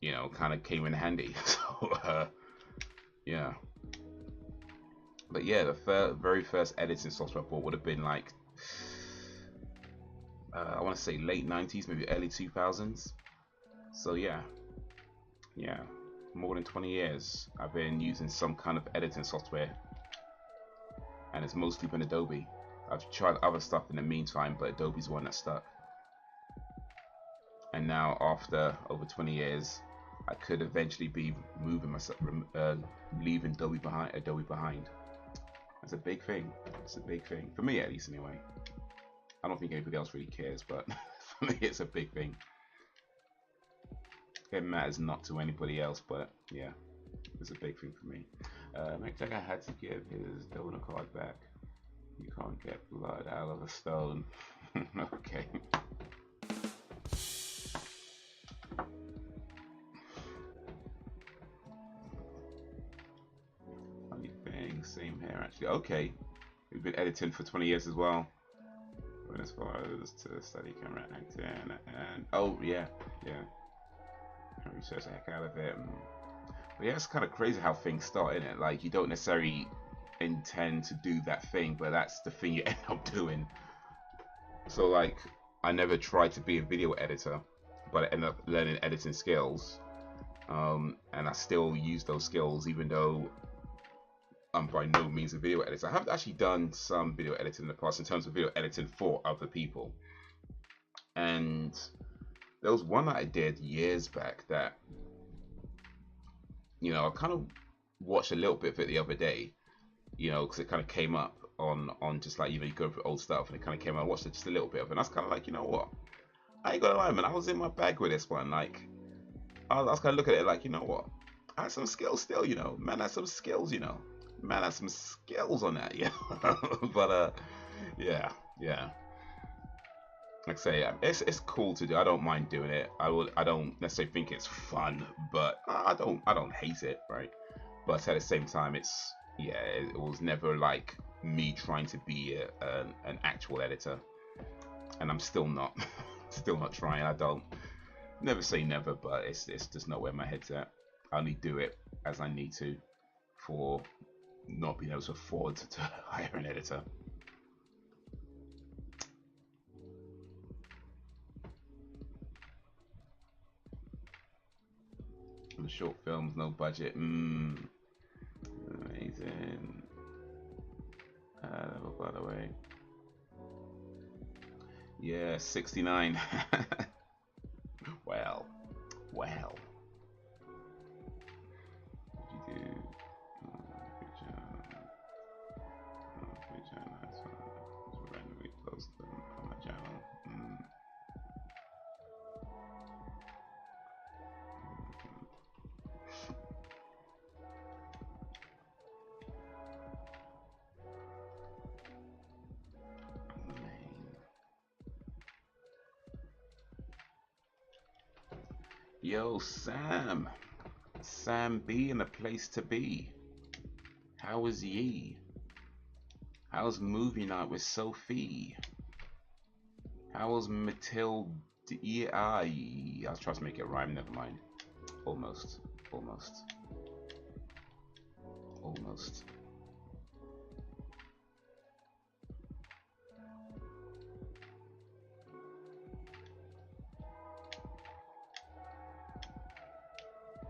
you know, kind of came in handy. So, yeah. But yeah, the very first editing software I bought would have been like, I want to say late 90s, maybe early 2000s. So yeah, more than 20 years I've been using some kind of editing software, and it's mostly been Adobe. I've tried other stuff in the meantime, but Adobe's the one that stuck. And now, after over 20 years, I could eventually be moving myself, leaving Adobe behind. That's a big thing. It's a big thing for me, at least, anyway. I don't think anybody else really cares, but for me, it's a big thing. It matters not to anybody else, but yeah, it's a big thing for me. McJagger had to give his donor card back. You can't get blood out of a stone. Okay. Funny thing, same hair actually. Okay. We've been editing for 20 years as well. Went as far as to study camera acting, and oh yeah. I researched the heck out of it. But yeah, it's kind of crazy how things start, isn't it? Like, you don't necessarily intend to do that thing, but that's the thing you end up doing. So like, I never tried to be a video editor, but I ended up learning editing skills, and I still use those skills even though I'm by no means a video editor. I have actually done some video editing in the past in terms of video editing for other people, and there was one that I did years back that, you know, I kind of watched a little bit of it the other day, you know, because it kind of came up on just like, you know, you go through old stuff, and it kind of came out. I watched it just a little bit of it, and I was kind of like, you know what, I ain't gonna lie, man, I was in my bag with this one. Like, I was kind of looking at it like, you know what, I had some skills still, you know, man, I had some skills, you know, man, I had some skills on that, yeah. But yeah. Like I say, it's cool to do. I don't mind doing it. I don't necessarily think it's fun, but I don't hate it, right? But at the same time, it was never like me trying to be an actual editor, and I'm still not still not trying. I don't never say never, but it's just not where my head's at. I only do it as I need to, for not being able to afford to hire an editor. The short films, no budget. Amazing. By the way, yeah, 69. well. What did you do? Randomly post them on my channel. Yo, Sam B in the place to be. How is ye? How's movie night with Sophie? How was Matilda? I was trying to make it rhyme, never mind. Almost. Almost. Almost.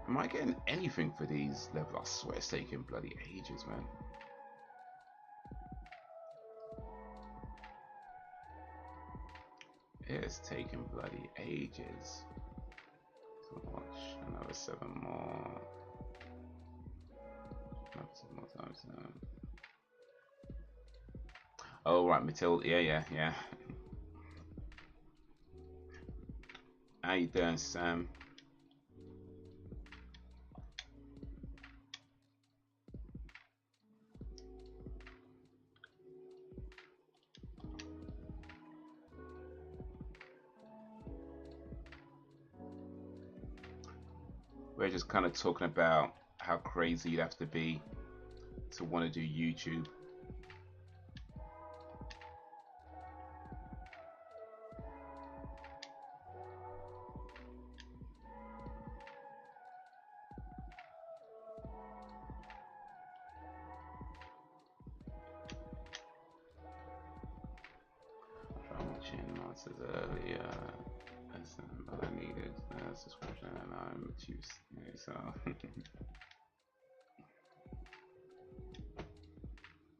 Am I getting anything for these levels? I swear it's taking bloody ages, man. It's taking bloody ages. So watch another 7 more. Another 7 more times now. Oh right, Matilda. Yeah. How you doing, Sam? We're just kind of talking about how crazy you'd have to be to want to do YouTube. I'm watching monsters earlier. But I needed a subscription and I'm Tuesday, so.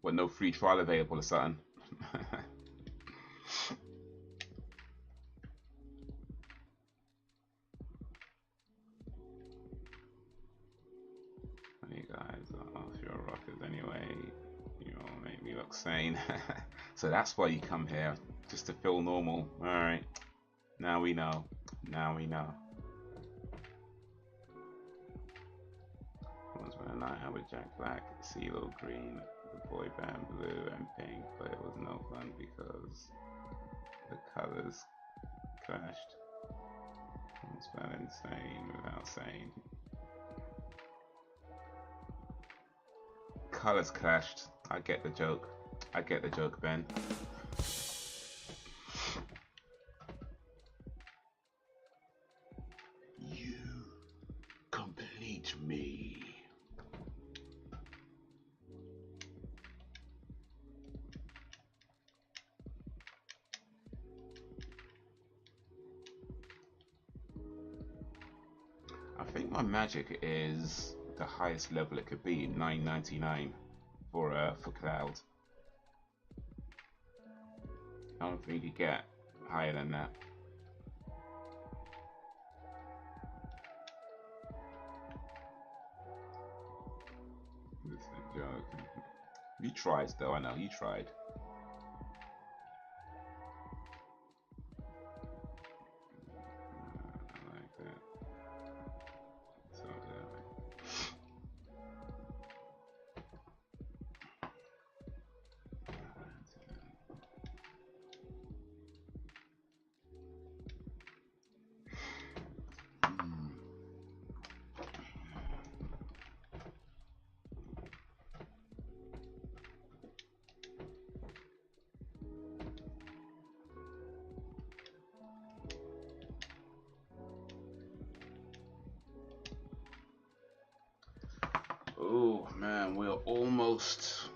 What, no free trial available or something? You guys are off your rockers anyway. You all make me look sane. So that's why you come here, just to feel normal. Alright. Now we know. Now we know. Once when a night out with Jack Black, CeeLo Green, the boy band blue and pink, but it was no fun because the colors clashed. It's been insane without saying. Colors clashed. I get the joke. I get the joke, Ben. You complete me. I think my magic is the highest level it could be, 999 for cloud. I don't think you get higher than that. This is a joke. You tried though, I know, you tried. I like that. So oh man, we're almost.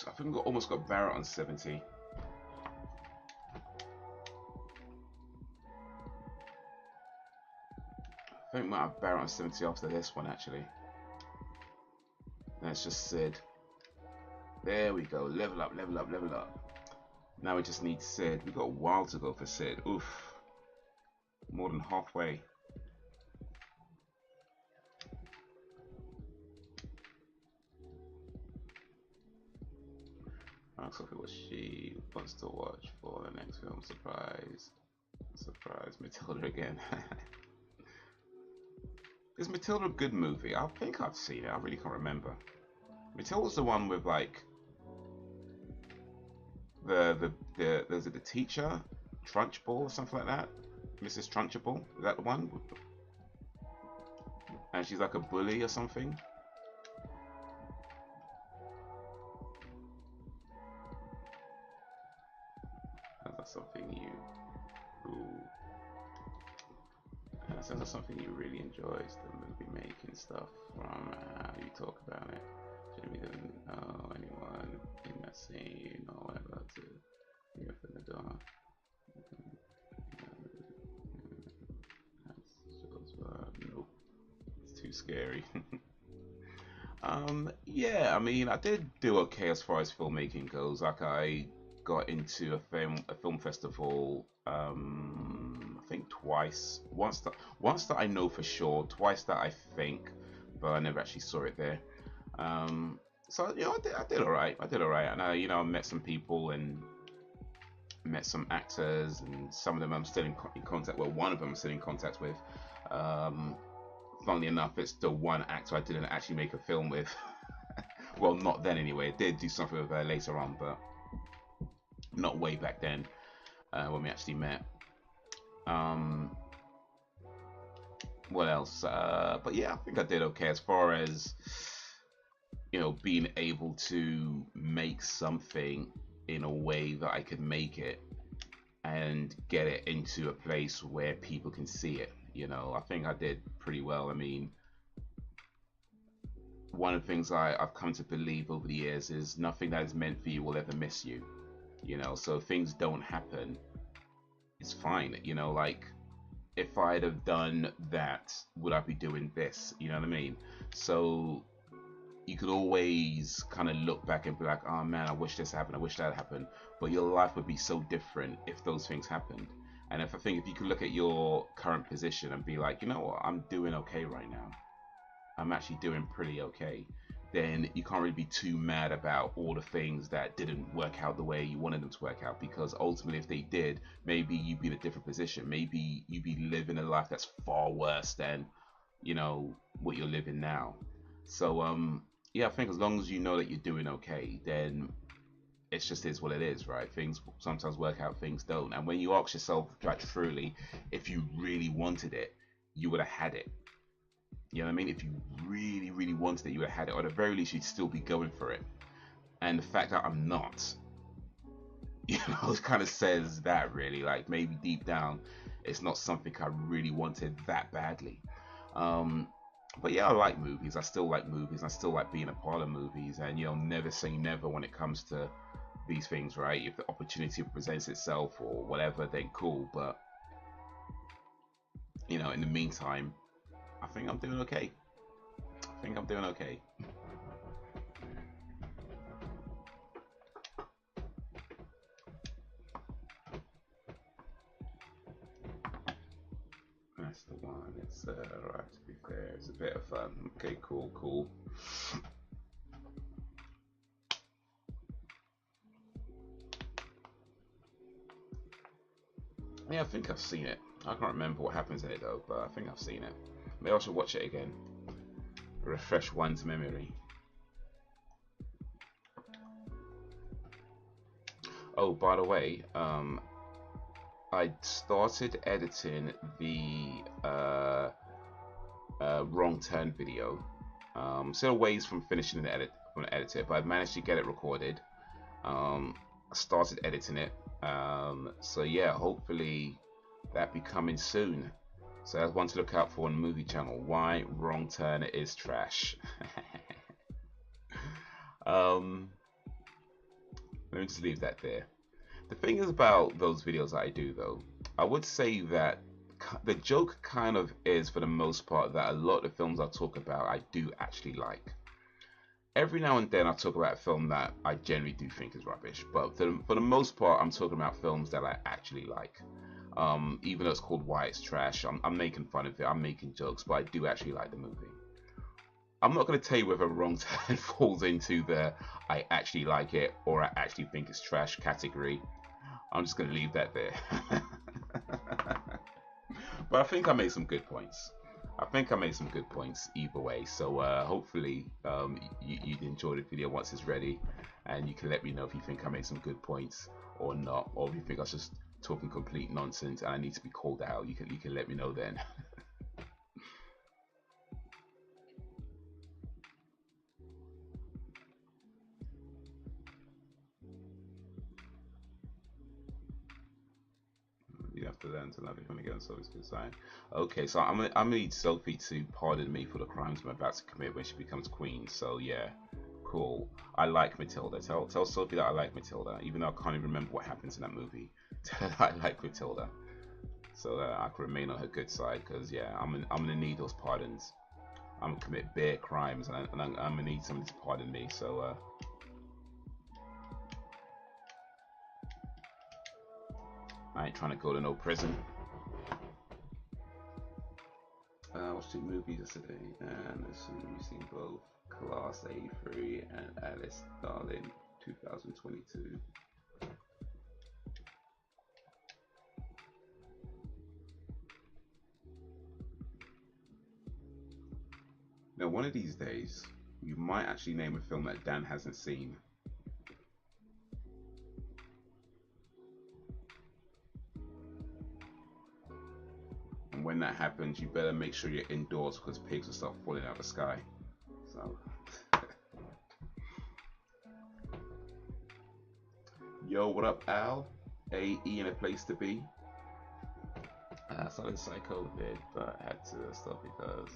I think we almost got Barrett on 70. I think we might have Barrett on 70 after this one actually. That's just Sid. There we go. Level up, level up, level up. Now we just need Sid. We've got a while to go for Sid. Oof. More than halfway. Asks if it was she wants to watch for the next film. Surprise. Surprise. Matilda again. Is Matilda a good movie? I think I've seen it. I really can't remember. Matilda's the one with like there's the teacher, Trunchbull or something like that. Mrs. Trunchbull, is that the one? And she's like a bully or something. something you sounds like something you really enjoy. Is the movie making stuff from how you talk about it. Jimmy didn't know anyone in that scene, you know, whatever to hear from the door. Nope, it's too scary. Yeah, I mean, I did do okay as far as filmmaking goes. Like, I got into a film festival, I think twice. Once that I know for sure, twice that I think, but I never actually saw it there. So you know, I did all right. I did all right, and I, you know, met some people and met some actors, and some of them I'm still in contact. Well, one of them I'm still in contact with. Funnily enough, it's the one actor I didn't actually make a film with. Well, not then anyway. I did do something with her later on, but not way back then when we actually met. What else? But yeah, I think I did okay as far as, you know, being able to make something in a way that I could make it and get it into a place where people can see it. You know, I think I did pretty well. I mean, one of the things I've come to believe over the years is nothing that is meant for you will ever miss you. You know, so if things don't happen, it's fine. You know, like, if I'd have done that, would I be doing this? You know what I mean? So you could always kind of look back and be like, oh man, I wish this happened, I wish that happened. But your life would be so different if those things happened. And if you could look at your current position and be like, you know what, I'm doing okay right now. I'm actually doing pretty okay. Then you can't really be too mad about all the things that didn't work out the way you wanted them to work out, because ultimately if they did, maybe you'd be in a different position. Maybe you'd be living a life that's far worse than, you know, what you're living now. So yeah, I think as long as you know that you're doing okay, then it's just is what it is, right? Things sometimes work out, things don't. And when you ask yourself, like, truly, if you really wanted it, you would have had it. You know what I mean? If you really, really wanted it, you would have had it. Or at the very least, you'd still be going for it. And the fact that I'm not, you know, it kind of says that, really. Like, maybe deep down, it's not something I really wanted that badly. But yeah, I like movies. I still like movies. I still like being a part of movies. And, you know, never say never when it comes to these things, right? If the opportunity presents itself or whatever, then cool. But, you know, in the meantime, I think I'm doing okay. I think I'm doing okay. That's the one. It's right, to be fair, it's a bit of fun. Okay, cool, cool. Yeah, I think I've seen it. I can't remember what happens in it though, but I think I've seen it. Maybe I should watch it again. Refresh one's memory. Oh, by the way, I started editing the wrong turn video. Still ways from finishing the edit it, but I've managed to get it recorded. I started editing it. So yeah, hopefully that be coming soon. So that's one to look out for on Movie Channel. Why Wrong Turn is trash. Let me just leave that there. The thing is about those videos that I do, though, I would say that the joke kind of is, for the most part, that a lot of the films I talk about I do actually like. Every now and then I talk about a film that I generally do think is rubbish, but for the most part I'm talking about films that I actually like. Even though it's called Why It's Trash, I'm making fun of it, I'm making jokes, but I do actually like the movie. I'm not going to tell you whether Wrong Turn falls into the I actually like it or I actually think it's trash category. I'm just going to leave that there. But I think I made some good points. I think I made some good points either way. So hopefully you'd enjoy the video once it's ready, and you can let me know if you think I made some good points or not, or if you think I was just talking complete nonsense and I need to be called out. You can let me know then. turns and everything again, so it's good sign. Okay, so I'm gonna need Sophie to pardon me for the crimes I'm about to commit when she becomes queen. So yeah, cool. I like Matilda. Tell Sophie that I like Matilda, even though I can't even remember what happens in that movie. Tell her I like Matilda, so that I can remain on her good side. Because yeah, I'm gonna need those pardons. I'm gonna commit bare crimes, and I'm gonna need somebody to pardon me. So I ain't trying to go to no prison. Watched two movies yesterday, and as soon as you've seen both Class A3 and Alice Darling 2022. Now, one of these days, you might actually name a film that Dan hasn't seen. And when that happens, you better make sure you're indoors because pigs will start falling out of the sky. So, yo, what up, Al? AE in a place to be. I started Psycho vid, but had to stop because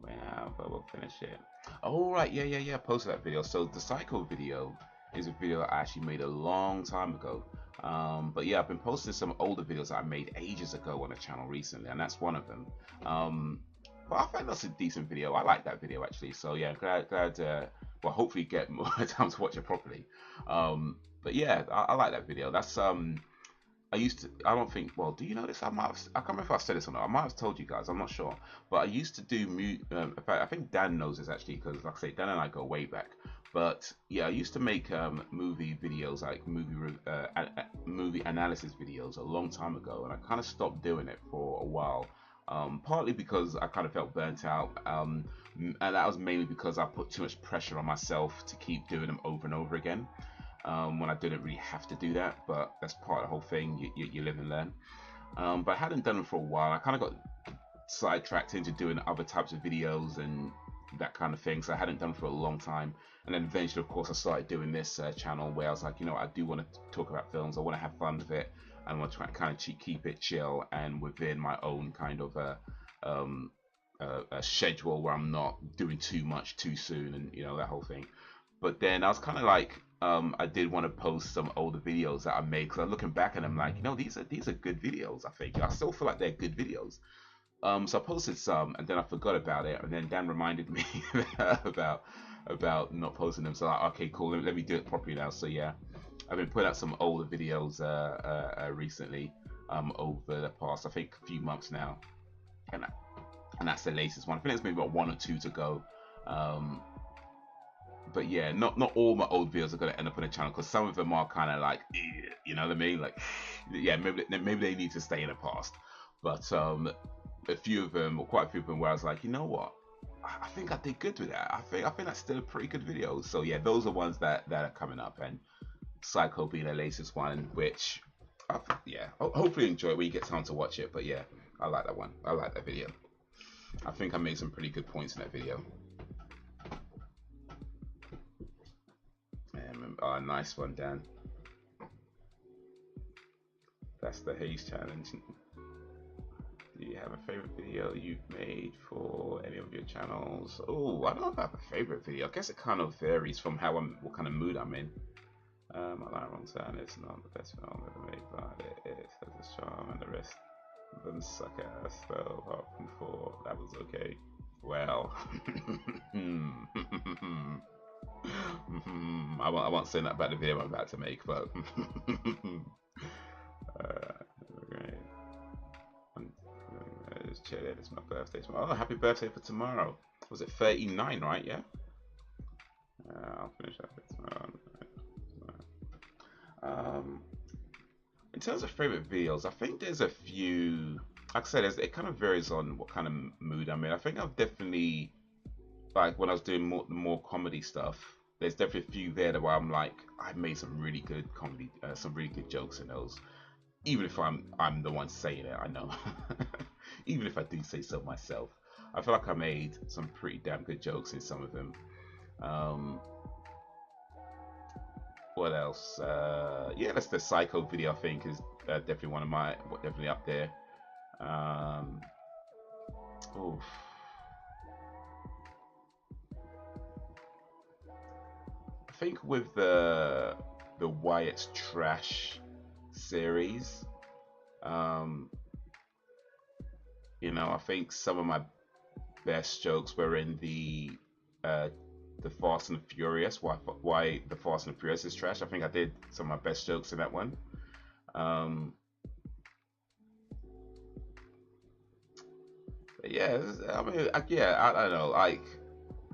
went out, but we'll finish it. Oh, right, yeah. Posted that video. So the Psycho video is a video I actually made a long time ago. But yeah, I've been posting some older videos I made ages ago on the channel recently, and that's one of them. But I think that's a decent video. I like that video actually. So yeah, glad. Well, hopefully get more time to watch it properly. But yeah, I like that video. That's I don't think, well, do you know this? I can't remember if I said this or not. I might have told you guys, I'm not sure. But I used to do, in fact, I think Dan knows this actually, because like I say, Dan and I go way back. But yeah, I used to make movie videos, like movie analysis videos a long time ago. And I kind of stopped doing it for a while. Partly because I kind of felt burnt out. And that was mainly because I put too much pressure on myself to keep doing them over and over again. When I didn't really have to do that, but that's part of the whole thing. You live and learn. But I hadn't done them for a while. I kind of got sidetracked into doing other types of videos and that kind of thing. So I hadn't done it for a long time. And then eventually, of course, I started doing this channel where I was like, you know, I do want to talk about films. I want to have fun with it. I want to try kind of keep it chill and within my own kind of a schedule where I'm not doing too much too soon and, you know, that whole thing. But then I was kind of like, I did want to post some older videos that I made because I'm looking back and I'm like, you know, these are good videos. I think I still feel like they're good videos. So I posted some and then I forgot about it, and then Dan reminded me about not posting them. So like, okay, cool, let me do it properly now. So yeah, I've been putting out some older videos recently, over the past, I think, a few months now, and that's the latest one. I think there's maybe about one or two to go. But yeah, not all my old videos are gonna end up on the channel because some of them are kind of like, you know what I mean? Like, yeah, maybe they need to stay in the past. But a few of them, or quite a few of them, where I was like, you know what? I think I did good with that. I think that's still a pretty good video. So yeah, those are ones that are coming up, and Psycho being the latest one, which yeah, hopefully enjoy it when you get time to watch it. But yeah, I like that one. I like that video. I think I made some pretty good points in that video. Oh, nice one, Dan. That's the Haze Challenge. Do you have a favorite video you've made for any of your channels? Oh, I don't know if I have a favorite video. I guess it kind of varies from what kind of mood I'm in. I like Wrong Turn. It's not the best film I've ever made, but it has its charm, and the rest of them suck ass. So apart from 4, that was okay. Well, I won't say that about the video I'm about to make, but great. Just chill it. It's my birthday tomorrow. Oh, happy birthday for tomorrow. Was it 39, right? Yeah. I'll finish that bit tomorrow. In terms of favorite videos, I think there's a few. Like I said, it kind of varies on what kind of mood I'm in. I think I've definitely, like when I was doing more comedy stuff, there's definitely a few there that where I'm like, I've made some really good comedy, some really good jokes in those. Even if I'm the one saying it, I know. Even if I do say so myself, I feel like I made some pretty damn good jokes in some of them. What else? Yeah, that's the Psycho video. I think is definitely one of my definitely up there. Um, oof. I think with the Wyatt's Trash series, um, you know, I think some of my best jokes were in uh, the Fast and the Furious. Why the Fast and the Furious is trash? I think I did some of my best jokes in that one. Um, yeah, I mean, I don't know, like,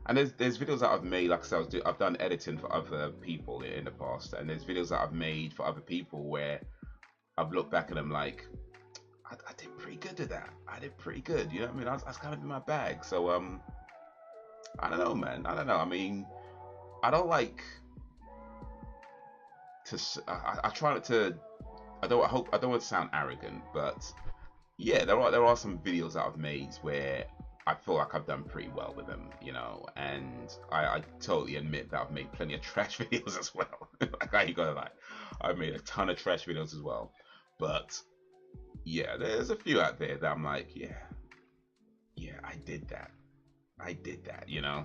and there's videos that I've made, like I said, I've done editing for other people in the past, and there's videos that I've made for other people where I've looked back at them like, I did pretty good at that. I did pretty good, you know what I mean? I was kind of in my bag. So I don't know, man. I don't know. I mean, I don't like to. I try not to. I don't want to sound arrogant, but yeah, there are some videos that I've made where I feel like I've done pretty well with them, you know, and I totally admit that I've made plenty of trash videos as well. Like, I ain't gonna lie, I've made a ton of trash videos as well, but yeah, there's a few out there that I'm like, yeah, I did that, you know.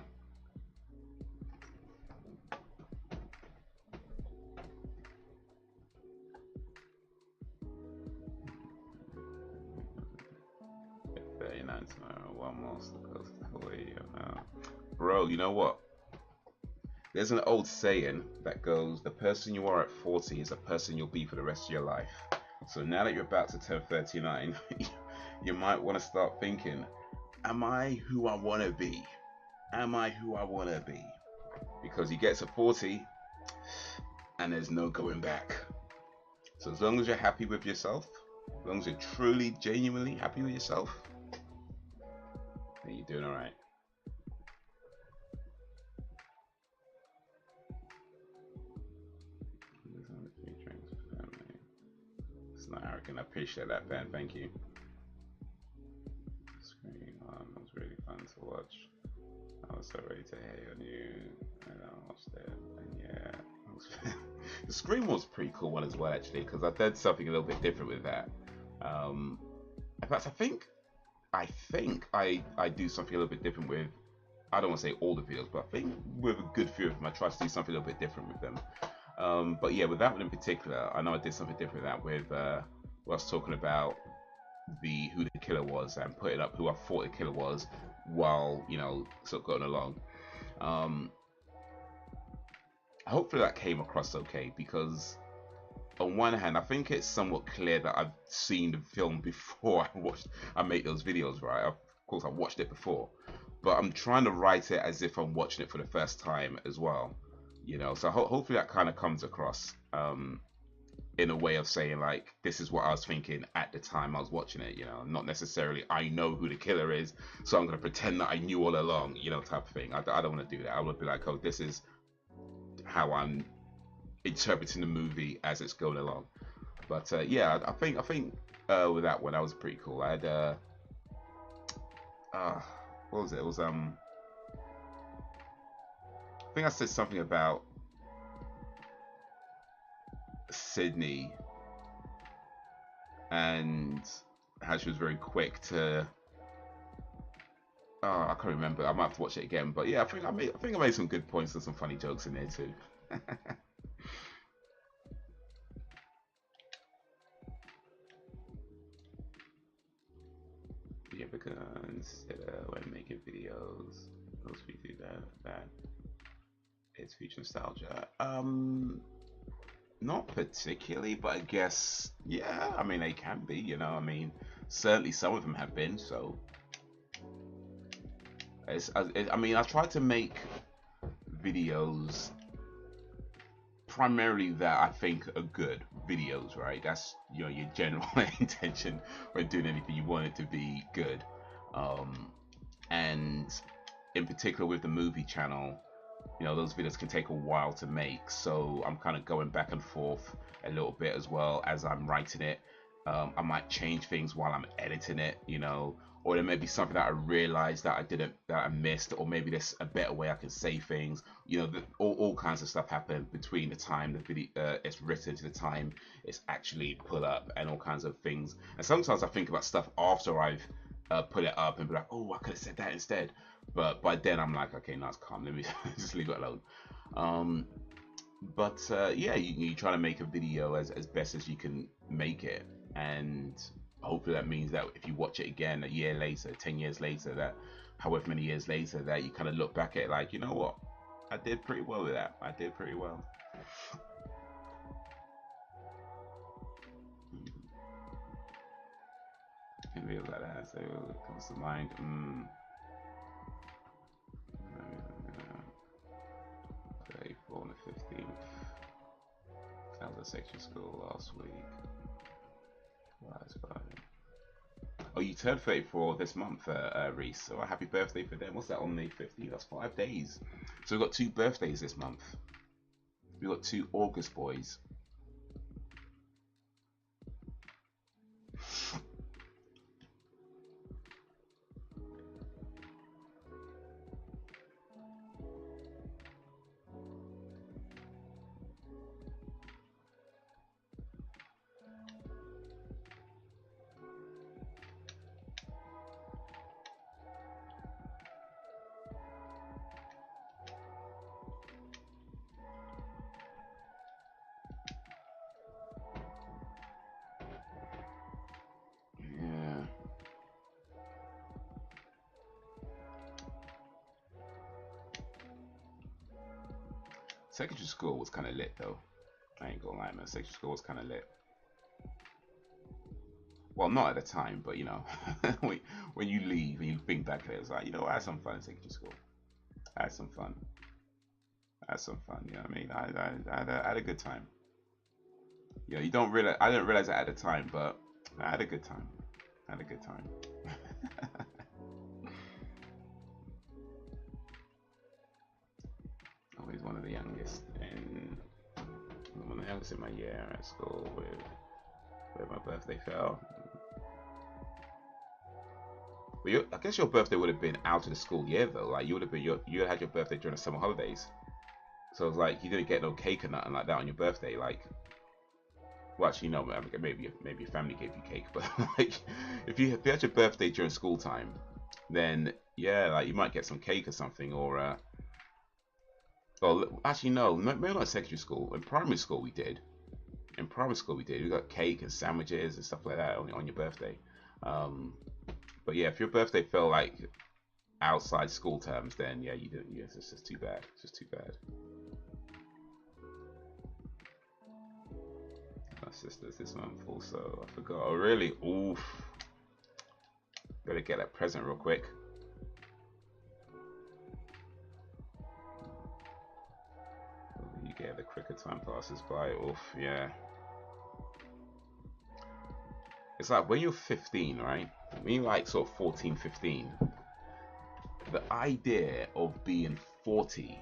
39 tomorrow, one more goes away, you know. Bro, you know what? There's an old saying that goes, the person you are at 40 is the person you'll be for the rest of your life. So now that you're about to turn 39, you might want to start thinking, am I who I want to be? Am I who I want to be? Because you get to 40 and there's no going back. So as long as you're happy with yourself, as long as you're truly, genuinely happy with yourself, then you're doing all right. It's not arrogant. I appreciate that, Ben. Thank you. Screen on was really fun to watch. I was so ready to hear your news, and I watched it, and yeah, the Scream was a pretty cool one as well, actually, because I did something a little bit different with that. In fact, I do something a little bit different with. I don't want to say all the videos, but I think with a good few of them, I try to do something a little bit different with them. But yeah, with that one in particular, I know I did something different with that with I was talking about who the killer was and putting up who I thought the killer was while, you know, sort of going along. Hopefully that came across okay, because on one hand I think it's somewhat clear that I've seen the film before I make those videos, right? Of course I watched it before, but I'm trying to write it as if I'm watching it for the first time as well, you know. So hopefully that kind of comes across in a way of saying, like, this is what I was thinking at the time I was watching it, you know, not necessarily I know who the killer is, so I'm going to pretend that I knew all along, you know, type of thing. I don't want to do that. I would be like, oh, this is how I'm interpreting the movie as it's going along. But yeah, I think with that one, that was pretty cool. I had what was it? It was I think I said something about Sydney and how she was very quick to. Oh, I can't remember. I might have to watch it again. But yeah, I think I made some good points and some funny jokes in there too. Yeah, because when making videos, most people do that it's future nostalgia. Not particularly, but I guess yeah. I mean, they can be. You know, I mean, certainly some of them have been. So I mean, I try to make videos primarily that I think are good videos, right? That's, you know, your general intention when doing anything. You want it to be good, and in particular with the movie channel, you know, those videos can take a while to make, so I'm kind of going back and forth a little bit as well as I'm writing it. I might change things while I'm editing it, you know, or there may be something that I realized that I missed, or maybe there's a better way I can say things. You know, all kinds of stuff happen between the time the video it's written to the time it's actually put up, and all kinds of things. And sometimes I think about stuff after I've put it up and be like, oh, I could have said that instead. But by then I'm like, okay, now it's calm. Let me just leave it alone. But yeah, you try to make a video as best as you can make it, and hopefully that means that if you watch it again a year later, 10 years later, that however many years later, that you kind of look back at it like, you know what, I did pretty well with that. I did pretty well. Videos like that, so it comes to mind. 34 on the 15th. That was a section school last week. Oh, you turned 34 this month, Reese. So happy birthday for them. What's that on the 15th? That's 5 days. So we've got 2 birthdays this month. We've got 2 August boys. Secondary school was kind of lit though. I ain't gonna lie, man. Secondary school was kind of lit. Well, not at the time, but you know, when you leave and you think back at it, it's like, you know, I had some fun in secondary school. I had some fun. I had some fun. You know what I mean? I had a good time. You know, you don't realize. I didn't realize that at the time, but I had a good time. I had a good time. Always one of the youngest, and one of the youngest in my year at school where my birthday fell. But I guess your birthday would have been out of the school year though. Like you would have been you had your birthday during the summer holidays, so it's like you didn't get no cake or nothing like that on your birthday. Like, well, actually no, maybe your family gave you cake, but like if you had your birthday during school time, then yeah, like you might get some cake or something, or well, actually no, maybe not secondary school. In primary school we did. In primary school we did. We got cake and sandwiches and stuff like that on your birthday. But yeah, if your birthday fell like outside school terms, then yeah, you didn't. Yes, it's just too bad. It's just too bad. My sister's this month also. I forgot. Oh really? Oof. Better get that present real quick. You get the quicker time passes by. Oof. Yeah. It's like when you're 15, right? When you're like sort of 14, 15, the idea of being 40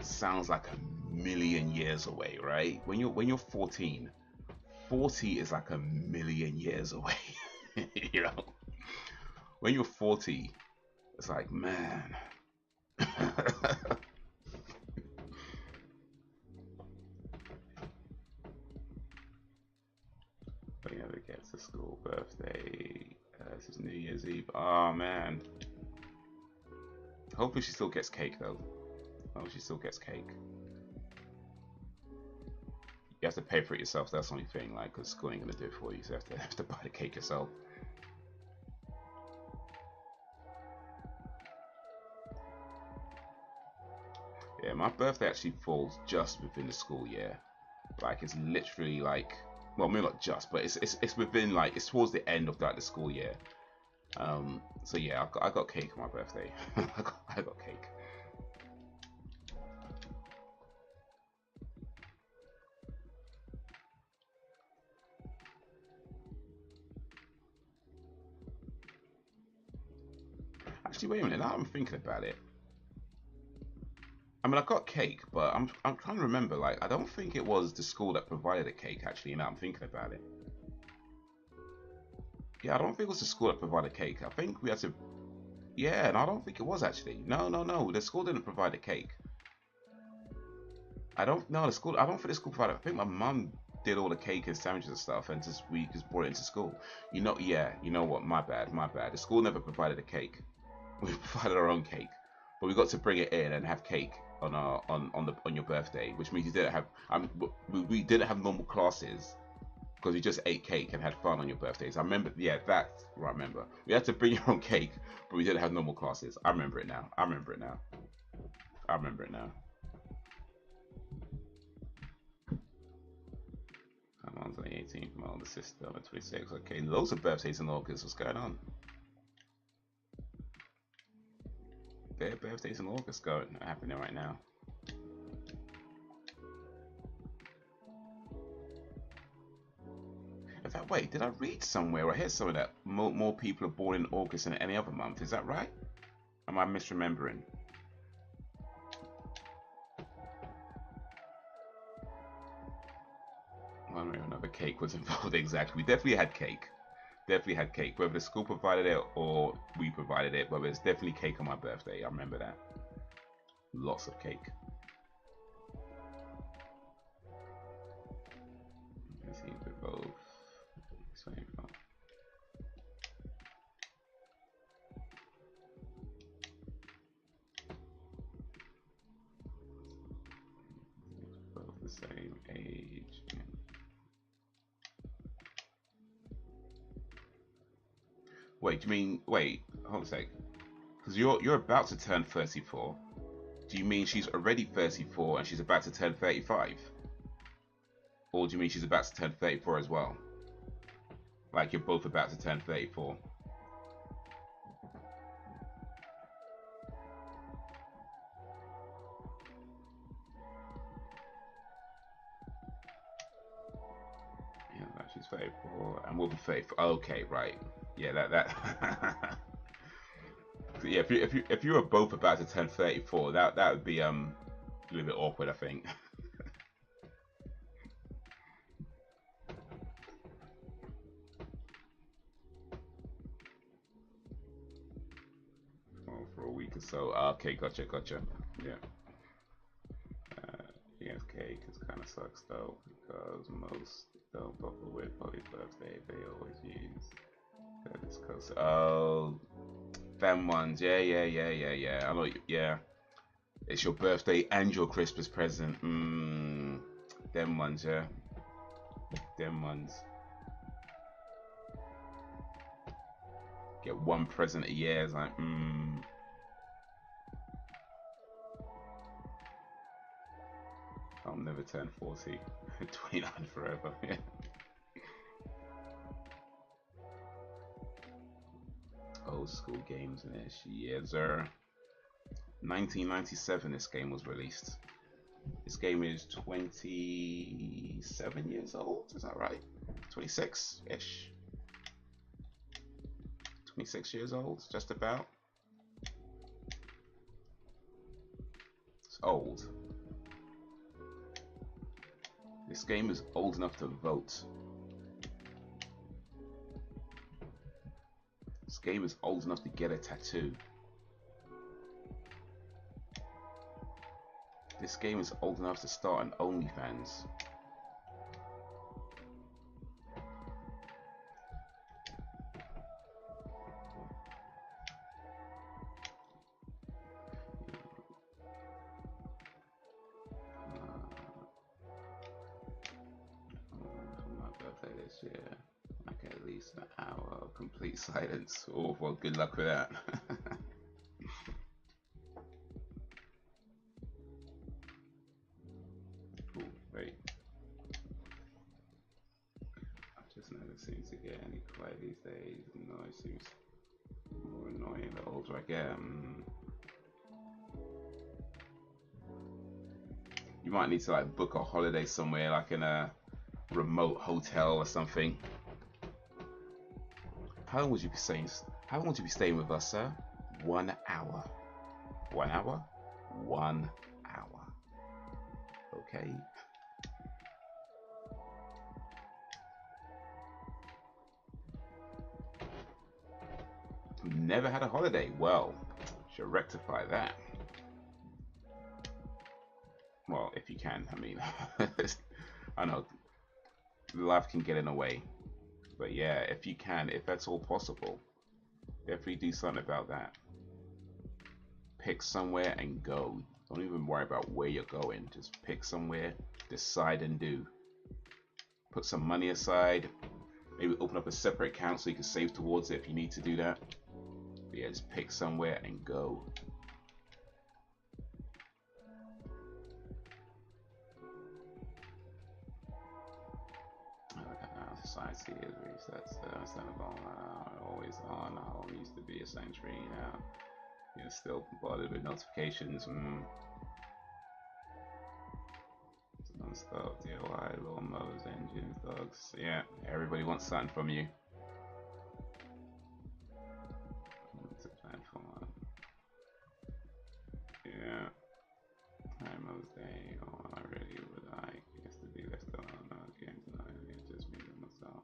sounds like a million years away, right? When you're 14, 40 is like a million years away. You know? When you're 40, it's like, man. But yeah, it gets a school birthday. This is New Year's Eve. Oh man. Hopefully she still gets cake though. Oh, she still gets cake. You have to pay for it yourself. That's the only thing, like, because school ain't gonna do it for you. So you have to buy the cake yourself. Yeah, my birthday actually falls just within the school year. Like, it's literally like, well, maybe not just, but it's within, like, it's towards the end of like the school year. So yeah, I got cake on my birthday. I got cake. Actually, wait a minute. Now I'm thinking about it. I mean, I got cake, but I'm trying to remember. Like, I don't think it was the school that provided the cake. Actually, now I'm thinking about it. Yeah, I don't think it was the school that provided cake. I think we had to. Yeah, and I don't think it was actually. No, no, no. The school didn't provide a cake. I don't know the school. I don't think the school provided. I think my mum did all the cake and sandwiches and stuff, and just we just brought it into school. You know, yeah. You know what? My bad. My bad. The school never provided a cake. We provided our own cake, but we got to bring it in and have cake on our on your birthday, which means you didn't have. We didn't have normal classes because we just ate cake and had fun on your birthdays. I remember. Yeah, that's what I remember. We had to bring your own cake, but we didn't have normal classes. I remember it now. I remember it now. I remember it now. I'm on the 18th, my older sister on the 26th. Okay, loads of birthdays in August. What's going on? Their birthdays in August going happening right now. In fact, wait, did I read somewhere or hear somewhere that more people are born in August than any other month? Is that right? Am I misremembering? One way or another, cake was involved. Exactly. We definitely had cake. Definitely had cake. Whether the school provided it or we provided it, but there's definitely cake on my birthday. I remember that. Lots of cake. I see we're both. Both the same age. Wait, do you mean hold on a sec. Because you're about to turn 34. Do you mean she's already 34 and she's about to turn 35? Or do you mean she's about to turn 34 as well? Like you're both about to turn 34. Yeah, no, she's 34 and we'll be 34. Okay, right. Yeah, that yeah, if you were both about to turn 34, that would be a little bit awkward, I think. Oh, for a week or so. Okay, gotcha. Yeah. EVGA kind of sucks though because most don't buffer with Polly's birthday. They always use this Corsair. Oh, them ones. Yeah. I know. Yeah, it's your birthday and your Christmas present. Them ones. Yeah, them ones. Get one present a year. It's like I'll never turn 40. 29 forever. Yeah. Old school games in it. Yeah, sir. 1997 this game was released. This game is 27 years old, is that right? 26-ish? 26 years old, just about. It's old. This game is old enough to vote. This game is old enough to get a tattoo. This game is old enough to start an OnlyFans. For my birthday this year, I get at least an hour of complete silence. Oh, well, good luck with that. Ooh, wait. I just never seem to get any quiet these days. No, it seems more annoying the older I get. You might need to like book a holiday somewhere, like in a remote hotel or something. How long would you be staying? How long would you be staying with us, sir? 1 hour. 1 hour? 1 hour. Okay. Never had a holiday. Well, should rectify that. Well, if you can. I mean, I know life can get in the way, but yeah, if you can, if that's all possible, definitely do something about that. Pick somewhere and go. Don't even worry about where you're going. Just pick somewhere, decide and do. Put some money aside. Maybe open up a separate account so you can save towards it if you need to do that. But yeah, just pick somewhere and go. Society is resets. Instead of going always on, home used to be a sanctuary. Now you're still bombarded with notifications. Non-stop DIY, lawnmowers, engines, dogs. Yeah, everybody wants something from you. It's a platform. Yeah. Most day, I really would like used to be left on again tonight. It's just me and myself.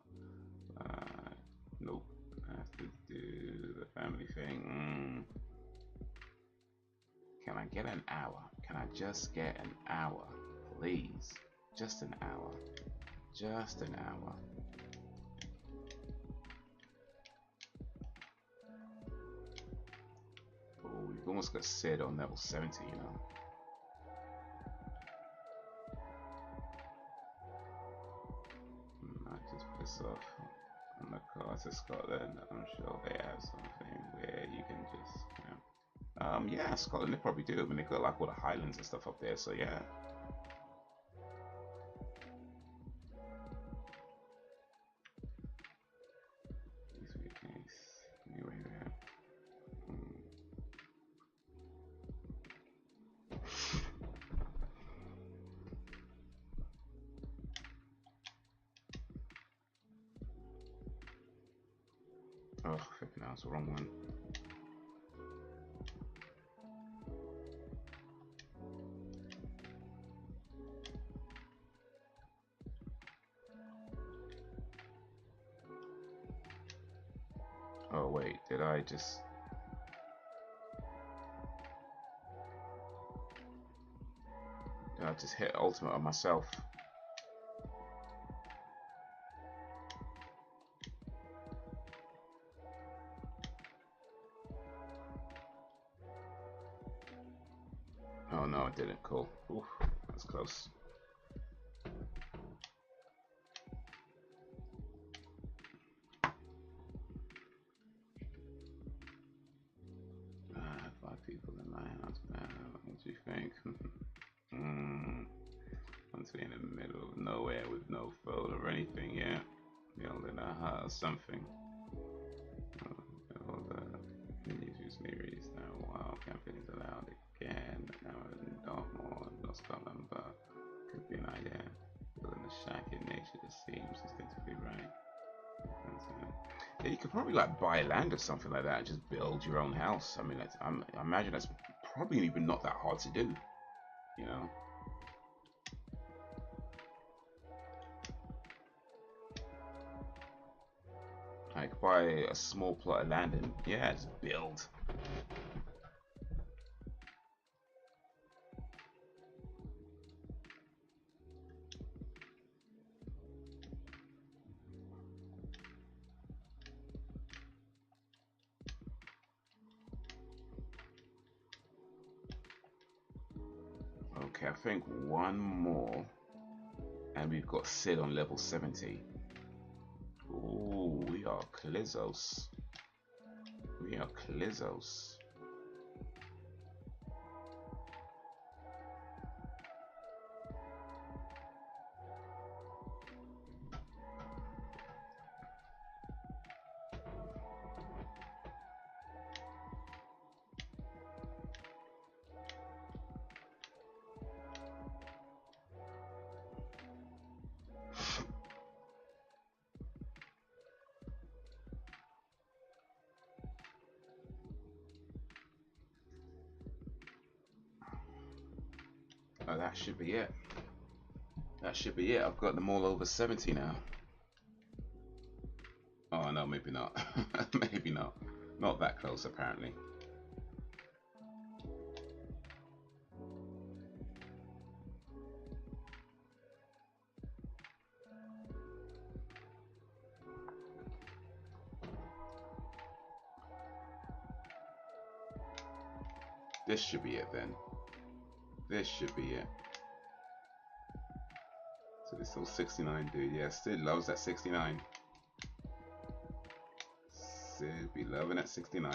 Nope. I have to do the family thing. Can I get an hour? Can I just get an hour? Please. Just an hour. Just an hour. Oh, we've almost got Sid on level 70, you know. I just piss off on the car to Scotland. I'm sure they have something where you can just, yeah, Scotland, they probably do. I mean, they got like all the highlands and stuff up there, so yeah. Oh, flipping out, it's the wrong one. Oh wait, did I just... Did I just hit ultimate on myself? Oh no, I didn't. Cool. Oof, that's close. I have 5 people in my house now. What do you think? Once we're in the middle of nowhere with no phone or anything, yeah. Building a house, something. Use me reads now. Wow, camping is allowed again. Now in Dartmoor, North Scotland, but could be an idea. Building a shack in nature just seems instinctively right. Yeah, you could probably like buy land or something like that and just build your own house. I mean, I imagine that's probably even not that hard to do, you know. Like buy a small plot of land and yeah, just build. Okay, I think one more and we've got Sid on level 70. Ooh, we are Clizzos. We are Clizzos. Oh, that should be it. That should be it. I've got them all over 70 now. Oh no, maybe not. Maybe not. Not that close, apparently. This should be it then. This should be it. So it's still 69, dude. Yeah, still loves that 69. Still be loving that 69.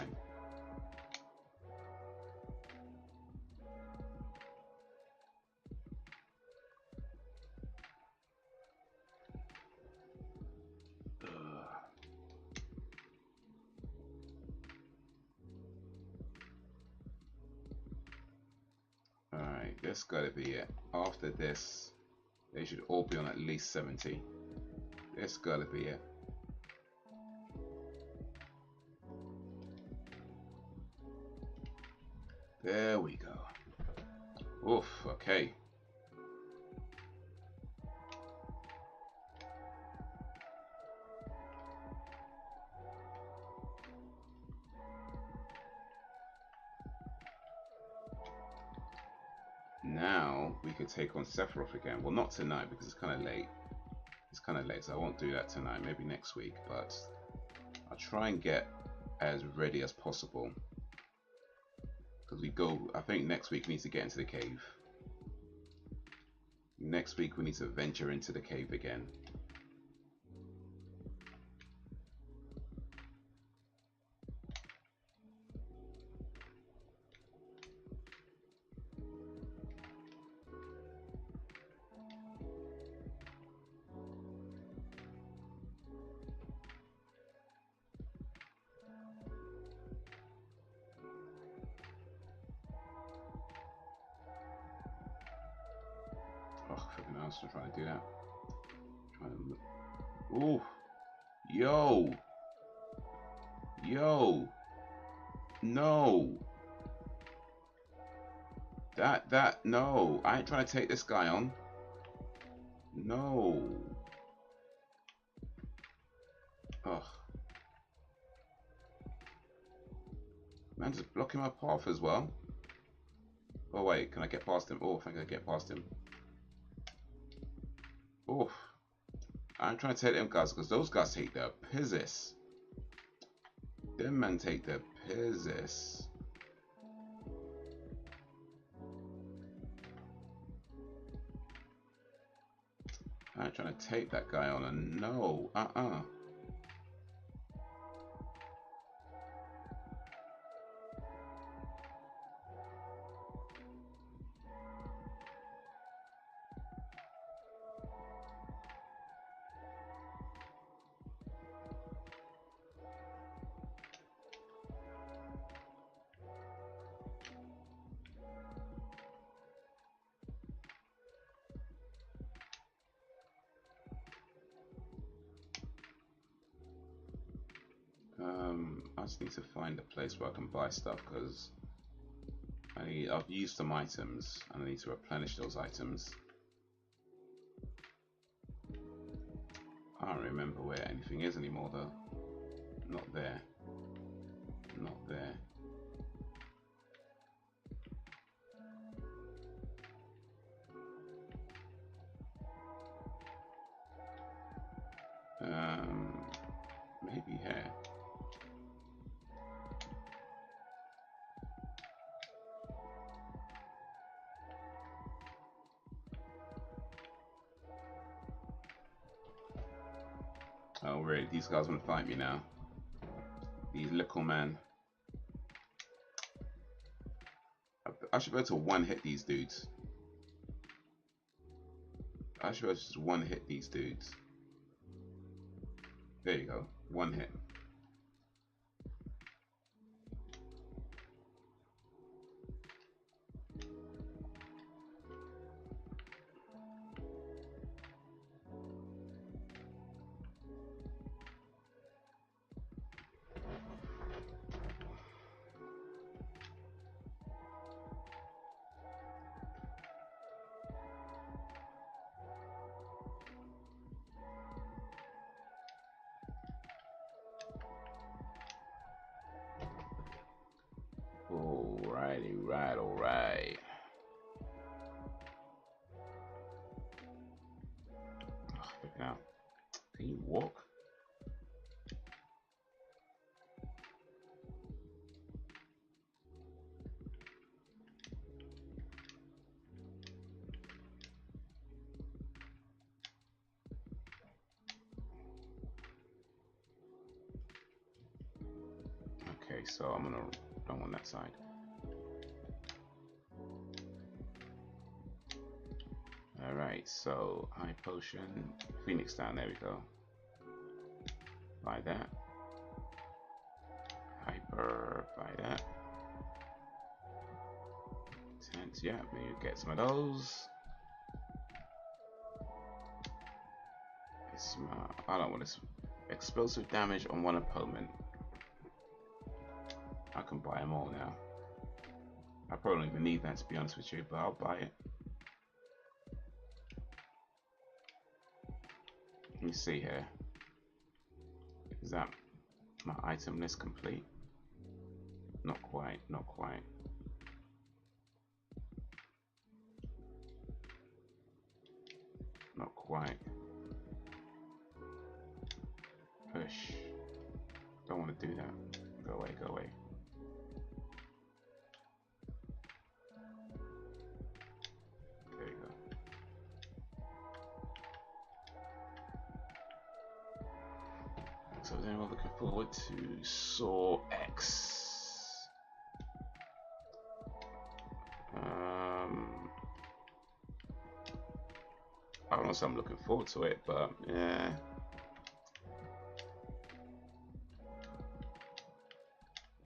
Alright, this gotta be it. After this, they should all be on at least 70. This gotta be it. There we go. Oof, okay. Now we could take on Sephiroth again. Well, not tonight because it's kind of late. It's kind of late, so I won't do that tonight. Maybe next week, but I'll try and get as ready as possible. Because we go, I think next week we need to get into the cave. Next week we need to venture into the cave again. Oh, flipping hell, I'm trying to do that. Ooh, yo, no, no, I ain't trying to take this guy on. No. Ugh. Man, just blocking my path as well. Oh wait, can I get past him? Oh, I think I get past him. Oh, I'm trying to take them guys because those guys take their pizzas. Them men take their pizzas. I'm trying to take that guy on, and no, I just need to find a place where I can buy stuff because I've used some items and I need to replenish those items. I don't remember where anything is anymore though. Not there. Not there. Maybe here. Oh, really? These guys want to fight me now. These little man. I should be able to one-hit these dudes. I should be able to just one-hit these dudes. There you go. One hit. Alright. Oh, now, can you walk? Okay, so I'm gonna go on that side. Alright, so high potion, Phoenix down, there we go. Buy that. Hyper, buy that. Tent, yeah, maybe get some of those. I don't want this. Explosive damage on one opponent. I can buy them all now. I probably don't even need that, to be honest with you, but I'll buy it. Let me see here. Is that my item list complete? Not quite, not quite. Not quite. Push. Don't want to do that. Go away, go away. There you go. So then we're looking forward to Saw X. I don't know if I'm looking forward to it, but yeah.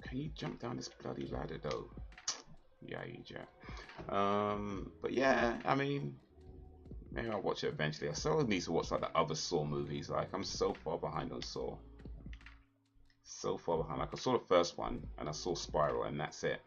Can you jump down this bloody ladder though? Yeah, you jack. But yeah, I mean, maybe I'll watch it eventually. I still need to watch like the other Saw movies. Like I'm so far behind on Saw. So far behind. Like I saw the first one and I saw Spiral and that's it.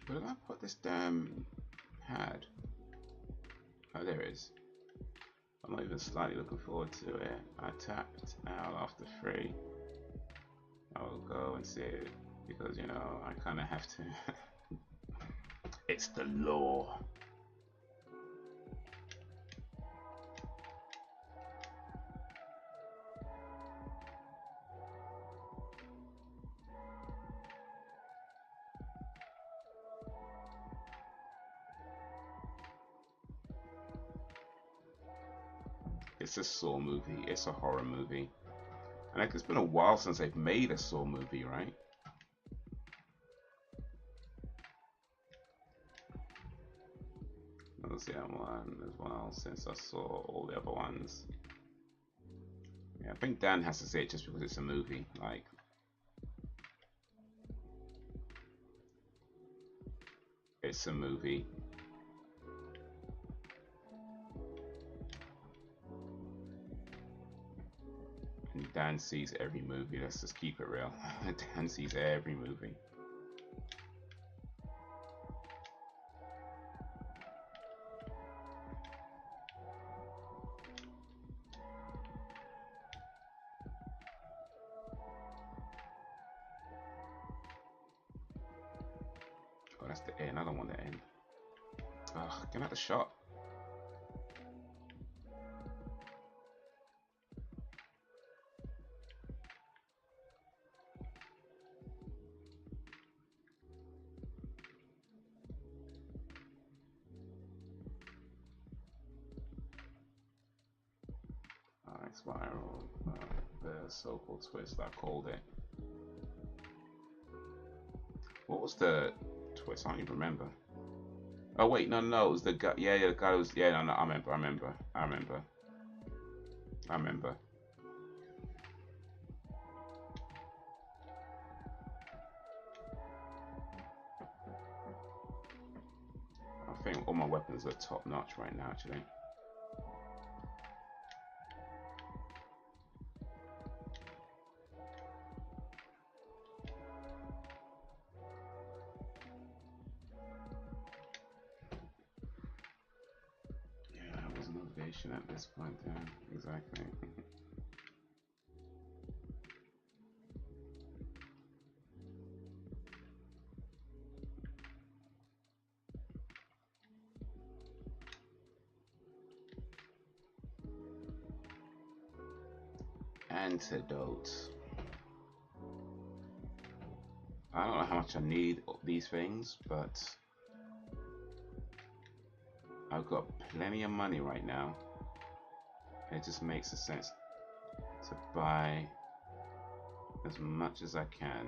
Where did I put this damn pad? Oh, there it is. I'm not even slightly looking forward to it. I tapped out after 3. I'll go and see it because, you know, I kind of have to. It's the law. It's a Saw movie. It's a horror movie. And like, it's been a while since they've made a Saw movie, right? That was the other one as well, since I saw all the other ones. Yeah, I think Dan has to say it just because it's a movie. Like, it's a movie. And Dan sees every movie. Let's just keep it real. Dan sees every movie. Oh, that's the end. I don't want the end. Ugh, get out the shot. Alright, spiral. Burst. so-called twist I called it. What was the twist? I don't even remember. Oh wait, no, it was the guy. Yeah, the guy was. Yeah, no, I remember. I think all my weapons are top notch right now, actually. Yeah, that was motivation at this point, yeah, exactly. Antidote. I don't know how much I need these things, but I've got plenty of money right now. It just makes sense to buy as much as I can.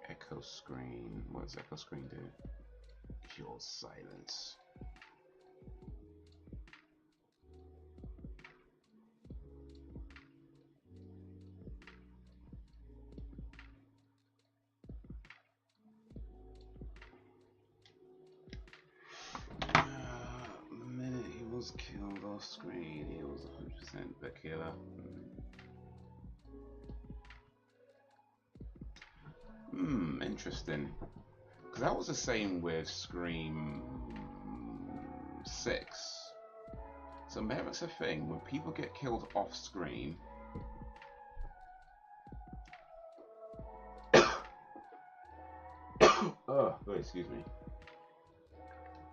Echo screen. What does echo screen do? Pure silence. The minute he was killed off screen, he was 100% the killer. Interesting. Because that was the same with Scream 6. So maybe it's a thing, when people get killed off screen, oh, excuse me.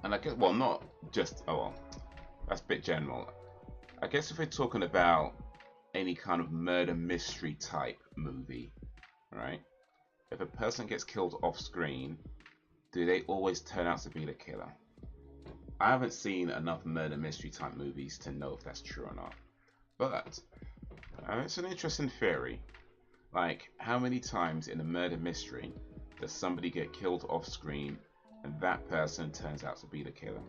And I guess, well, not just, oh well, that's a bit general. I guess if we're talking about any kind of murder mystery type movie, right? If a person gets killed off screen, do they always turn out to be the killer? I haven't seen enough murder mystery type movies to know if that's true or not. But it's an interesting theory. Like, how many times in a murder mystery does somebody get killed off screen and that person turns out to be the killer?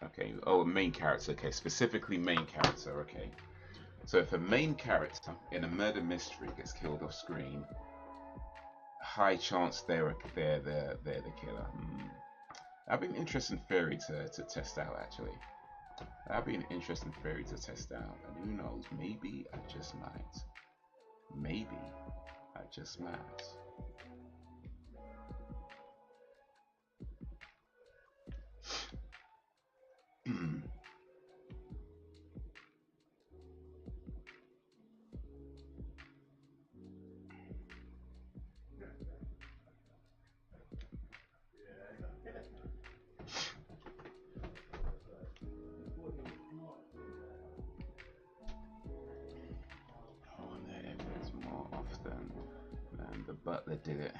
Okay, oh, main character, okay, specifically main character, okay. So if a main character in a murder mystery gets killed off screen, high chance they're the killer. That'd be an interesting theory to test out, actually. That'd be an interesting theory to test out, and who knows, maybe I just might. Maybe I just might. The butler did it.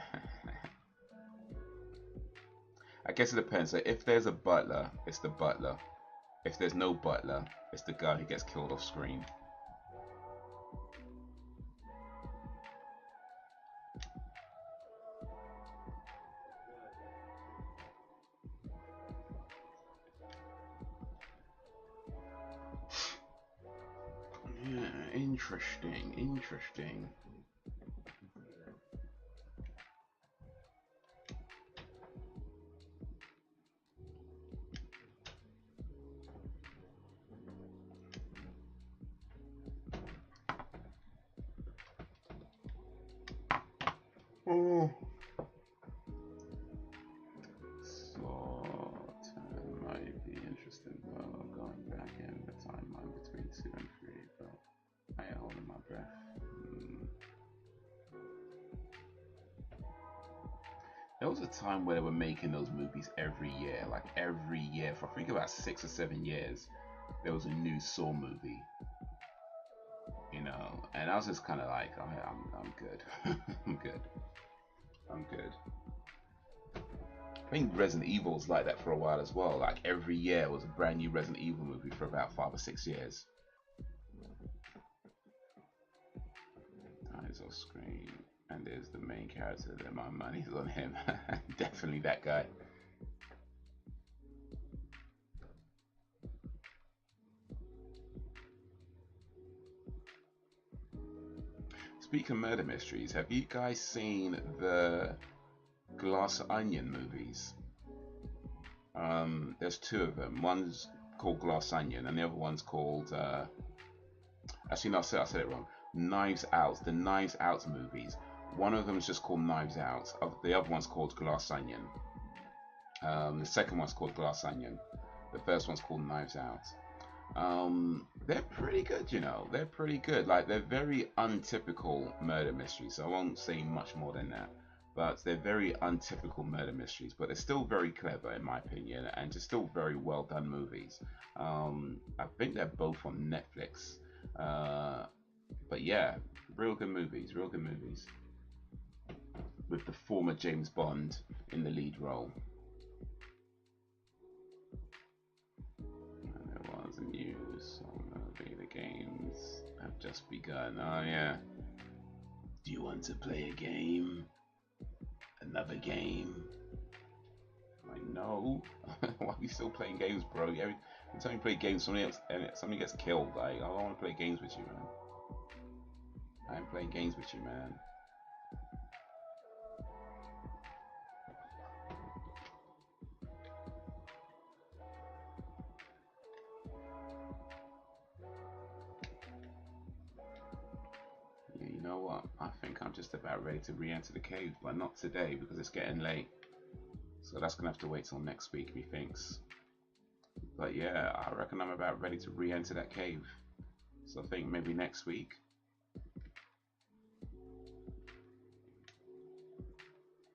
I guess it depends. So if there's a butler, it's the butler. If there's no butler, it's the guy who gets killed off screen. Yeah, interesting. Oh. So, time might be interesting. Well, going back in the timeline between 2 and 3, but I ain't holding my breath. There was a time where they were making those movies every year, like every year. For I think about 6 or 7 years, there was a new Saw movie. And I was just kind of like, I'm good. I'm good. I'm good. I think Resident Evil's like that for a while as well. Like every year was a brand new Resident Evil movie for about 5 or 6 years. Eyes off screen, and there's the main character. There, my money's on him. Definitely that guy. Speaking of murder mysteries, have you guys seen the Glass Onion movies? There's 2 of them. One's called Glass Onion, and the other one's called. Actually, no, I said it wrong. Knives Out. The Knives Out movies. One of them is just called Knives Out. The other one's called Glass Onion. The second one's called Glass Onion. The first one's called Knives Out. They're pretty good, you know. They're pretty good. Like, they're very untypical murder mysteries. So I won't say much more than that. But they're very untypical murder mysteries. But they're still very clever, in my opinion, and just still very well done movies. I think they're both on Netflix. But yeah, real good movies. Real good movies. With the former James Bond in the lead role. And there was a news on the games have just begun. Oh yeah. Do you want to play a game? Another game? Like, no. Why are we still playing games, bro? Every time you play games, somebody gets killed. Like, I don't want to play games with you, man. I ain't playing games with you, man. Yeah, you know what? I think I'm just about ready to re-enter the cave, but not today because it's getting late. So that's gonna have to wait till next week, methinks. But yeah, I reckon I'm about ready to re-enter that cave. So I think maybe next week.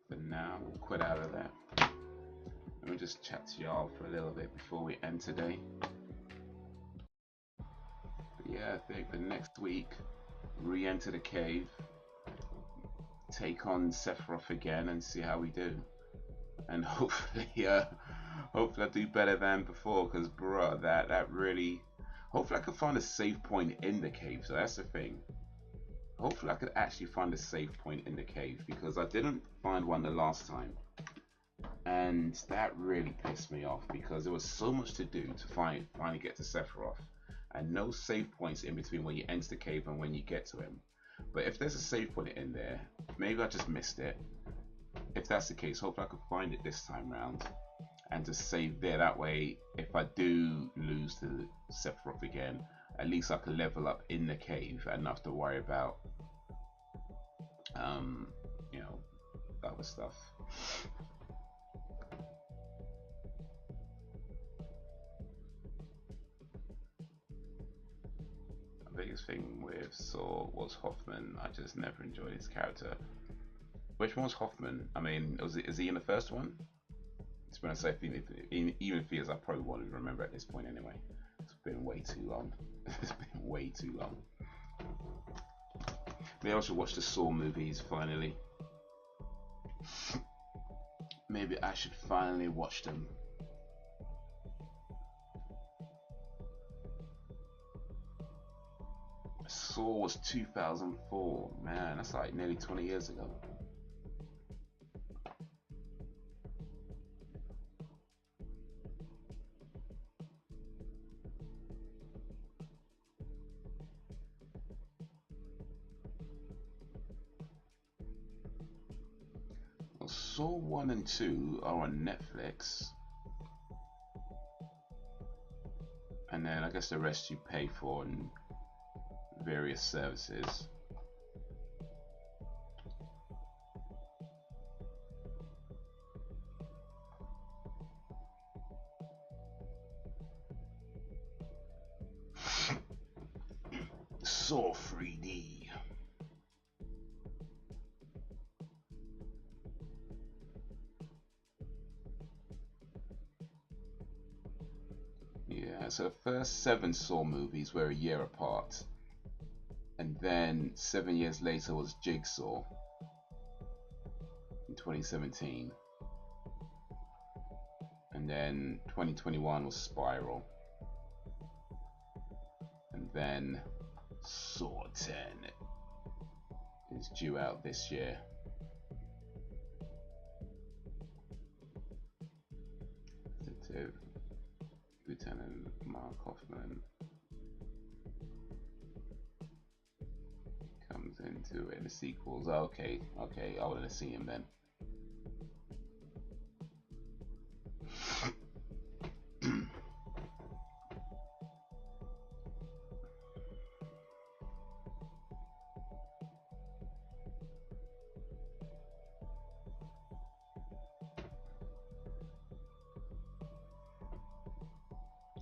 But now we'll quit out of that. Let me just chat to y'all for a little bit before we end today. But yeah, I think the next week, re-enter the cave, take on Sephiroth again, and see how we do. And hopefully, hopefully I do better than before. Because, bruh, that really. Hopefully, I can find a save point in the cave. So that's the thing. Hopefully, I could actually find a save point in the cave because I didn't find one the last time. And that really pissed me off because there was so much to do to finally get to Sephiroth, and no save points in between when you enter the cave and when you get to him. But if there's a save point in there, maybe I just missed it. If that's the case, hopefully I can find it this time round and just save there. That way, if I do lose to Sephiroth again, at least I can level up in the cave and not have to worry about, you know, other stuff. Biggest thing with Saw was Hoffman. I just never enjoyed his character. Which one was Hoffman? I mean, is he in the first one? It's been a safe even if he is, I probably won't remember at this point anyway. It's been way too long. It's been way too long. Maybe I should watch the Saw movies finally. Maybe I should finally watch them. Saw was 2004. Man, that's like nearly 20 years ago. Well, Saw 1 and 2 are on Netflix. And then I guess the rest you pay for in various services. Saw 3D. Yeah, so the first 7 Saw movies were a year apart. And then 7 years later was Jigsaw in 2017. And then 2021 was Spiral. And then Saw 10 is due out this year. Detective Lieutenant Mark Hoffman comes into it in the sequels. Okay, I want to see him then.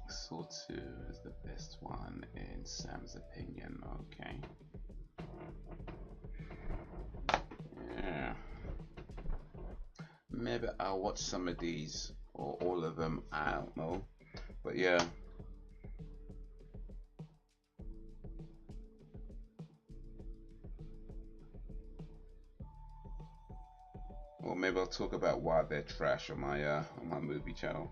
Saw 2 is the best one in Sam's opinion. Okay. Yeah. Maybe I'll watch some of these or all of them. I don't know. But yeah. Or maybe I'll talk about why they're trash on my movie channel.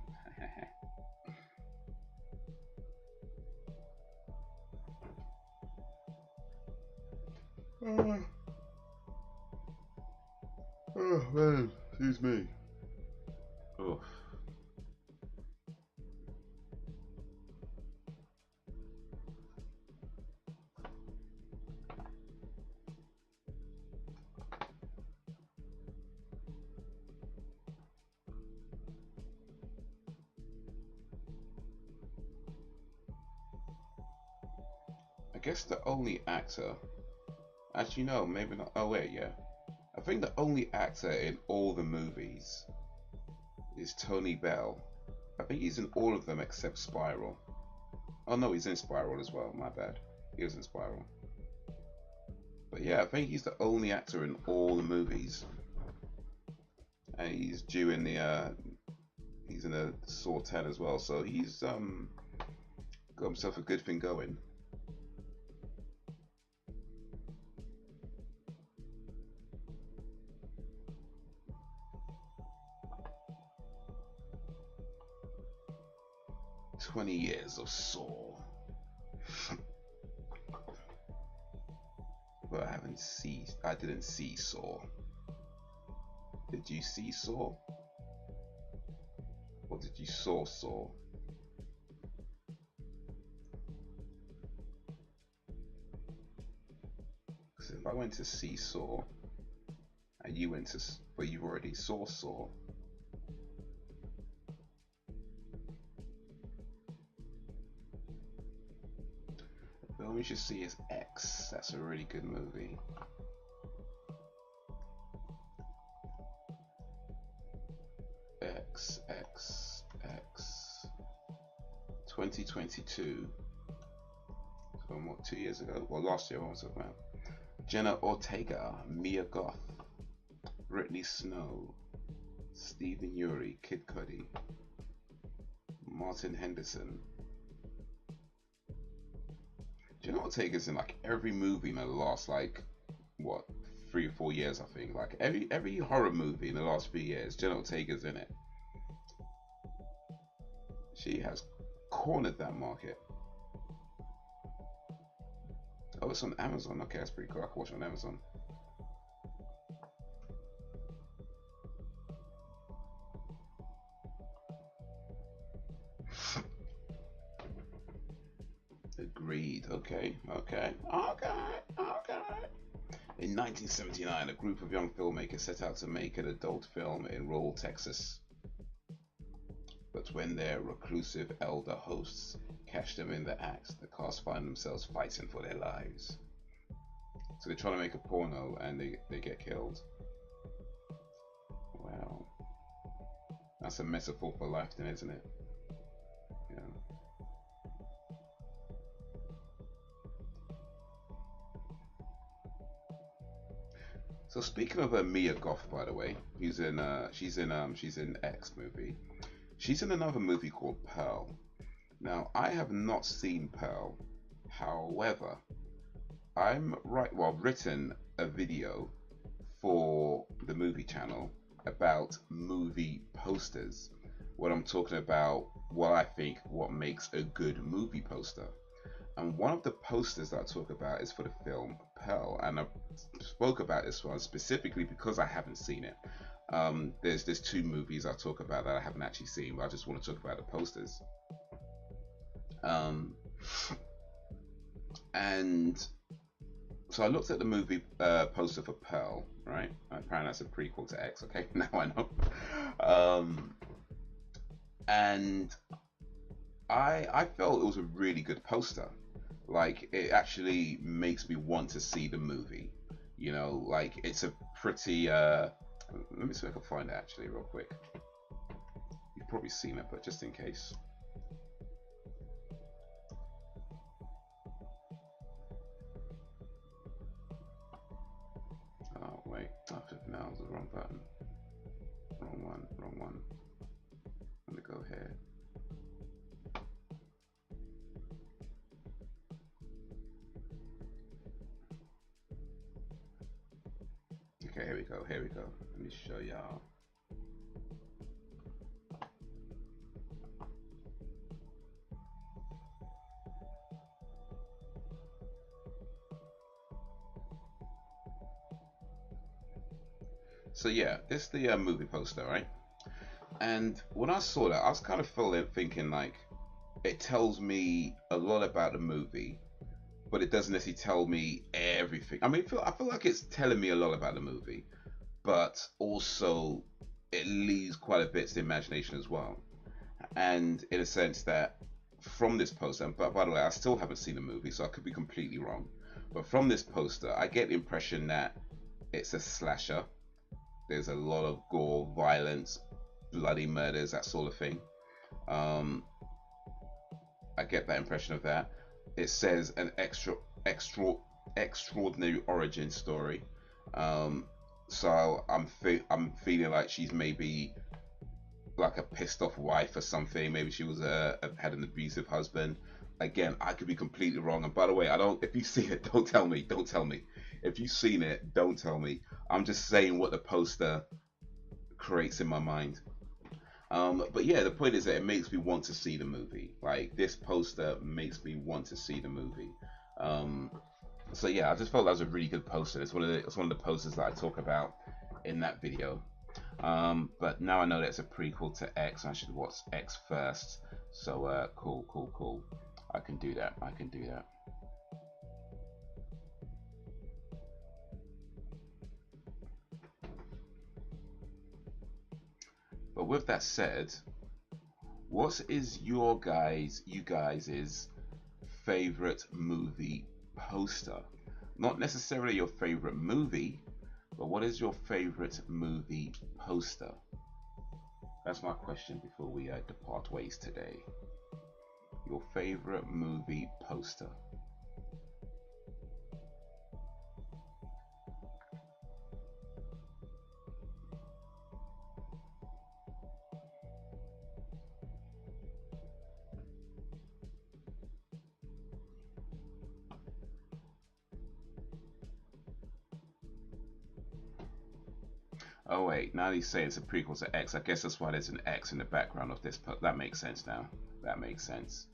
Oh man, excuse me. Oh. I guess the only actor, actually no, maybe not. Oh wait, yeah. I think the only actor in all the movies is Tony Bell. I think he's in all of them except Spiral. Oh no, he's in Spiral as well. My bad. He was in Spiral. But yeah, I think he's the only actor in all the movies, and he's due in the he's in a Saw 10 as well. So he's got himself a good thing going. "20 years of Saw." But I didn't see Saw. Did you see Saw? Or did you saw Saw? Because if I went to see Saw, and you went to, but you already saw Saw. The one we should see is X. That's a really good movie. X. 2022. From what, 2 years ago? Well, last year I was talking about. Jenna Ortega, Mia Goth, Brittany Snow, Stephen Ury, Kid Cudi, Martin Henderson. Jenna Ortega's in like every movie in the last like what 3 or 4 years, I think. Like every horror movie in the last few years, Jenna Ortega's in it. She has cornered that market. Oh, it's on Amazon. Okay, that's pretty cool. I can watch it on Amazon. Agreed. Okay. In 1979, a group of young filmmakers set out to make an adult film in rural Texas. But when their reclusive elder hosts catch them in the act, the cast find themselves fighting for their lives. So they're trying to make a porno and they get killed. Wow. That's a metaphor for life then, isn't it? Yeah. So speaking of Mia Goth, by the way, she's in X movie. She's in another movie called Pearl. Now, I have not seen Pearl. However, I've written a video for the movie channel about movie posters. What I'm talking about, what I think, what makes a good movie poster. And one of the posters that I talk about is for the film Pearl, and I spoke about this one specifically because I haven't seen it. There's two movies I talk about that I haven't actually seen, but I just want to talk about the posters. And so I looked at the movie poster for Pearl, right? Apparently that's a prequel to X. Okay, now I know. And I felt it was a really good poster. Like, it actually makes me want to see the movie. You know, like, it's a pretty let me see if I can find it actually real quick. You've probably seen it, but just in case. Oh wait, no, that was the wrong button. Wrong one. I'm gonna go here. Okay, here we go. Let me show y'all. So yeah, this is the movie poster, right? And when I saw that, I was kind of thinking like, it tells me a lot about the movie, but it doesn't necessarily tell me everything. I mean, I feel like it's telling me a lot about the movie, but also it leaves quite a bit to the imagination as well. And in a sense that from this poster, but by the way, I still haven't seen the movie, so I could be completely wrong. But from this poster, I get the impression that it's a slasher. There's a lot of gore, violence, bloody murders, that sort of thing. I get that impression of that. It says an extraordinary origin story. So I'm feeling like she's maybe like a pissed off wife or something. Maybe she was had an abusive husband. Again, I could be completely wrong. And by the way, I don't. If you see it, don't tell me. Don't tell me. If you've seen it, don't tell me. I'm just saying what the poster creates in my mind. But yeah, the point is that it makes me want to see the movie. Like, this poster makes me want to see the movie. So yeah, I just felt that was a really good poster. It's one of the posters that I talk about in that video. But now I know that it's a prequel to X. I should watch X first. So cool. I can do that. But with that said, what is you guys' favorite movie poster? Not necessarily your favorite movie, but what is your favorite movie poster? That's my question before we depart ways today. Your favorite movie poster. Oh wait, now he's saying it's a prequel to X. I guess that's why there's an X in the background of this. That makes sense now. That makes sense.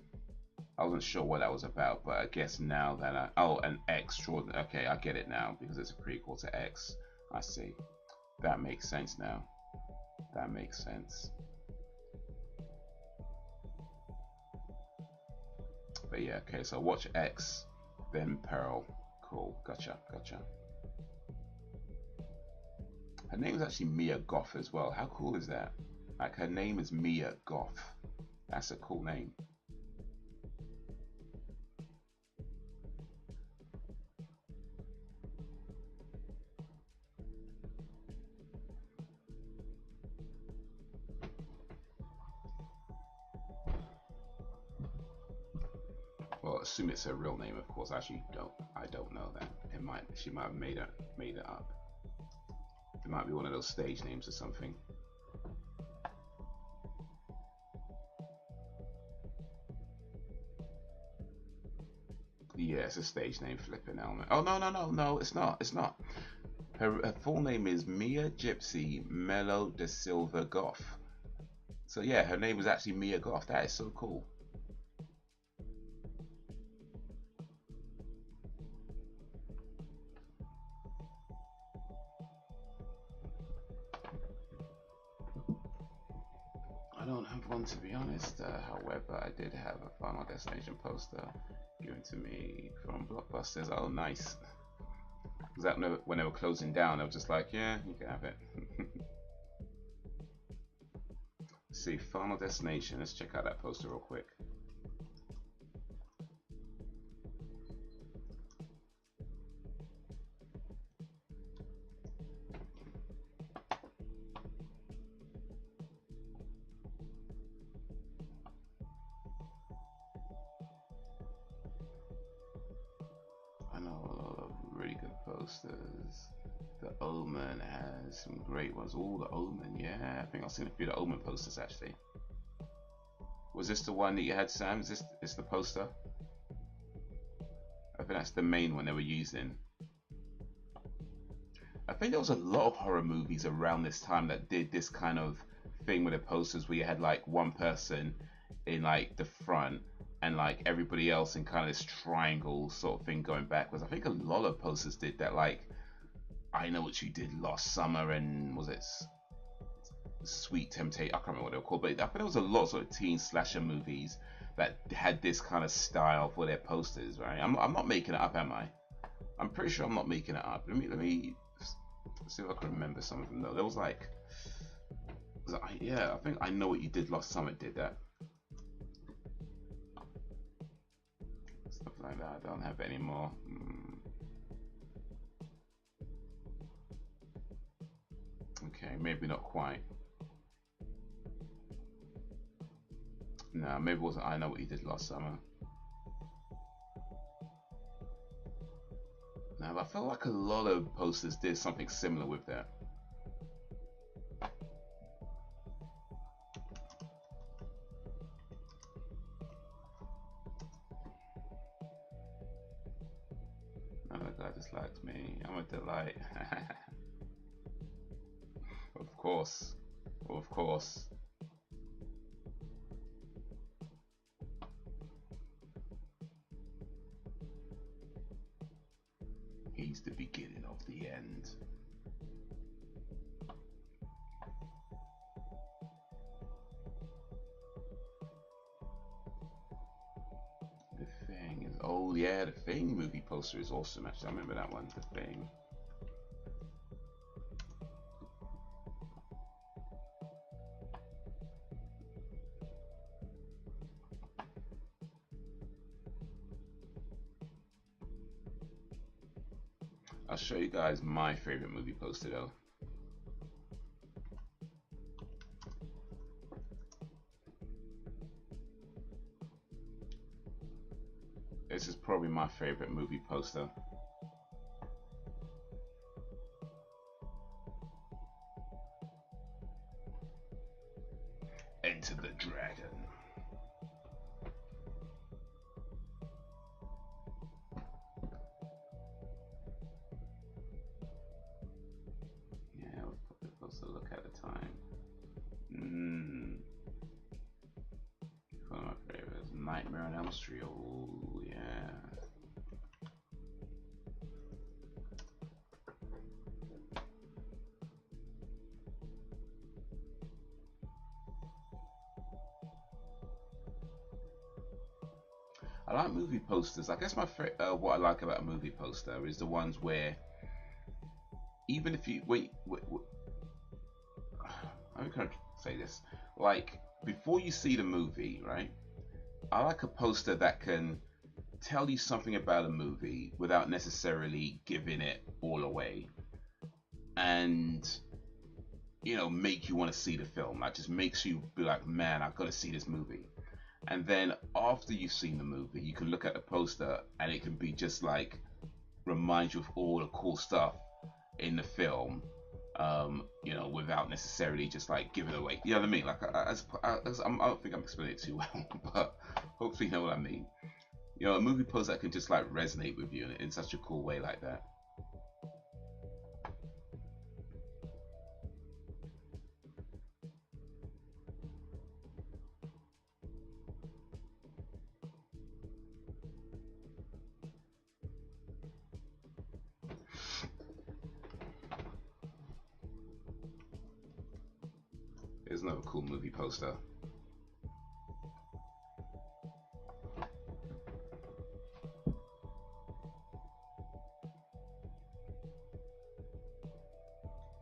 I wasn't sure what that was about, but I guess now that oh, an extraordinary. Okay, I get it now because it's a prequel to X. I see. That makes sense now. That makes sense. But yeah, okay. So watch X, then Pearl. Cool. Gotcha. Her name is actually Mia Goth as well. How cool is that? Like, her name is Mia Goth. That's a cool name. Well, assume it's her real name, of course. Actually, I don't know that. She might have made it up. It might be one of those stage names or something. Yeah, it's a stage name, flipping element. Oh no, it's not. It's not. Her full name is Mia Gypsy Melo da Silva Goff. So yeah, her name was actually Mia Goff. That is so cool. I don't have one, to be honest. However, I did have a Final Destination poster given to me from Blockbusters. Oh, nice. Was that when they were closing down? I was just like, yeah, you can have it. Let's see, Final Destination. Let's check out that poster real quick. I know a lot of really good posters. The Omen has some great ones. All the Omen, yeah. I think I've seen a few of the Omen posters actually. Was this the one that you had, Sam? Is this the poster? I think that's the main one they were using. I think there was a lot of horror movies around this time that did this kind of thing with the posters where you had like one person in like the front and like everybody else in kind of this triangle sort of thing going backwards. I think a lot of posters did that, like I Know What You Did Last Summer and was it Sweet Temptation? I can't remember what they were called, but I think there was a lot of sort of teen slasher movies that had this kind of style for their posters, right? I'm not making it up, am I? I'm pretty sure I'm not making it up. Let me see if I can remember some of them though. There was like, yeah, I think I Know What You Did Last Summer did that. Stuff like that. I don't have it anymore. Okay, maybe not quite. No, maybe it wasn't I Know What You Did Last Summer. No, but I feel like a lot of posters did something similar with that. Another guy dislikes me. I'm a delight. Of course. Of course. He's the beginning of the end. The Thing is, oh yeah, the Thing movie poster is awesome actually. I remember that one, The Thing. I'll show you guys my favorite movie poster though. This is probably my favorite movie poster. Enter the Dragon. Yeah, we'll put the poster look at a time. One of my favorites, Nightmare on Elm Street. Oh yeah. I like movie posters. I guess what I like about a movie poster is the ones where even if you wait, I'm gonna say this, like before you see the movie, right? I like a poster that can tell you something about a movie without necessarily giving it all away, and you know, make you want to see the film. Like just makes you be like, man, I've got to see this movie. And then after you've seen the movie, you can look at the poster and it can be just like remind you of all the cool stuff in the film, you know, without necessarily just like giving it away. You know what I mean? Like, I don't think I'm explaining it too well, but hopefully you know what I mean. You know, a movie poster that can just like resonate with you in such a cool way like that. There's another cool movie poster.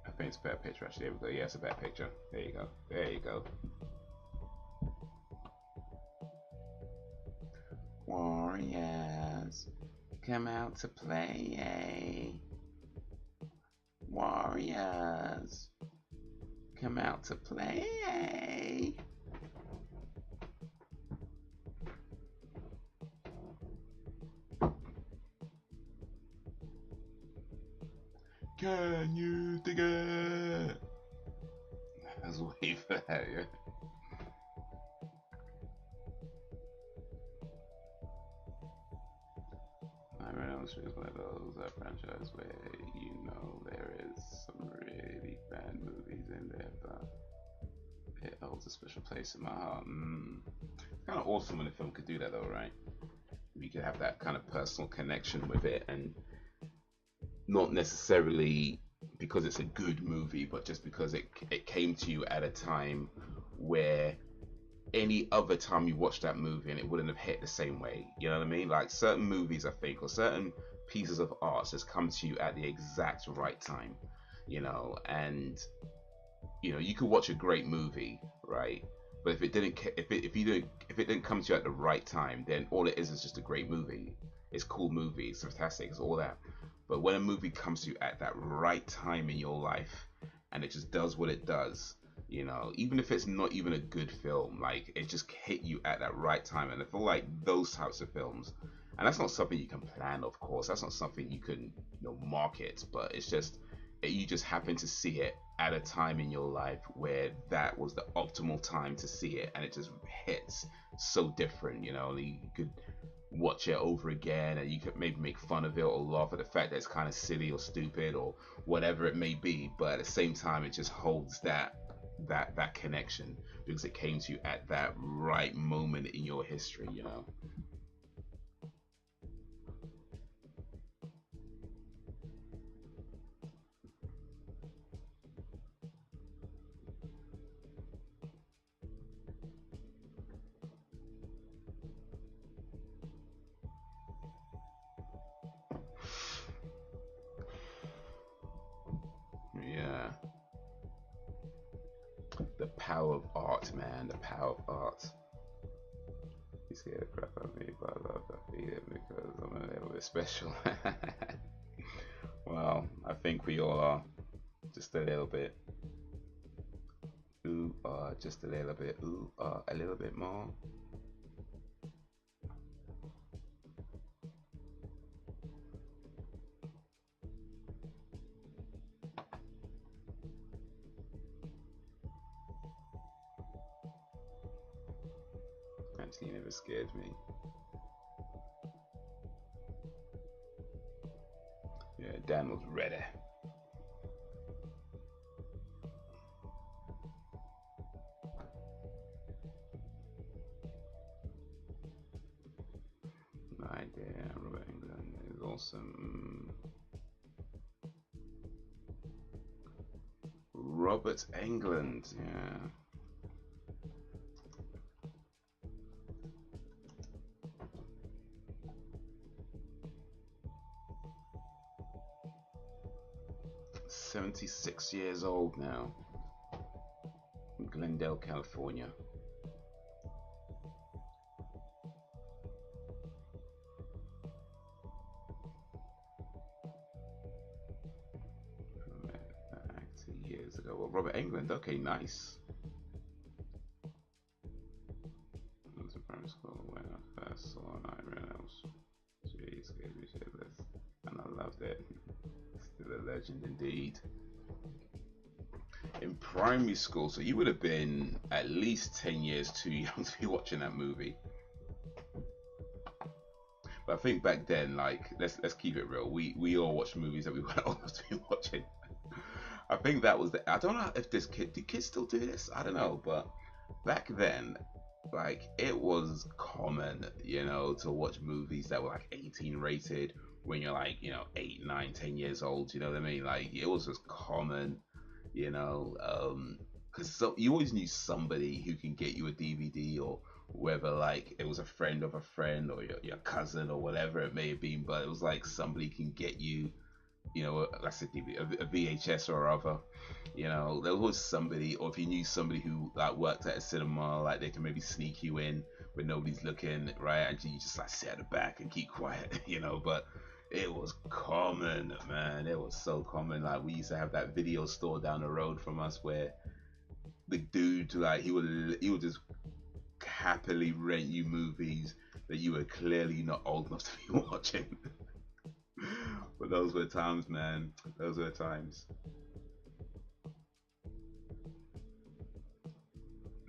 I think it's a bad picture actually. There we go. Yeah, it's a bad picture. There you go. There you go. Warriors, come out to play. Warriors, come out to play. Can you dig it? That's way for that, yeah. Reynolds is one of those franchise where you know there is some really bad movies in there, but it holds a special place in my heart. It's kind of awesome when a film could do that, though, right? You could have that kind of personal connection with it, and not necessarily because it's a good movie, but just because it came to you at a time where any other time you watch that movie and it wouldn't have hit the same way. You know what I mean? Like certain movies, I think, or certain pieces of art just come to you at the exact right time, you know. And you know, you could watch a great movie, right? But if it didn't come to you at the right time, then all it is just a great movie. It's a cool movie, it's fantastic, it's all that. But when a movie comes to you at that right time in your life and it just does what it does, you know, even if it's not even a good film, like it just hit you at that right time. And I feel like those types of films, and that's not something you can plan, of course, that's not something you can, you know, market, but it's just you just happen to see it at a time in your life where that was the optimal time to see it, and it just hits so different, you know. You could watch it over again and you could maybe make fun of it or laugh at the fact that it's kind of silly or stupid or whatever it may be, but at the same time it just holds that connection because it came to you at that right moment in your history, you know. Yeah, the power of art, man, the power of art. You scare the crap out of me, but I love that feeling because I'm a little bit special. Well, I think we all are, just a little bit. Ooh, just a little bit. Ooh, a little bit more. Actually, never scared me. Yeah, Dan was ready. Right there, Robert England is awesome. Robert England, yeah. "76 years old now, from Glendale, California." Actor years ago. Well, Robert England, okay, nice. I was in primary school when I first saw Ryan Reynolds. Jeez, gave me shitless. And I loved it. Still a legend indeed. In primary school, so you would have been at least 10 years too young to be watching that movie. But I think back then, like, let's keep it real. We all watched movies that we weren't old enough to be watching. I think that was the. I don't know if this kid. Do kids still do this? I don't know. But back then, like, it was common, to watch movies that were like 18 rated when you're like, 8, 9, 10 years old. You know what I mean? Like, it was just common, you know. Because you always knew somebody who can get you a DVD, or whether like it was a friend of a friend or your cousin or whatever it may have been, but it was like somebody can get you, let's say a VHS or other. There was somebody, or if you knew somebody who like worked at a cinema, like they can maybe sneak you in when nobody's looking, right? And you just like sit at the back and keep quiet, But it was common, man. It was so common. Like, we used to have that video store down the road from us where the dude, like, he would just happily rent you movies that you were clearly not old enough to be watching. But those were times, man. Those were times.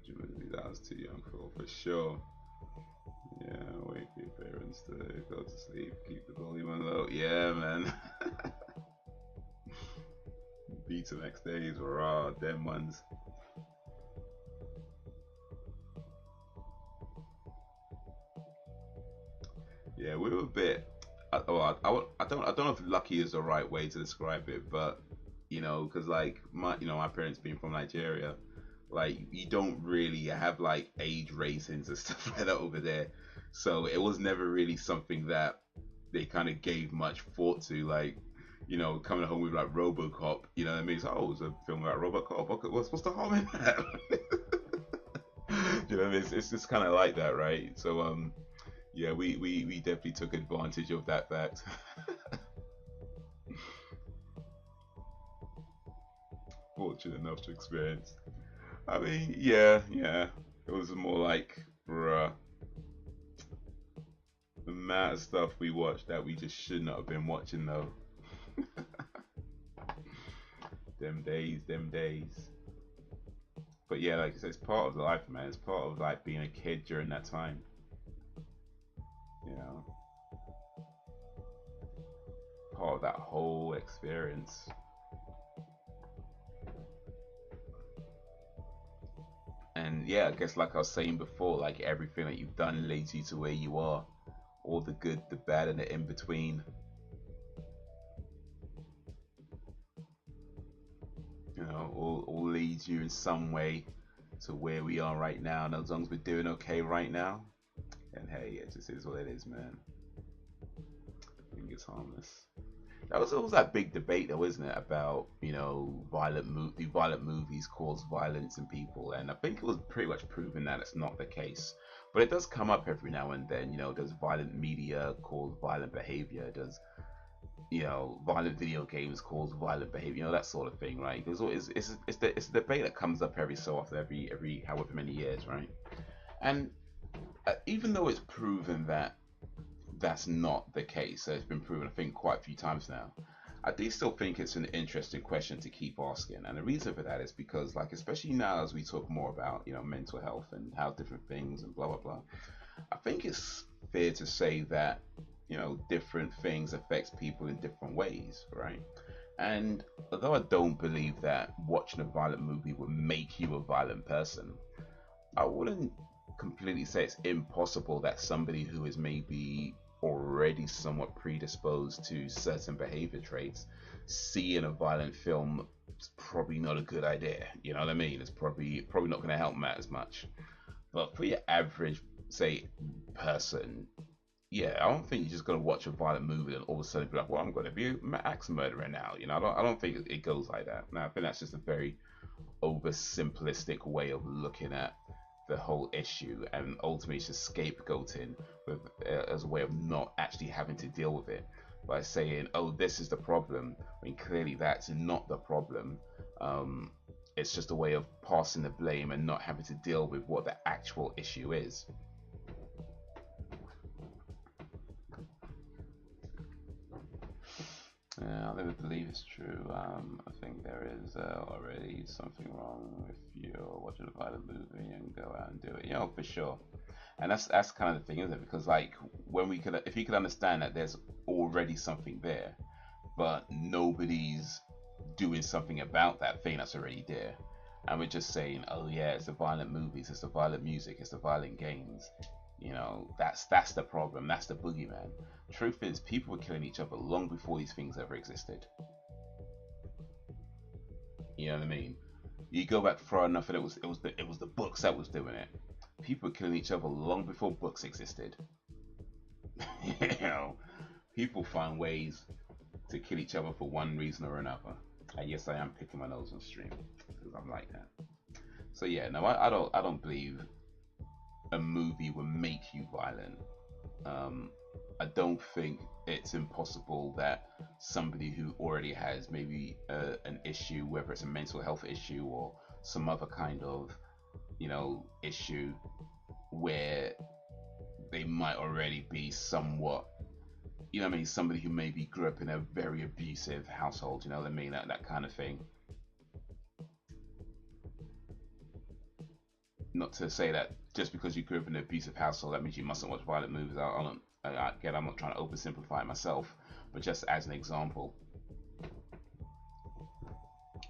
Movies I was too young for sure. Yeah, wait for your parents to go to sleep. Keep the volume on low. Yeah, man. Beats the next days were raw, them ones. Yeah, we were a bit. I don't know if lucky is the right way to describe it, but because like my parents being from Nigeria, like you don't really have like age ratings and stuff like that over there, so it was never really something that they kind of gave much thought to, like coming home with like RoboCop, you know what I mean? So, oh, it's a film about RoboCop. Okay, what's the harm in that? You know what I mean? It's just kind of like that, right? So yeah, we definitely took advantage of that fact. Fortunate enough to experience. I mean, yeah. It was more like, bruh, the amount of stuff we watched that we just should not have been watching, though. Them days, them days. But yeah, like I said, it's part of life, man. It's part of like being a kid during that time. You know, part of that whole experience. And yeah, I guess like I was saying before, like everything that you've done leads you to where you are. All the good, the bad, and the in between. All leads you in some way to where we are right now. And as long as we're doing okay right now, and hey, it just is what it is, man. I think it's harmless. That was always that big debate, though, isn't it? About violent movies cause violence in people, and I think it was pretty much proven that it's not the case. But it does come up every now and then. Does violent media cause violent behavior? Does violent video games cause violent behavior? That sort of thing, right? There's always it's a debate that comes up every so often, every however many years, right? And even though it's proven that that's not the case, so it's been proven, I think, quite a few times now. I do still think it's an interesting question to keep asking, and the reason for that is because, like, especially now as we talk more about mental health and how different things and blah blah blah, I think it's fair to say that different things affects people in different ways, right? And although I don't believe that watching a violent movie would make you a violent person, I wouldn't completely say it's impossible that somebody who is maybe already somewhat predisposed to certain behavior traits, seeing a violent film is probably not a good idea. You know what I mean? It's probably not going to help Matt as much. But for your average, say, person, yeah, I don't think you're just gonna watch a violent movie and all of a sudden be like, "Well, I'm gonna be an axe murderer now." I don't think it goes like that. Now, I think that's just a very oversimplistic way of looking at the whole issue, and ultimately it's just scapegoating with as a way of not actually having to deal with it by saying, "Oh, this is the problem." I mean, clearly that's not the problem. It's just a way of passing the blame and not having to deal with what the actual issue is. I never believe it's true. I think there is already something wrong if you're watching a violent movie and go out and do it. You know, for sure. And that's kind of the thing, isn't it? Because like when we could, if you could understand that there's already something there, but nobody's doing something about that thing that's already there, and we're just saying, oh yeah, it's the violent movies, it's the violent music, it's the violent games. You know, that's the problem. That's the boogeyman. Truth is, people were killing each other long before these things ever existed. You know what I mean? You go back far enough, and it was the books that was doing it. People were killing each other long before books existed. You know, people find ways to kill each other for one reason or another. And yes, I am picking my nose on stream because I'm like that. So yeah, no, I don't believe a movie will make you violent. Um, I don't think it's impossible that somebody who already has maybe an issue, whether it's a mental health issue or some other kind of, issue where they might already be somewhat, what I mean, somebody who maybe grew up in a very abusive household, you know what I mean, that kind of thing. Not to say that just because you grew up in an abusive household, that means you mustn't watch violent movies. Again, I'm not trying to oversimplify it myself, but just as an example,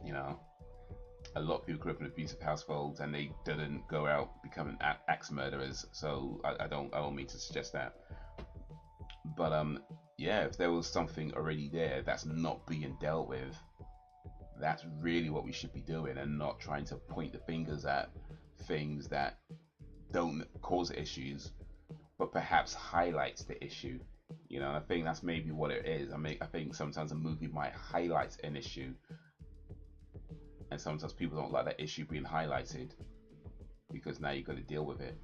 you know, a lot of people grew up in abusive households and they didn't go out becoming axe murderers. So I don't mean to suggest that, but yeah, if there was something already there that's not being dealt with, that's really what we should be doing, and not trying to point the fingers at things that don't cause issues, but perhaps highlights the issue. I think that's maybe what it is. I think sometimes a movie might highlight an issue, and sometimes people don't like that issue being highlighted because now you've got to deal with it.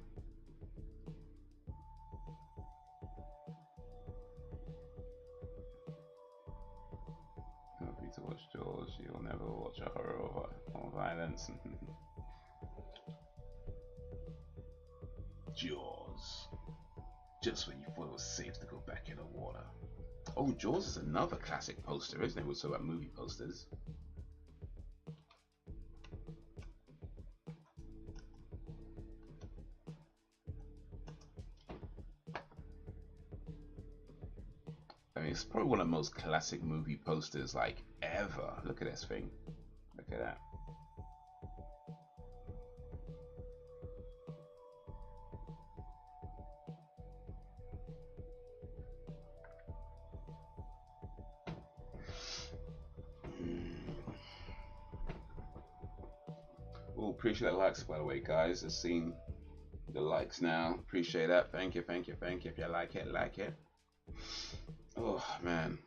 If you to watch Jaws, you'll never watch a horror or violence. Jaws. Just when you thought it was safe to go back in the water. Oh, Jaws is another classic poster, isn't it? We're talking about movie posters. I mean, it's probably one of the most classic movie posters like ever. Look at this thing. Look at that. Oh, appreciate that likes, by the way, guys. I've seen the likes now. Appreciate that. Thank you, thank you, thank you. If you like it, like it. Oh, man.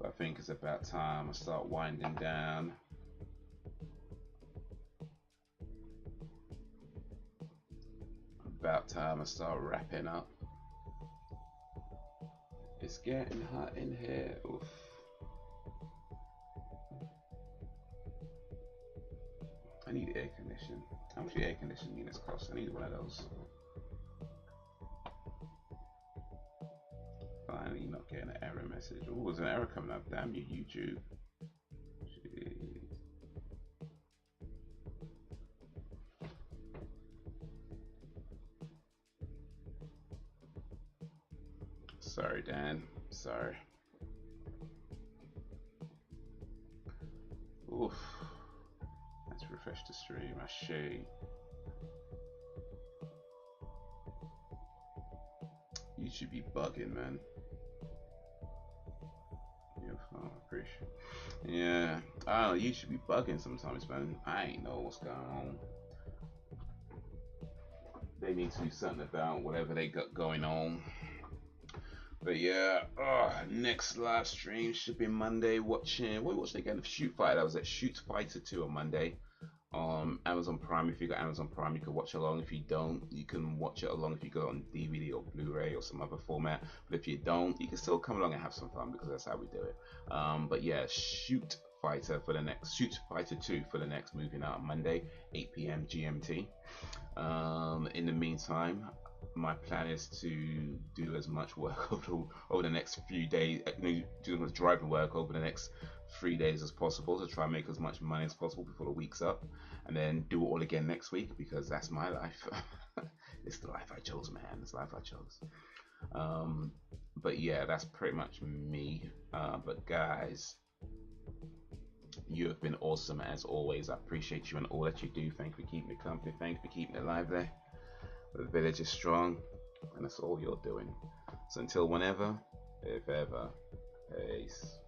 I think it's about time I start winding down. About time I start wrapping up. It's getting hot in here. Oof. I need air conditioning. How much do air conditioning units cost? I need one of those. Finally, not getting an error message. Oh, there's an error coming up. Damn you, YouTube. Jeez. Sorry, Dan. Sorry. Oof. Let's refresh the stream. I shade. You should be bugging, man. I appreciate. Yeah, I don't know. You should be bugging sometimes, man. I ain't know what's going on. They need to do something about whatever they got going on. But yeah, next live stream should be Monday. Watching, what watching again? Shoot Fighter. I was at Shoot Fighter 2 on Monday. Amazon Prime. If you got Amazon Prime, you can watch along. If you don't, you can watch it along if you got it on DVD or Blu-ray or some other format. But if you don't, you can still come along and have some fun because that's how we do it. But yeah, Shoot Fighter 2 for the next movie out on Monday, 8 p.m. GMT. In the meantime, my plan is to do as much work over the next few days, do as much driving work over the next 3 days as possible to try and make as much money as possible before the week's up, and then do it all again next week, because that's my life. It's the life I chose, man. It's the life I chose. But yeah, that's pretty much me. But guys, you have been awesome as always. I appreciate you and all that you do. Thank you for keeping me company. Thank you for keeping it live there. The village is strong, and that's all you're doing. So until whenever, if ever, peace.